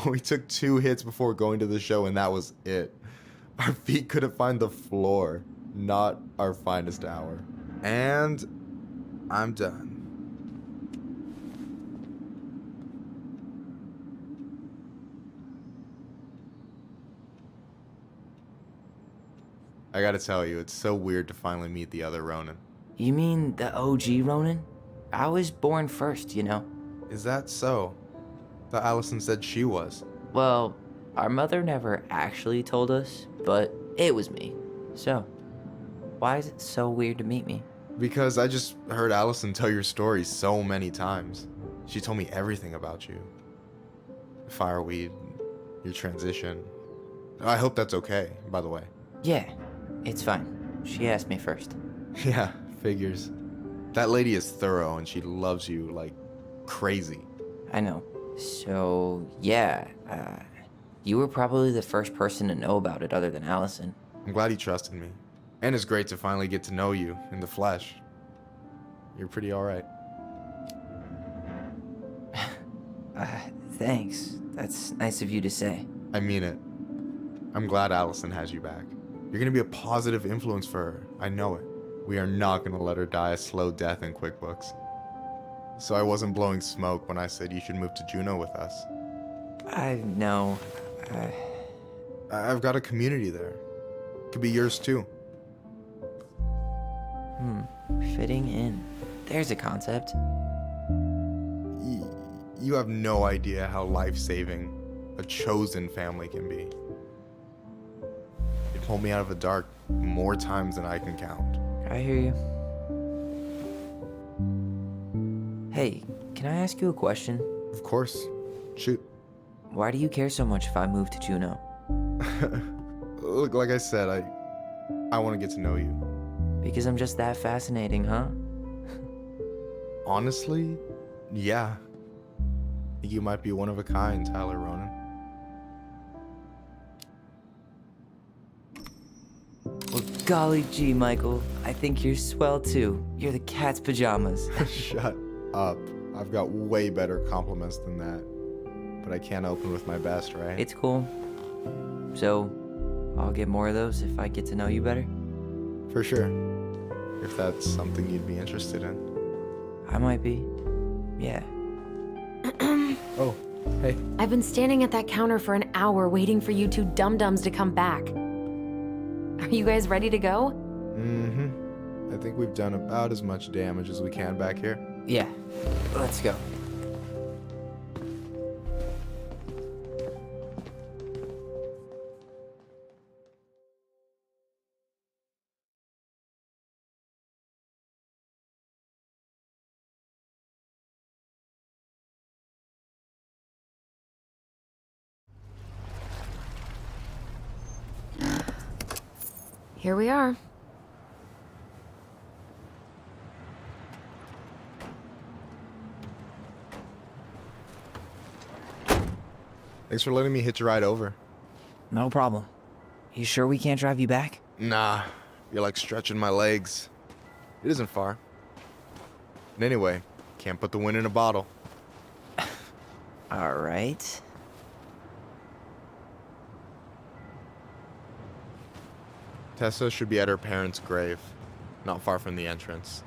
We took 2 hits before going to the show and that was it. Our feet couldn't find the floor. Not our finest hour. And I'm done. I gotta tell you, it's so weird to finally meet the other Ronan. You mean the OG Ronan? I was born first, you know? Is that so? Thought Allison said she was. Well, our mother never actually told us, but it was me. So, why is it so weird to meet me? Because I just heard Allison tell your story so many times. She told me everything about you. Fireweed, your transition. I hope that's okay, by the way. Yeah, it's fine. She asked me first. Yeah, figures. That lady is thorough and she loves you like crazy. I know. So, yeah, you were probably the first person to know about it other than Allison. I'm glad you trusted me. And it's great to finally get to know you in the flesh. You're pretty alright. Thanks. That's nice of you to say. I mean it. I'm glad Allison has you back. You're gonna be a positive influence for her. I know it. We are not gonna let her die a slow death in QuickBooks. So I wasn't blowing smoke when I said you should move to Juneau with us. I know. I've got a community there. Could be yours too. Fitting in. There's a concept. You have no idea how life-saving a chosen family can be. It pulled me out of the dark more times than I can count. I hear you. Hey, can I ask you a question? Of course. Shoot. Why do you care so much if I move to Juneau? Look, like I said, I want to get to know you. Because I'm just that fascinating, huh? Honestly, yeah. I think you might be one of a kind, Tayler Ronan. Well, golly gee, Michael. I think you're swell too. You're the cat's pajamas. Shut up. I've got way better compliments than that. But I can't open with my best, right? It's cool. So, I'll get more of those if I get to know you better? For sure. If that's something you'd be interested in. I might be. Yeah. Oh, hey. I've been standing at that counter for an hour waiting for you two dum-dums to come back. Are you guys ready to go? Mm-hmm. I think we've done about as much damage as we can back here. Yeah. Let's go. Here we are. Thanks for letting me hitch a ride over. No problem. You sure we can't drive you back? Nah, you're like stretching my legs. It isn't far. And anyway, can't put the wind in a bottle. All right. Tessa should be at her parents' grave, not far from the entrance.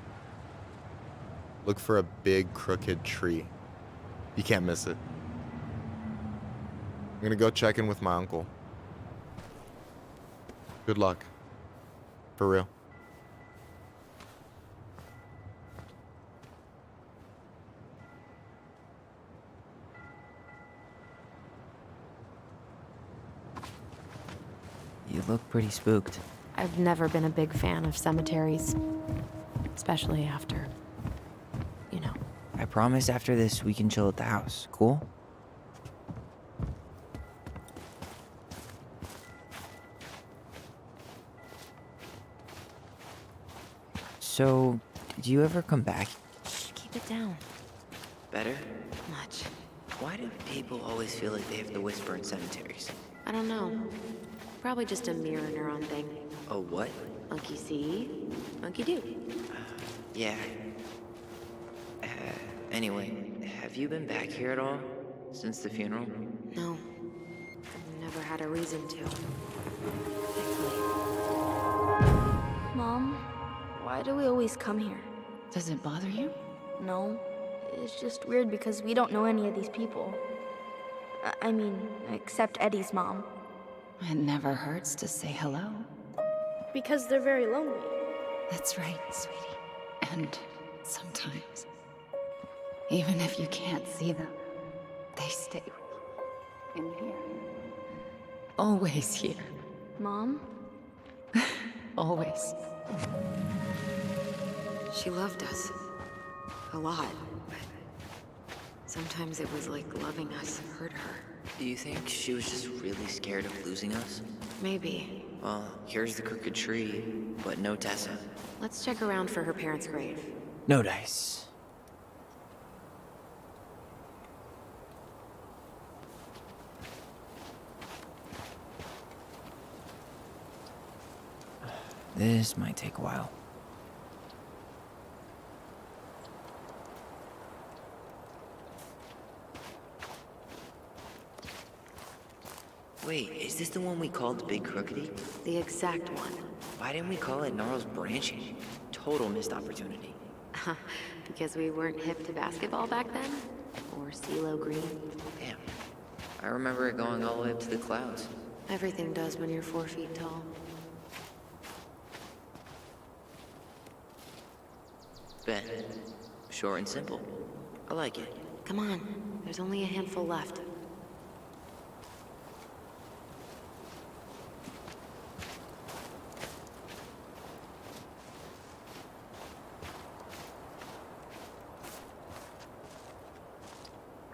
Look for a big crooked tree. You can't miss it. I'm gonna go check in with my uncle. Good luck. For real. You look pretty spooked. I've never been a big fan of cemeteries. Especially after, you know. I promise after this we can chill at the house. Cool? So, did you ever come back? Shh, keep it down. Better? Much. Why do people always feel like they have to whisper in cemeteries? I don't know. Probably just a mirror neuron thing. Oh, what? Monkey see, monkey do. Yeah. Anyway, have you been back here at all? Since the funeral? No. I've never had a reason to. Thankfully. Mom, why do we always come here? Does it bother you? No. It's just weird because we don't know any of these people. I mean, except Eddie's mom. It never hurts to say hello. Because they're very lonely. That's right, sweetie. And sometimes, even if you can't see them, they stay with you. In here. Always here. Mom? Always. She loved us. A lot. But sometimes it was like loving us hurt her. Do you think she was just really scared of losing us? Maybe. Well, here's the crooked tree, but no Tessa. Let's check around for her parents' grave. No dice. This might take a while. Wait, is this the one we called the Big Crookedy? The exact one. Why didn't we call it Gnarls Branching? Total missed opportunity. Because we weren't hip to basketball back then? Or CeeLo Green? Damn. I remember it going all the way up to the clouds. Everything does when you're 4 feet tall. Ben. Short and simple. I like it. Come on, there's only a handful left.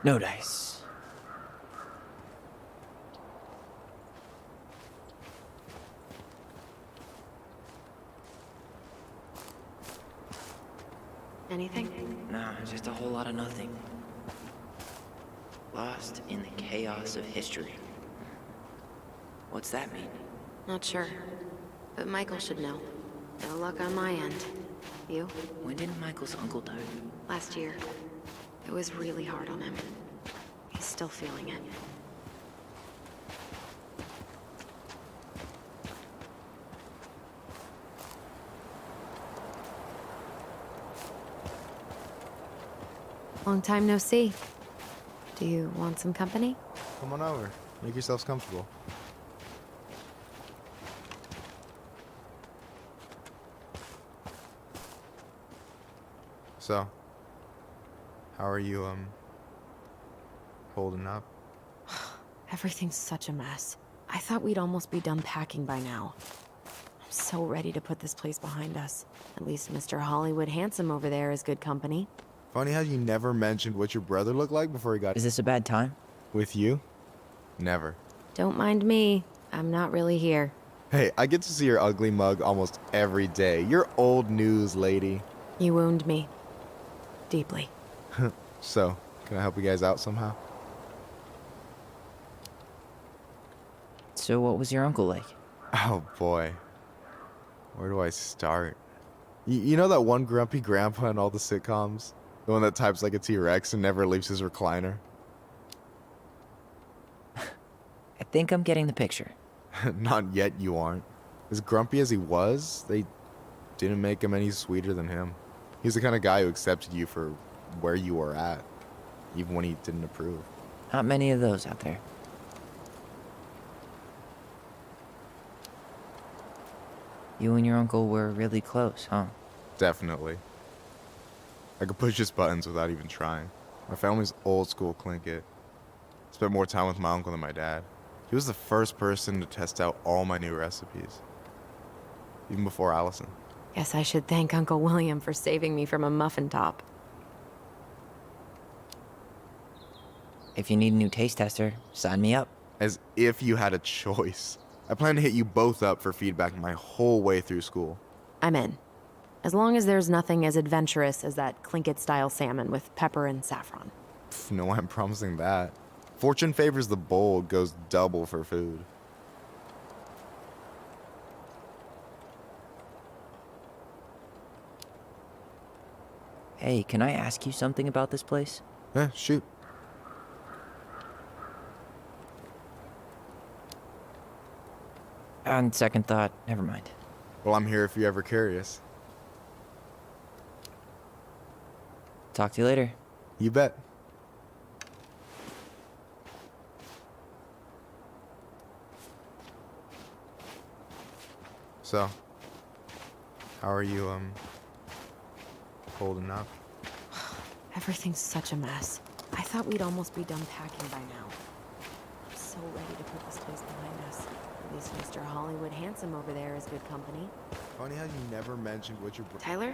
No dice. Anything? Nah, just a whole lot of nothing. Lost in the chaos of history. What's that mean? Not sure. But Michael should know. No luck on my end. You? When did Michael's uncle die? Last year. It was really hard on him. He's still feeling it. Long time no see. Do you want some company? Come on over. Make yourselves comfortable. So, how are you, holding up? Everything's such a mess. I thought we'd almost be done packing by now. I'm so ready to put this place behind us. At least Mr. Hollywood Handsome over there is good company. Funny how you never mentioned what your brother looked like before he got... Is this a bad time? With you? Never. Don't mind me. I'm not really here. Hey, I get to see your ugly mug almost every day. You're old news, lady. You wound me. Deeply. So, can I help you guys out somehow? So what was your uncle like? Oh boy. Where do I start? You know that one grumpy grandpa in all the sitcoms? The one that types like a T-Rex and never leaves his recliner? I think I'm getting the picture. Not yet, you aren't. As grumpy as he was, they didn't make him any sweeter than him. He's the kind of guy who accepted you for where you were at, even when he didn't approve. Not many of those out there. You and your uncle were really close, huh? Definitely. I could push his buttons without even trying. My family's old school Tlingit. Spent more time with my uncle than my dad. He was the first person to test out all my new recipes. Even before Allison. Guess I should thank Uncle William for saving me from a muffin top. If you need a new taste tester, sign me up. As if you had a choice. I plan to hit you both up for feedback my whole way through school. I'm in. As long as there's nothing as adventurous as that Tlingit-style salmon with pepper and saffron. No way I'm promising that. Fortune favors the bold, goes double for food. Hey, can I ask you something about this place? Shoot. On second thought, never mind. Well, I'm here if you're ever curious. Talk to you later. You bet. So, How are you, holding up? Everything's such a mess. I thought we'd almost be done packing by now. I'm so ready to put this place behind us. At least Mr. Hollywood Handsome over there is good company. Funny how you never mentioned what your Tyler?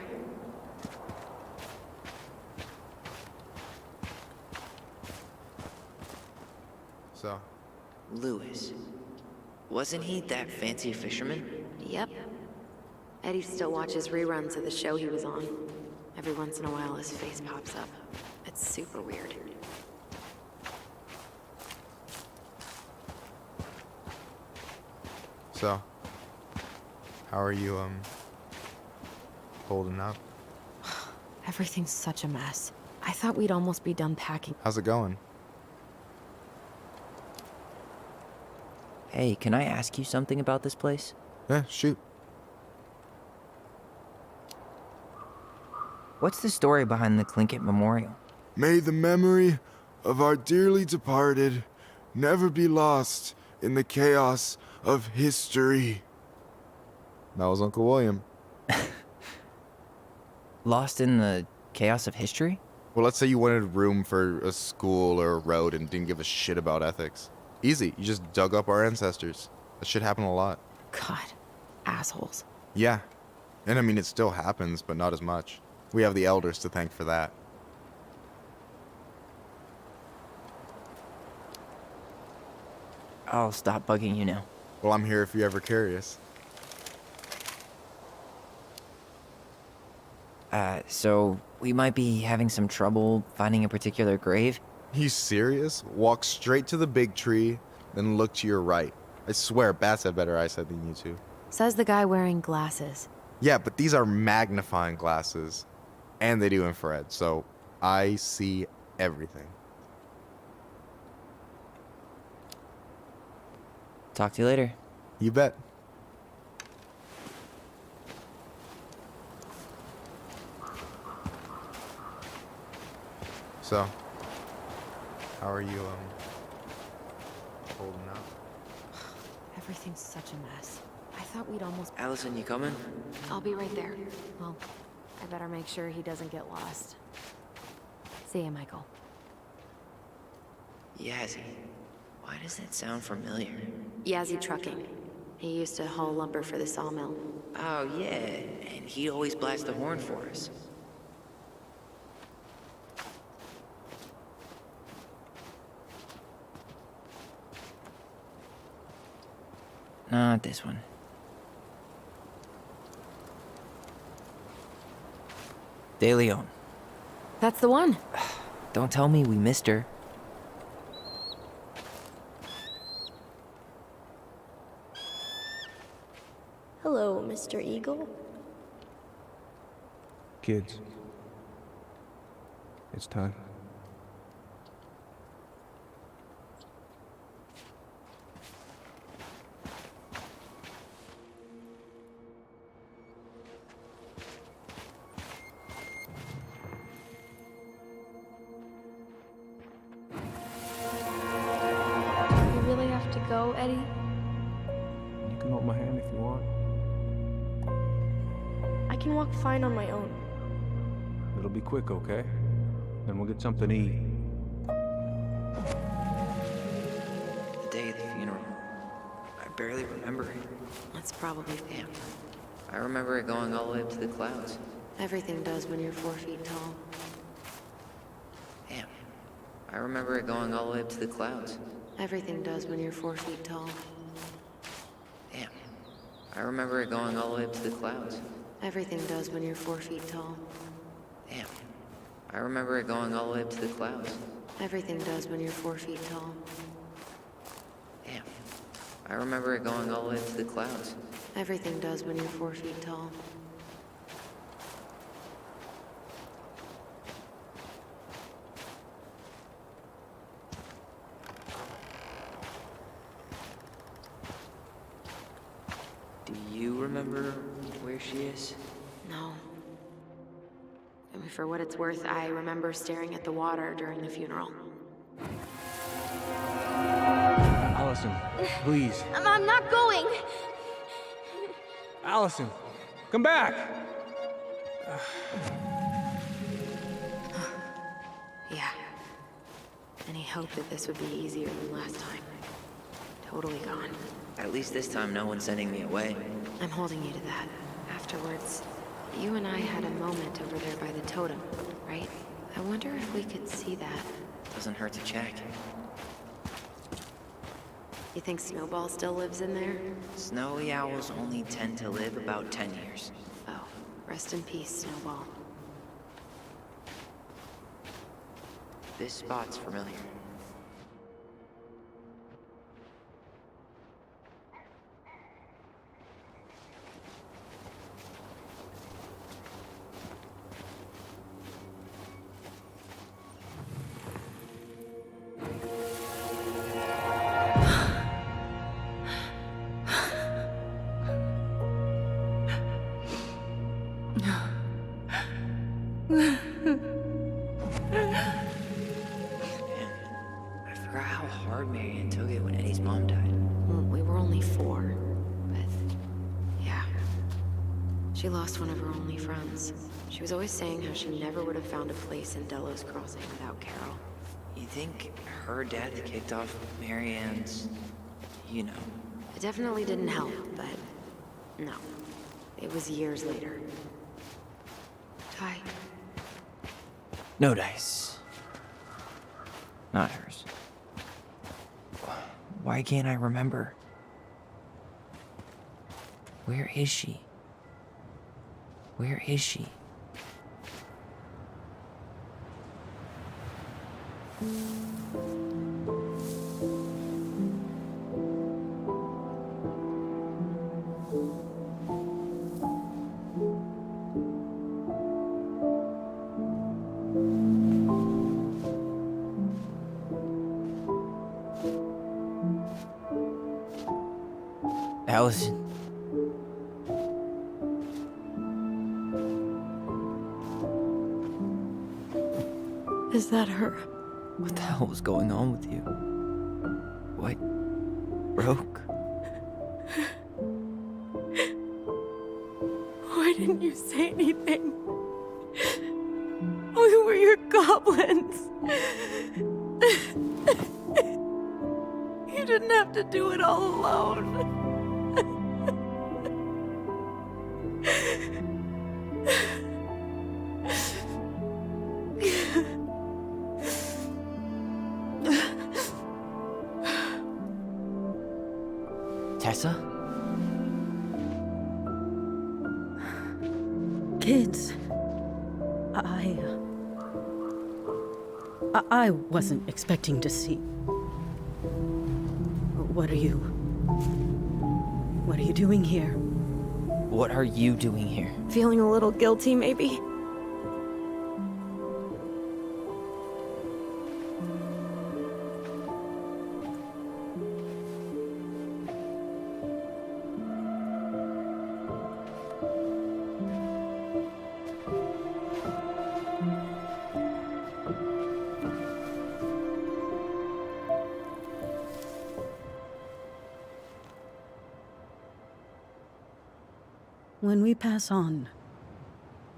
So? Lewis. Wasn't he that fancy fisherman? Yep. Eddie still watches reruns of the show he was on. Every once in a while his face pops up. It's super weird. So? How are you, holding up? Everything's such a mess. I thought we'd almost be done packing. How's it going? Hey, can I ask you something about this place? Yeah, shoot. What's the story behind the Tlingit Memorial? May the memory of our dearly departed never be lost in the chaos of history. That was Uncle William. Lost in the chaos of history? Well, let's say you wanted room for a school or a road and didn't give a shit about ethics. Easy, you just dug up our ancestors. That shit happened a lot. God, assholes. Yeah. And I mean, it still happens, but not as much. We have the elders to thank for that. I'll stop bugging you now. Well, I'm here if you're ever curious. So we might be having some trouble finding a particular grave? You serious? Walk straight to the big tree, then look to your right. I swear, bats have better eyesight than you two. Says the guy wearing glasses. Yeah, but these are magnifying glasses. And they do infrared, so I see everything. Talk to you later. You bet. So, how are you, holding up? Everything's such a mess. I thought we'd almost... Allison, you coming? I'll be right there. Well, I better make sure he doesn't get lost. See ya, Michael. Yazzie. Why does that sound familiar? Yazzie Trucking. He used to haul lumber for the sawmill. Oh, yeah. And he'd always blast the horn for us. Not this one. De Leon. That's the one. Don't tell me we missed her. Hello, Mr. Eagle. Kids, it's time. You really have to go, Eddie? You can hold my hand if you want. I can walk fine on my own. It'll be quick, okay? Then we'll get something to eat. The day of the funeral. I barely remember it. That's probably... Damn. I remember it going all the way up to the clouds. Everything does when you're 4 feet tall. Damn. I remember it going all the way up to the clouds. Everything does when you're 4 feet tall. Damn. I remember it going all the way up to the clouds. Everything does when you're 4 feet tall. Damn. I remember it going all the way up to the clouds. Everything does when you're 4 feet tall. Damn. I remember it going all the way up to the clouds. Everything does when you're 4 feet tall. Do you remember where she is? No. I mean, for what it's worth, I remember staring at the water during the funeral. Allison, please. I'm not going. Allison, Come back! Yeah. Any hope that this would be easier than last time? Totally gone. At least this time no one's sending me away. I'm holding you to that. Afterwards, you and I had a moment over there by the totem, right? I wonder if we could see that. Doesn't hurt to check. You think Snowball still lives in there? Snowy owls only tend to live about 10 years. Oh, rest in peace, Snowball. This spot's familiar. I forgot how hard Marianne took it when Eddie's mom died. We were only 4, but yeah. She lost one of her only friends. She was always saying how she never would have found a place in Delos Crossing without Carol. You think her death kicked off Marianne's, you know? It definitely didn't help, but no. It was years later. Ty. No dice. Not hers. Why can't I remember? Where is she? Where is she? Allison. Is that her? What the hell was going on with you? What broke? Why didn't you say anything? We were your goblins. You didn't have to do it all alone. Tessa? Kids, I wasn't expecting to see. What are you doing here? What are you doing here? Feeling a little guilty, maybe? When we pass on,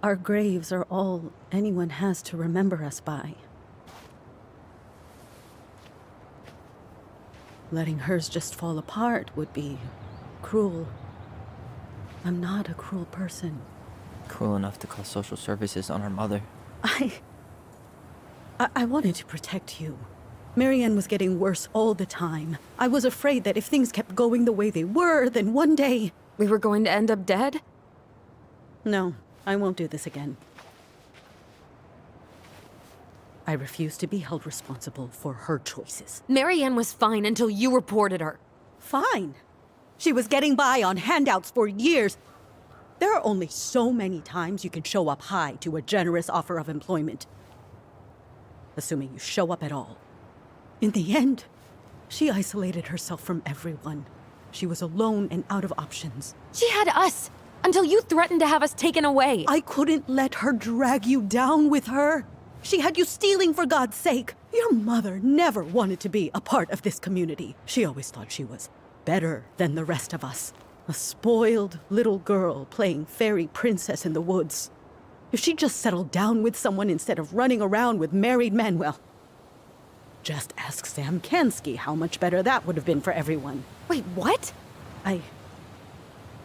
our graves are all anyone has to remember us by. Letting hers just fall apart would be cruel. I'm not a cruel person. Cruel enough to call social services on her mother. I wanted to protect you. Marianne was getting worse all the time. I was afraid that if things kept going the way they were, then one day... We were going to end up dead? No, I won't do this again. I refuse to be held responsible for her choices. Marianne was fine until you reported her. Fine. She was getting by on handouts for years. There are only so many times you can show up high to a generous offer of employment. Assuming you show up at all. In the end, she isolated herself from everyone. She was alone and out of options. She had us, until you threatened to have us taken away. I couldn't let her drag you down with her. She had you stealing for God's sake. Your mother never wanted to be a part of this community. She always thought she was better than the rest of us. A spoiled little girl playing fairy princess in the woods. If she just settled down with someone instead of running around with married men, well, just ask Sam Kansky how much better that would have been for everyone. Wait, what?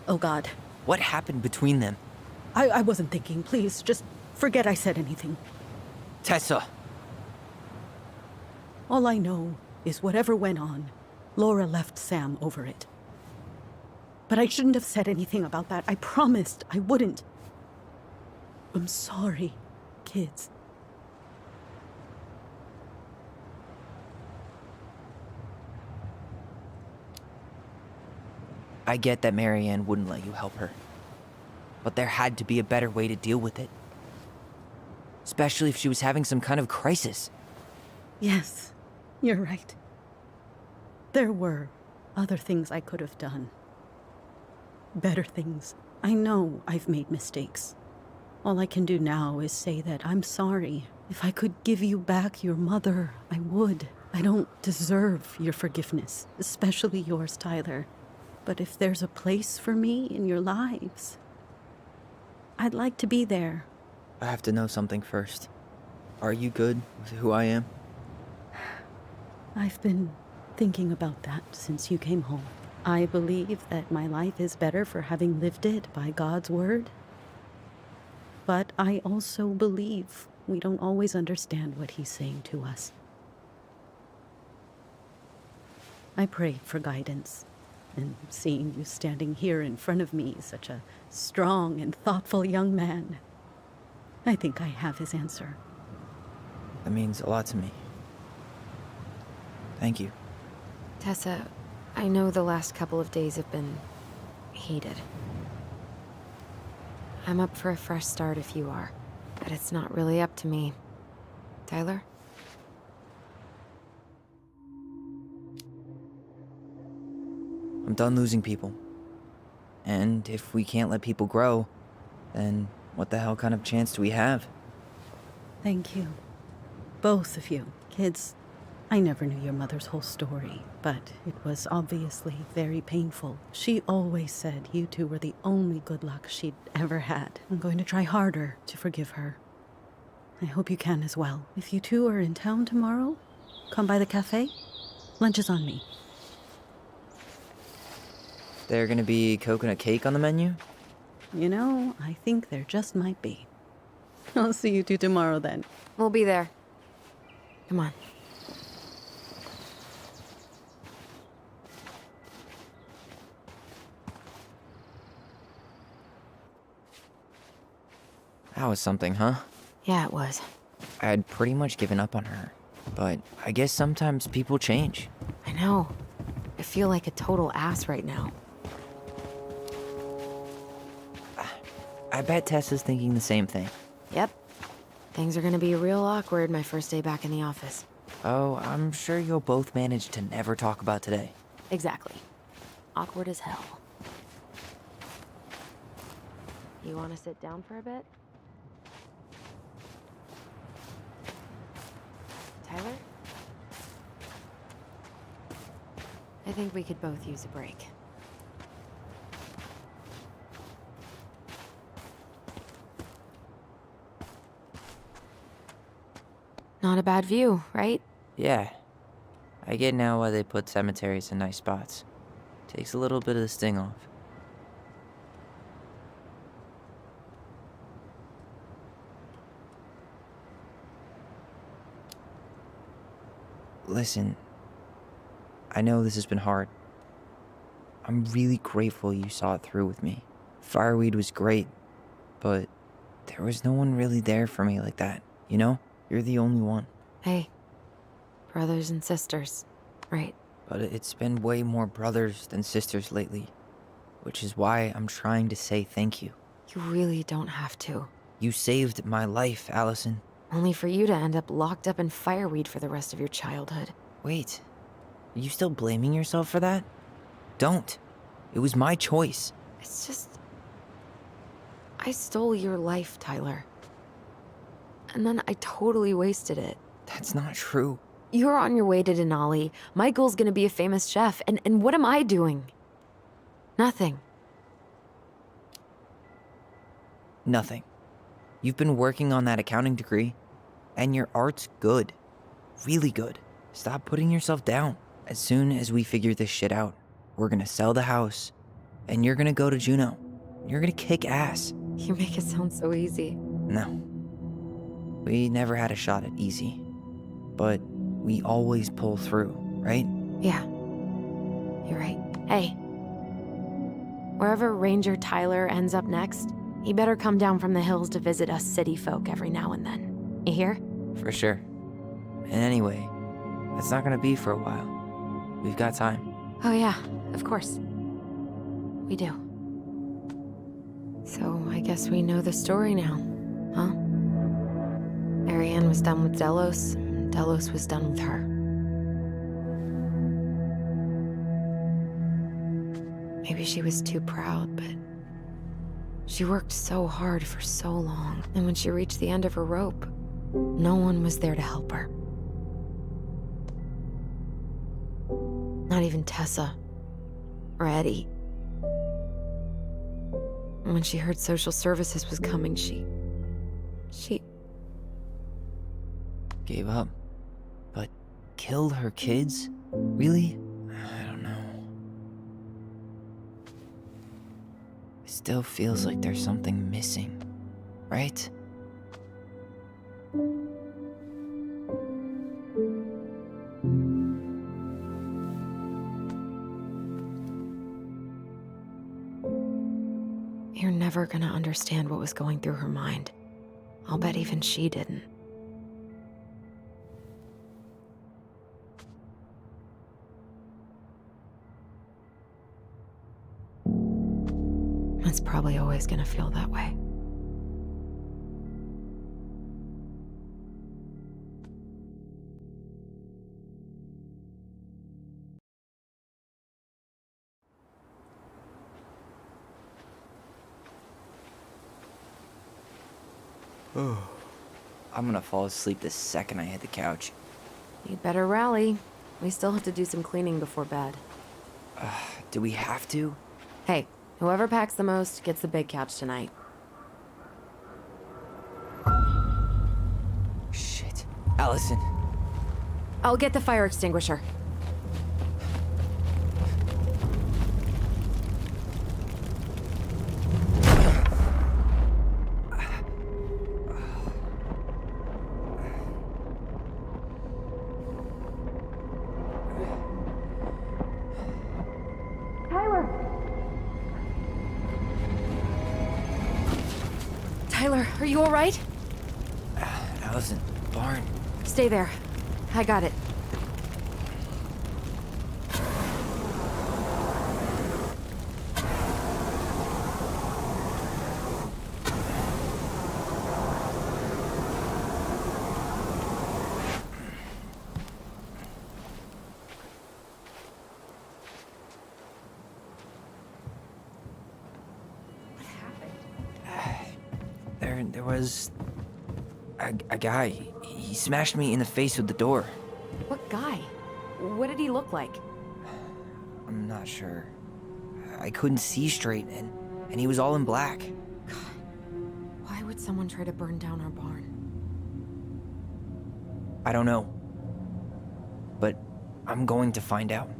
Oh, God. What happened between them? I wasn't thinking. Please, just forget I said anything. Tessa! All I know is whatever went on, Laura left Sam over it. But I shouldn't have said anything about that. I promised I wouldn't. I'm sorry, kids. I get that Marianne wouldn't let you help her. But there had to be a better way to deal with it. Especially if she was having some kind of crisis. Yes, you're right. There were other things I could have done. Better things. I know I've made mistakes. All I can do now is say that I'm sorry. If I could give you back your mother, I would. I don't deserve your forgiveness, especially yours, Tyler. But if there's a place for me in your lives, I'd like to be there. I have to know something first. Are you good with who I am? I've been thinking about that since you came home. I believe that my life is better for having lived it by God's word. But I also believe we don't always understand what he's saying to us. I prayed for guidance, and seeing you standing here in front of me, such a strong and thoughtful young man, I think I have his answer. That means a lot to me. Thank you. Tessa, I know the last couple of days have been heated. I'm up for a fresh start if you are, but it's not really up to me. Tyler? I'm done losing people. And if we can't let people grow, then what the hell kind of chance do we have? Thank you. Both of you. Kids, I never knew your mother's whole story, but it was obviously very painful. She always said you two were the only good luck she'd ever had. I'm going to try harder to forgive her. I hope you can as well. If you two are in town tomorrow, come by the cafe. Lunch is on me. There gonna be coconut cake on the menu? You know, I think there just might be. I'll see you two tomorrow then. We'll be there. Come on. That was something, huh? Yeah, it was. I had pretty much given up on her. But I guess sometimes people change. I know. I feel like a total ass right now. I bet Tessa's thinking the same thing. Yep. Things are gonna be real awkward my first day back in the office. Oh, I'm sure you'll both manage to never talk about today. Exactly. Awkward as hell. You wanna sit down for a bit? Tyler? I think we could both use a break. Not a bad view, right? Yeah. I get now why they put cemeteries in nice spots. Takes a little bit of the sting off. Listen, I know this has been hard. I'm really grateful you saw it through with me. Fireweed was great, but there was no one really there for me like that, you know? You're the only one. Hey, brothers and sisters, right? But it's been way more brothers than sisters lately, which is why I'm trying to say thank you. You really don't have to. You saved my life, Allison. Only for you to end up locked up in fireweed for the rest of your childhood. Wait, are you still blaming yourself for that? Don't. It was my choice. It's just... I stole your life, Tyler. And then I totally wasted it. That's not true. You're on your way to Denali. Michael's gonna be a famous chef, and what am I doing? Nothing. Nothing. You've been working on that accounting degree, and your art's good. Really good. Stop putting yourself down. As soon as we figure this shit out, we're gonna sell the house, and you're gonna go to Juneau. You're gonna kick ass. You make it sound so easy. No. We never had a shot at easy. But we always pull through, right? Yeah. You're right. Hey. Wherever Ranger Tayler ends up next, he better come down from the hills to visit us city folk every now and then. You hear? For sure. And anyway, it's not gonna be for a while. We've got time. Oh yeah, of course. We do. So I guess we know the story now, huh? Marianne was done with Delos, and Delos was done with her. Maybe she was too proud, but she worked so hard for so long, and when she reached the end of her rope, no one was there to help her. Not even Tessa or Eddie. And when she heard social services was coming, she Gave up. But killed her kids? Really? I don't know. It still feels like there's something missing, right? You're never gonna understand what was going through her mind. I'll bet even she didn't. It's probably always gonna feel that way. I'm gonna fall asleep the second I hit the couch. You'd better rally. We still have to do some cleaning before bed. Do we have to? Hey, whoever packs the most gets the big couch tonight. Shit. Allison. I'll get the fire extinguisher. Tayler, are you all right? Allison, barn. Stay there. I got it. There was a guy. He smashed me in the face with the door. What guy? What did he look like? I'm not sure. I couldn't see straight, and he was all in black. God, why would someone try to burn down our barn? I don't know. But I'm going to find out.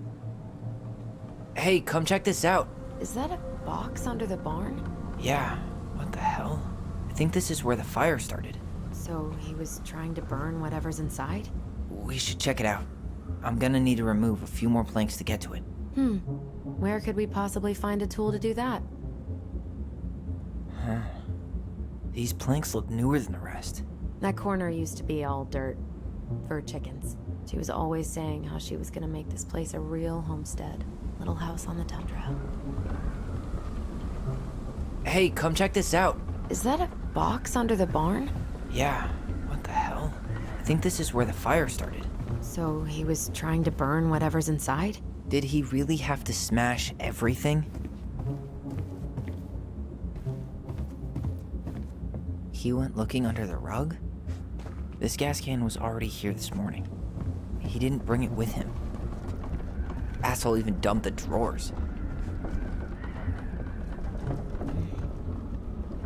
Hey, come check this out. Is that a box under the barn? Yeah, what the hell? I think this is where the fire started. So he was trying to burn whatever's inside? We should check it out. I'm gonna need to remove a few more planks to get to it. Where could we possibly find a tool to do that? Huh. These planks look newer than the rest. That corner used to be all dirt. For chickens. She was always saying how she was gonna make this place a real homestead. Little house on the tundra. Hey, come check this out. Is that a box under the barn? Yeah, what the hell? I think this is where the fire started. So he was trying to burn whatever's inside? Did he really have to smash everything? He went looking under the rug? This gas can was already here this morning. He didn't bring it with him. Asshole even dumped the drawers.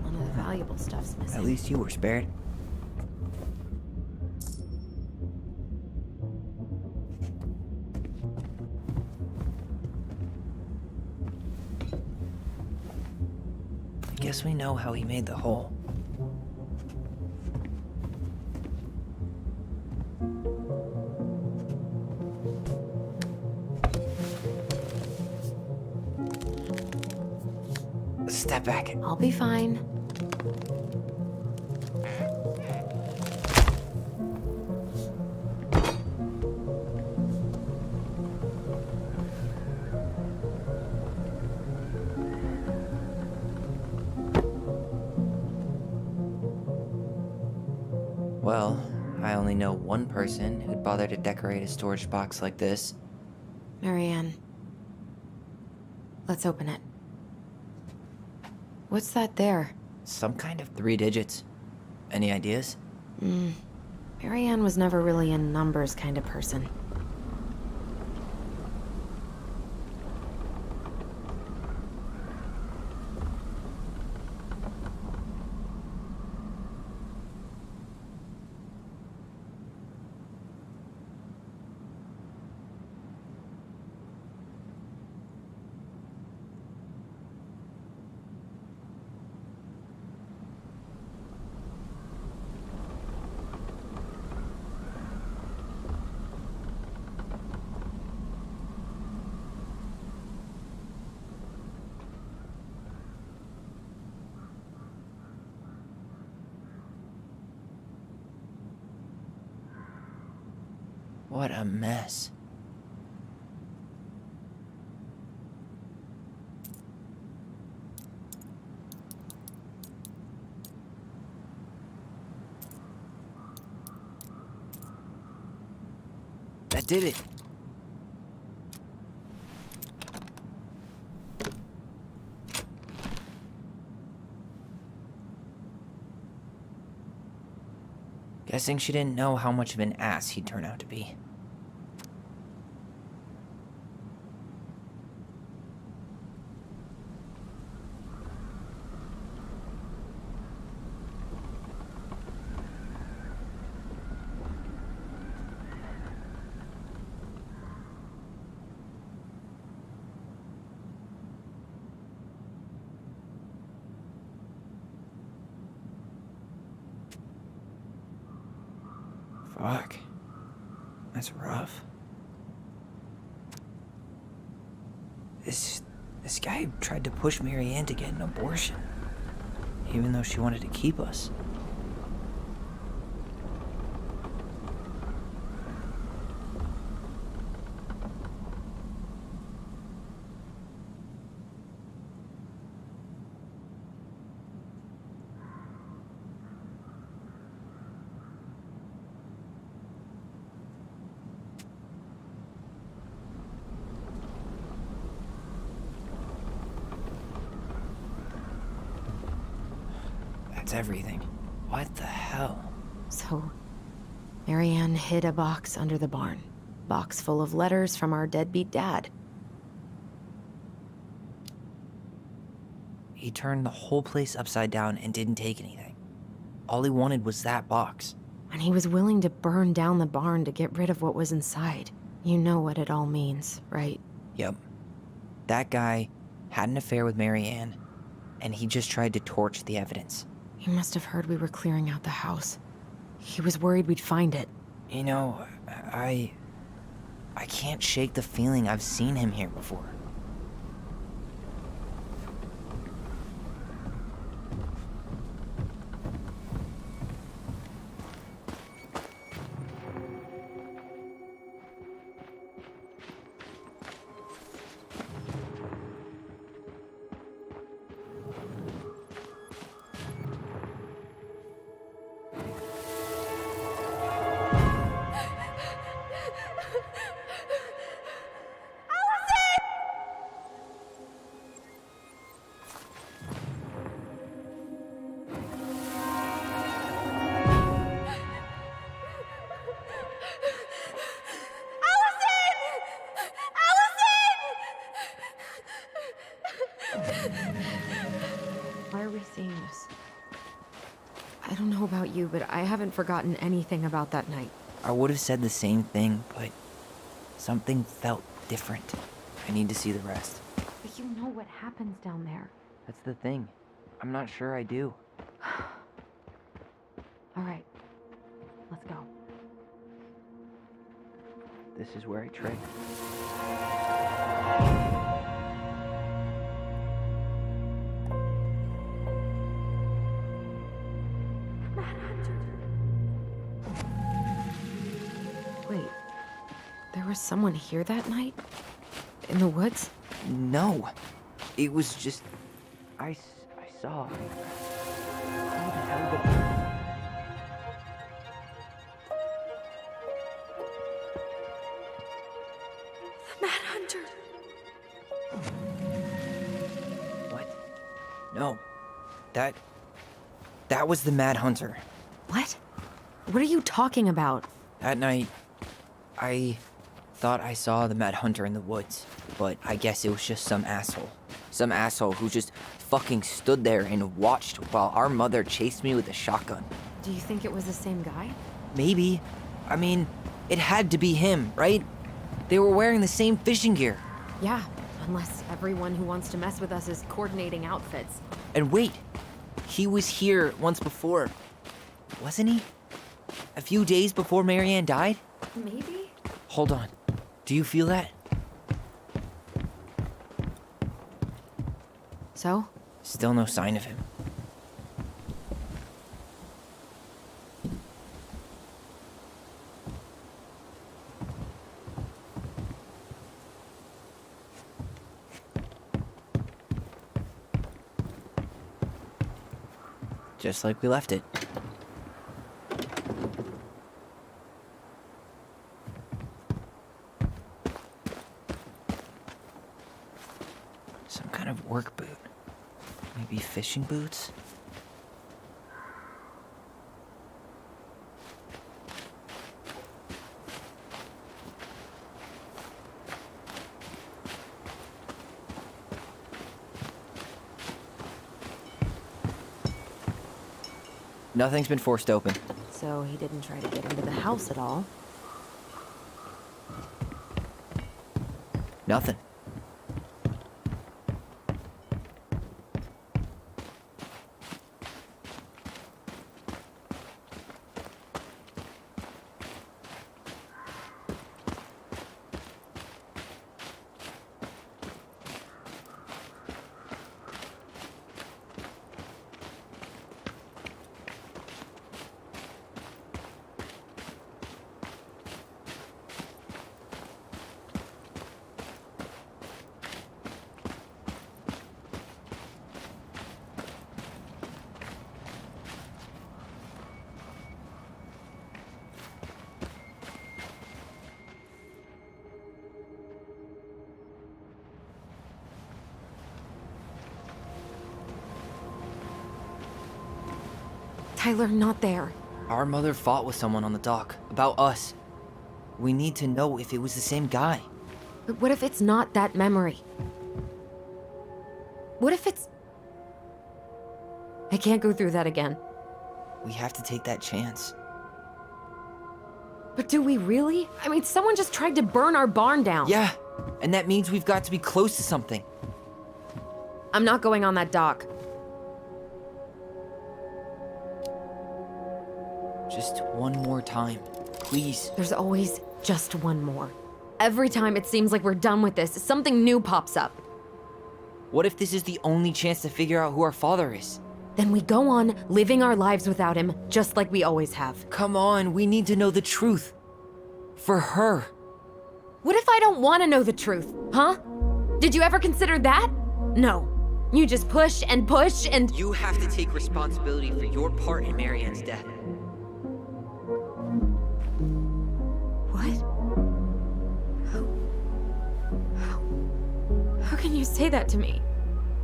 One of the valuables valuable stuff's missing. At least you were spared. I guess we know how he made the hole. Step back. I'll be fine. Well, I only know one person who'd bother to decorate a storage box like this. Marianne. Let's open it. What's that there? Some kind of 3 digits. Any ideas? Marianne was never really a numbers kind of person. What a mess. That did it. Guessing she didn't know how much of an ass he'd turn out to be. Fuck. That's rough. This guy tried to push Marianne to get an abortion, even though she wanted to keep us. That's everything. What the hell? So, Marianne hid a box under the barn. Box full of letters from our deadbeat dad. He turned the whole place upside down and didn't take anything. All he wanted was that box. And he was willing to burn down the barn to get rid of what was inside. You know what it all means, right? Yep. That guy had an affair with Marianne, and he just tried to torch the evidence. He must have heard we were clearing out the house. He was worried we'd find it. You know, I can't shake the feeling I've seen him here before. Why are we seeing this? I don't know about you, but I haven't forgotten anything about that night. I would have said the same thing, but something felt different. I need to see the rest. But you know what happens down there. That's the thing. I'm not sure I do. All right, let's go. This is where I trick. Wait, there was someone here that night? In the woods? No. It was just... I saw... Who the hell did... The Mad Hunter. What? No. That was the Mad Hunter. What? What are you talking about? That night, I thought I saw the Mad Hunter in the woods, but I guess it was just some asshole. Some asshole who just fucking stood there and watched while our mother chased me with a shotgun. Do you think it was the same guy? Maybe. I mean, it had to be him, right? They were wearing the same fishing gear. Yeah, unless everyone who wants to mess with us is coordinating outfits. And wait, he was here once before, wasn't he? A few days before Marianne died? Maybe? Hold on. Do you feel that? So? Still no sign of him. Just like we left it. Some kind of work boot. Maybe fishing boots? Nothing's been forced open. So he didn't try to get into the house at all? Nothing. Tyler, not there. Our mother fought with someone on the dock. About us. We need to know if it was the same guy. But what if it's not that memory? What if it's... I can't go through that again. We have to take that chance. But do we really? I mean, someone just tried to burn our barn down. Yeah, and that means we've got to be close to something. I'm not going on that dock. Just one more time, please. There's always just one more. Every time it seems like we're done with this, something new pops up. What if this is the only chance to figure out who our father is? Then we go on living our lives without him, just like we always have. Come on, we need to know the truth. For her. What if I don't want to know the truth, huh? Did you ever consider that? No. You just push and push and... You have to take responsibility for your part in Marianne's death. What? How can you say that to me?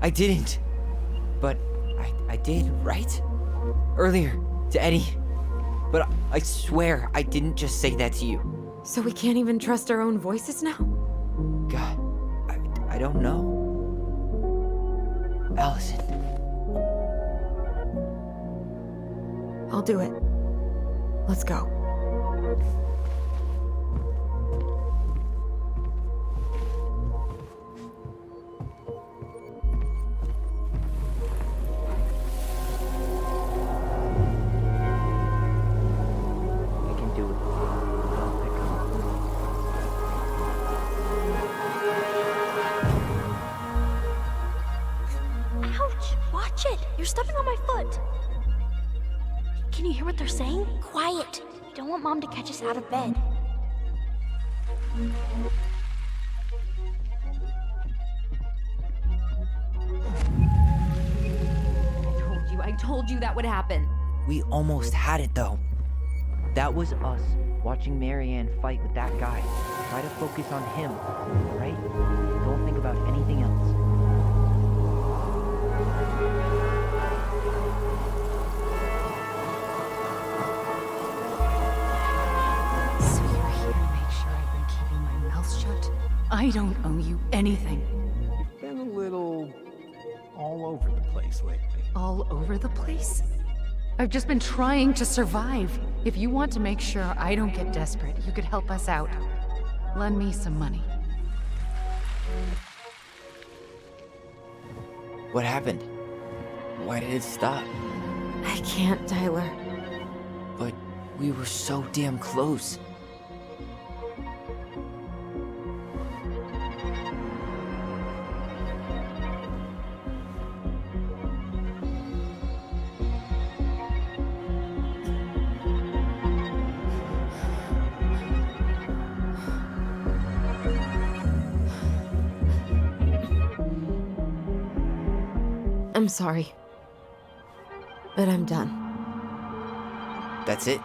I didn't. But I did, right? Earlier, to Eddie. But I swear I didn't just say that to you. So we can't even trust our own voices now? God, I don't know. Allison. I'll do it. Let's go. I can do it. Don't let go. Ouch! Watch it! You're stepping on my foot! Can you hear what they're saying? Quiet! We don't want Mom to catch us out of bed. I told you that would happen. We almost had it though. That was us watching Marianne fight with that guy. Try to focus on him, right? Don't think about anything else. So you're here to make sure I've been keeping my mouth shut? I don't owe you anything. You've been a little all over the place lately. All over the place? I've just been trying to survive. If you want to make sure I don't get desperate, you could help us out. Lend me some money. What happened? Why did it stop? I can't, Tyler. But we were so damn close. I'm sorry. But I'm done. That's it?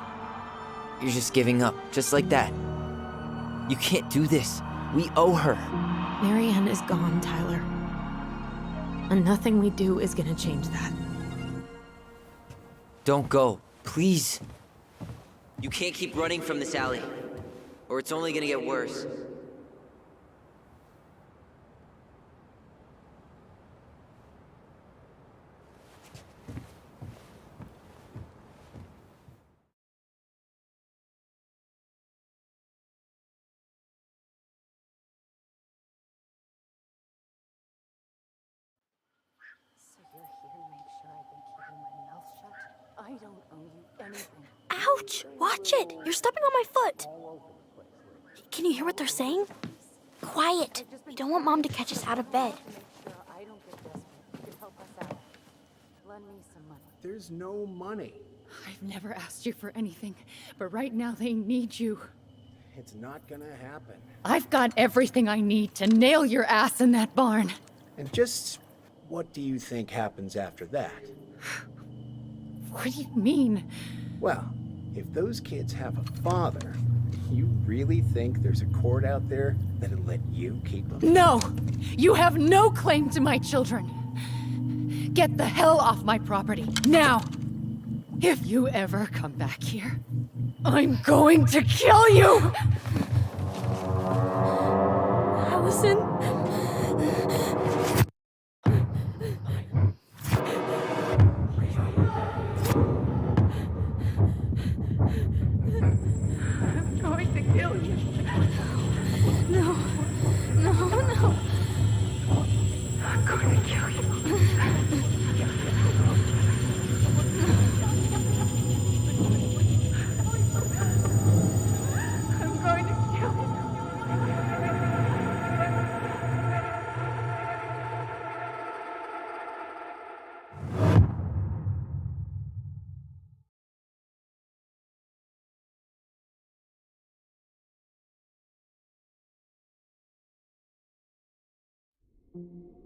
You're just giving up, just like that. You can't do this. We owe her. Marianne is gone, Tyler. And nothing we do is gonna change that. Don't go, please. You can't keep running from this alley, or it's only gonna get worse. So you're here to make sure I've been keeping my mouth shut? I don't owe you anything. Ouch! Watch it! You're stepping on my foot! Can you hear what they're saying? Quiet! We don't want Mom to catch us out of bed. I don't get desperate. You could help us out. Lend me some money. There's no money. I've never asked you for anything, but right now they need you. It's not gonna happen. I've got everything I need to nail your ass in that barn. And just what do you think happens after that? What do you mean? Well, if those kids have a father, you really think there's a court out there that'll let you keep them? No! You have no claim to my children. Get the hell off my property, now! If you ever come back here, I'm going to kill you! Allison? I'm going to kill you. No. No, no. I'm going to kill you. I'm going to kill you. Thank you.